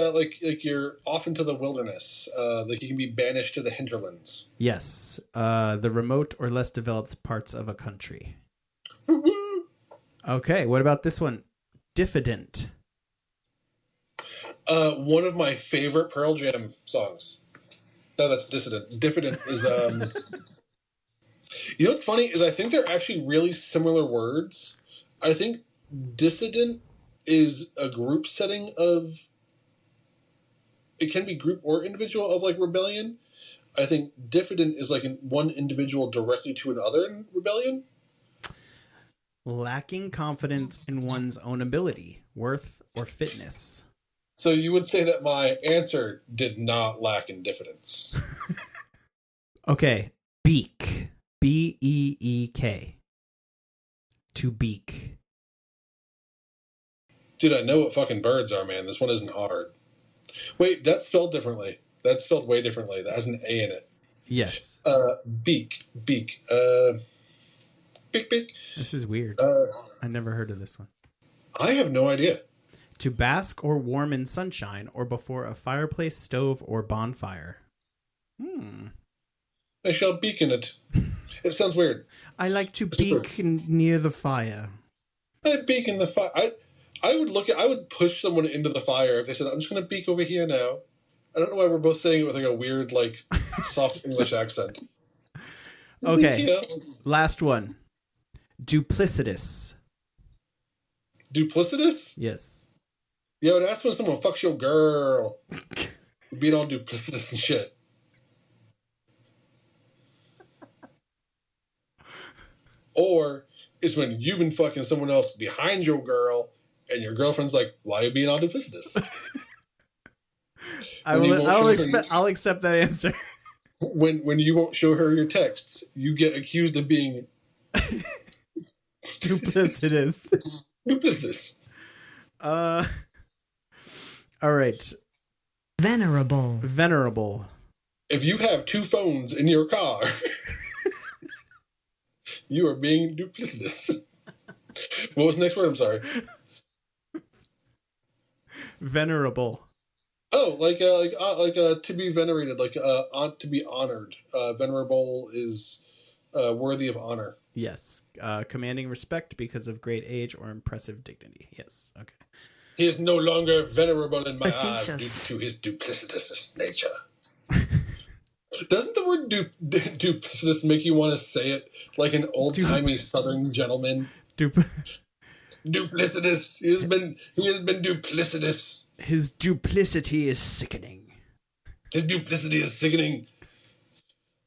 you're off into the wilderness. Like you can be banished to the hinterlands. Yes. The remote or less developed parts of a country. Okay. What about this one? Diffident. One of my favorite Pearl Jam songs. No, that's Dissident. Diffident is You know what's funny is I think they're actually really similar words. I think dissident is a group setting of, it can be group or individual of like rebellion. I think diffident is like one individual directly to another in rebellion. Lacking confidence in one's own ability, worth, or fitness. So you would say that my answer did not lack in diffidence. Okay. Beak. Beek. To beak. Dude, I know what fucking birds are, man. This one isn't hard. Wait, that's spelled differently. That's spelled way differently. That has an A in it. Yes. Beak. Beak. This is weird. I never heard of this one. I have no idea. To bask or warm in sunshine or before a fireplace, stove, or bonfire. I shall beak in it. It sounds weird. I like to beak near the fire. I beak in the fire. I would push someone into the fire if they said, I'm just going to beak over here now. I don't know why we're both saying it with like a weird, like, soft English accent. Okay. Last one. Duplicitous. Duplicitous? Yes. Yo, that's when someone fucks your girl. Being all duplicitous and shit. Or it's when you've been fucking someone else behind your girl and your girlfriend's like, why are you being all duplicitous? I'll accept that answer. When you won't show her your texts, you get accused of being duplicitous. duplicitous. All right. Venerable. If you have 2 phones in your car, you are being duplicitous. What was the next word? I'm sorry. Venerable. Oh, like to be venerated, to be honored. Venerable is worthy of honor. Yes. Commanding respect because of great age or impressive dignity. Yes. Okay. He is no longer venerable in my eyes Pretentious. due to his duplicitous nature. Doesn't the word duplicitous make you want to say it like an old-timey Southern gentleman? Duplicitous. He has been duplicitous. His duplicity is sickening. His duplicity is sickening.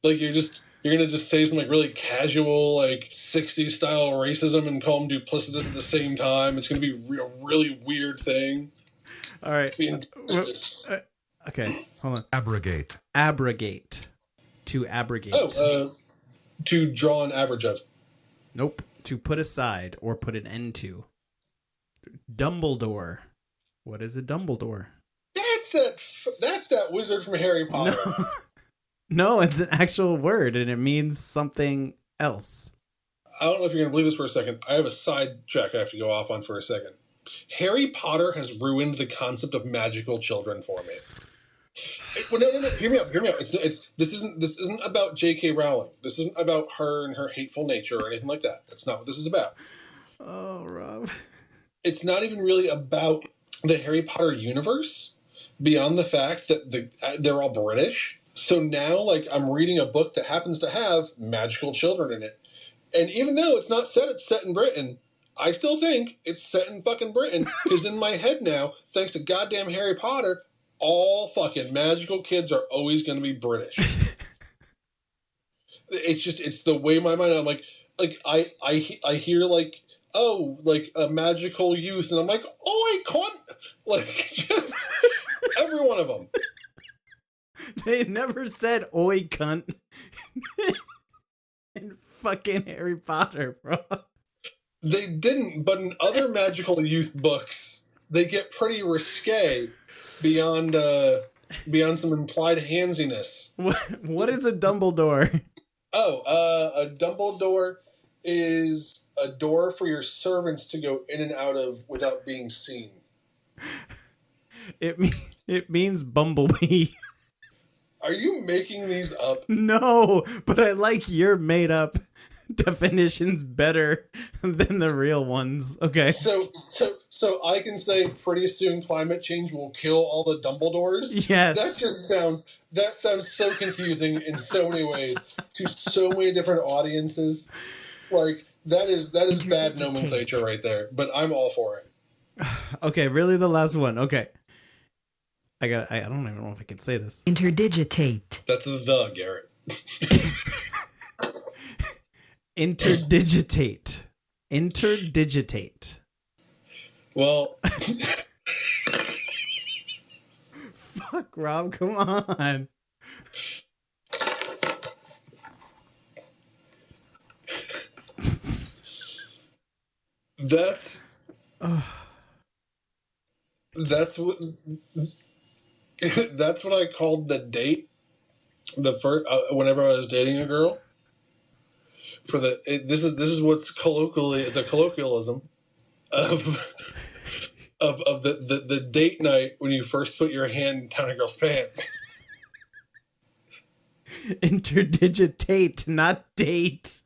Like you're gonna just say some like really casual like 60s style racism and call him duplicitous at the same time. It's gonna be a really weird thing. All right. Okay, hold on. Abrogate. To abrogate. To draw an average of. Nope. To put aside or put an end to. Dumbledore. What is a Dumbledore? That's that wizard from Harry Potter. No, it's an actual word and it means something else. I don't know if you're going to believe this for a second. I have a side track I have to go off on for a second. Harry Potter has ruined the concept of magical children for me. Well, no. Hear me out. This isn't about J.K. Rowling. This isn't about her and her hateful nature or anything like that. That's not what this is about. Oh, Rob. It's not even really about the Harry Potter universe, beyond the fact that they're all British. So now, like, I'm reading a book that happens to have magical children in it. And even though it's set in Britain, I still think it's set in fucking Britain. Because in my head now, thanks to goddamn Harry Potter, all fucking magical kids are always going to be British. It's the way my mind, I'm like I hear like, oh, like a magical youth. And I'm like, oh, I can't. Like, just every one of them. They never said "oi cunt" in fucking Harry Potter, bro. They didn't, but in other magical youth books, they get pretty risque beyond some implied handsiness. What is a Dumbledore? Oh, a Dumbledore is a door for your servants to go in and out of without being seen. It means bumblebee. Are you making these up? No, but I like your made up definitions better than the real ones. Okay. So I can say pretty soon climate change will kill all the Dumbledores? Yes. That sounds so confusing in so many ways to so many different audiences. Like that is bad nomenclature right there, but I'm all for it. Okay, really the last one. Okay. I don't even know if I can say this. Interdigitate. That's the Garrett. Interdigitate. Well, fuck, Rob, come on. That's what I called the date. The first whenever I was dating a girl. This is what's colloquially, it's a colloquialism of the date night when you first put your hand down a girl's pants. Interdigitate, not date.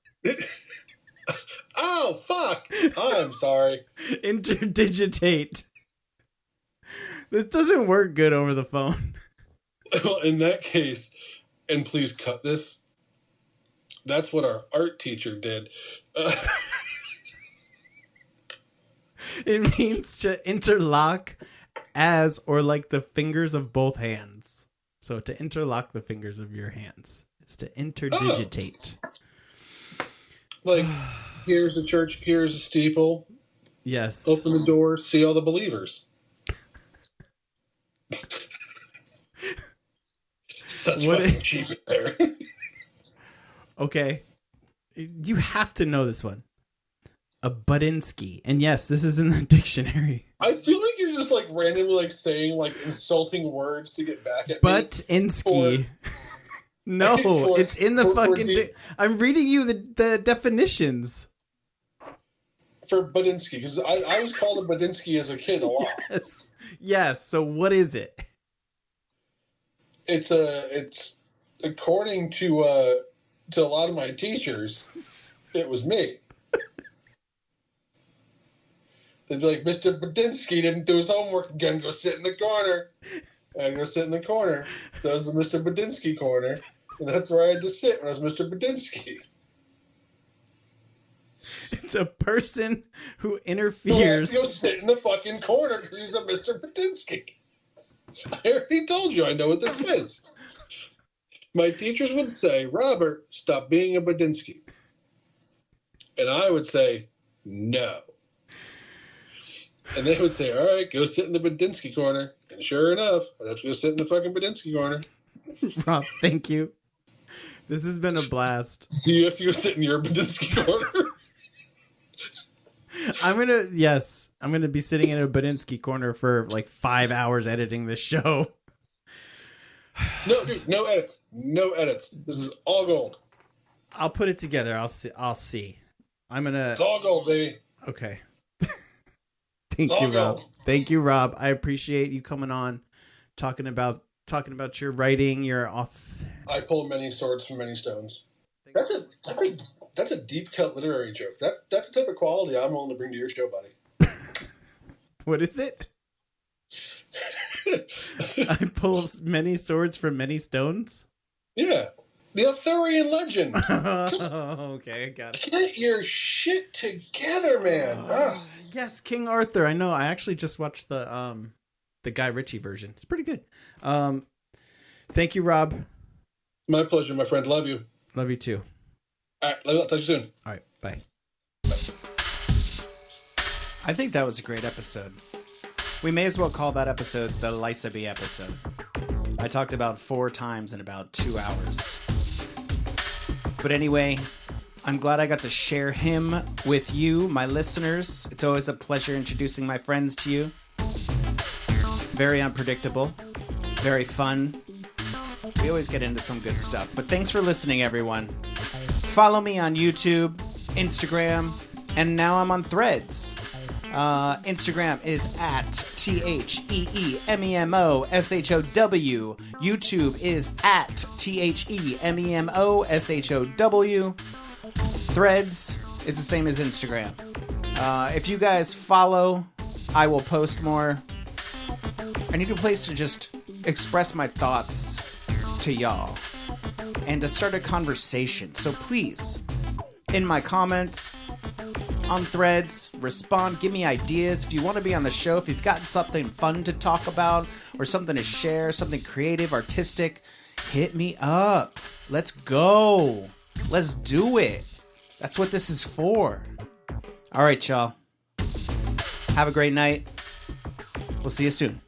Oh, fuck! I'm sorry. Interdigitate. This doesn't work good over the phone. Well, in that case, and please cut this, that's what our art teacher did. It means to interlock as or like the fingers of both hands. So to interlock the fingers of your hands is to interdigitate. Oh. Like, here's the church, here's the steeple. Yes. Open the door, see all the believers. Such What fucking is- cheap there. Okay. You have to know this one. A Budinsky. And yes, this is in the dictionary. I feel like you're just like randomly like saying like insulting words to get back at me. Budinsky. No, for- it's in the for fucking... the- I'm reading you the definitions. For Budinsky, because I was called a Budinsky as a kid a lot. Yes. Yes, so what is it? It's according to a lot of my teachers, it was me. They'd be like, Mr. Budinsky didn't do his homework again. Go sit in the corner. And I'd go sit in the corner. So it was the Mr. Budinsky corner. And that's where I had to sit when I was Mr. Budinsky. It's a person who So I had interferes. to go sit in the fucking corner because he's a Mr. Budinsky. I already told you I know what this is. My teachers would say, Robert, stop being a Budinsky. And I would say, no. And they would say, all right, go sit in the Budinsky corner. And sure enough, I'd have to go sit in the fucking Budinsky corner. Rob, thank you. This has been a blast. Do you have to go sit in your Budinsky corner? I'm gonna be sitting in a Budinsky corner for like 5 hours editing this show. No, dude, no edits. No edits. This is all gold. I'll put it together. I'll see. I'm gonna... It's all gold, baby. Okay. It's all Thank you, Rob. gold. Thank you, Rob. I appreciate you coming on, talking about your writing, your off. I pull many swords from many stones. That's a deep cut literary joke. That's the type of quality I'm willing to bring to your show, buddy. What is it? I pull many swords from many stones. Yeah. The Arthurian legend. Okay, I got it. Get your shit together, man. Ah. Yes, King Arthur. I know. I actually just watched the Guy Ritchie version. It's pretty good. Thank you, Rob. My pleasure, my friend. Love you. Love you too. All right, I'll talk to you soon. All right, bye. I think that was a great episode. We may as well call that episode the Lysobey episode. I talked about 4 times in about 2 hours. But anyway, I'm glad I got to share him with you, my listeners. It's always a pleasure introducing my friends to you. Very unpredictable. Very fun. We always get into some good stuff. But thanks for listening, everyone. Follow me on YouTube, Instagram, and now I'm on Threads. Instagram is at TheeMemoshow. YouTube is at TheMemoshow. Threads is the same as Instagram. If you guys follow, I will post more. I need a place to just express my thoughts to y'all and to start a conversation. So please, in my comments, on Threads, respond, give me ideas. If you want to be on the show, if you've got something fun to talk about or something to share, something creative, artistic, hit me up. Let's go. Let's do it. That's what this is for. All right, y'all. Have a great night. We'll see you soon.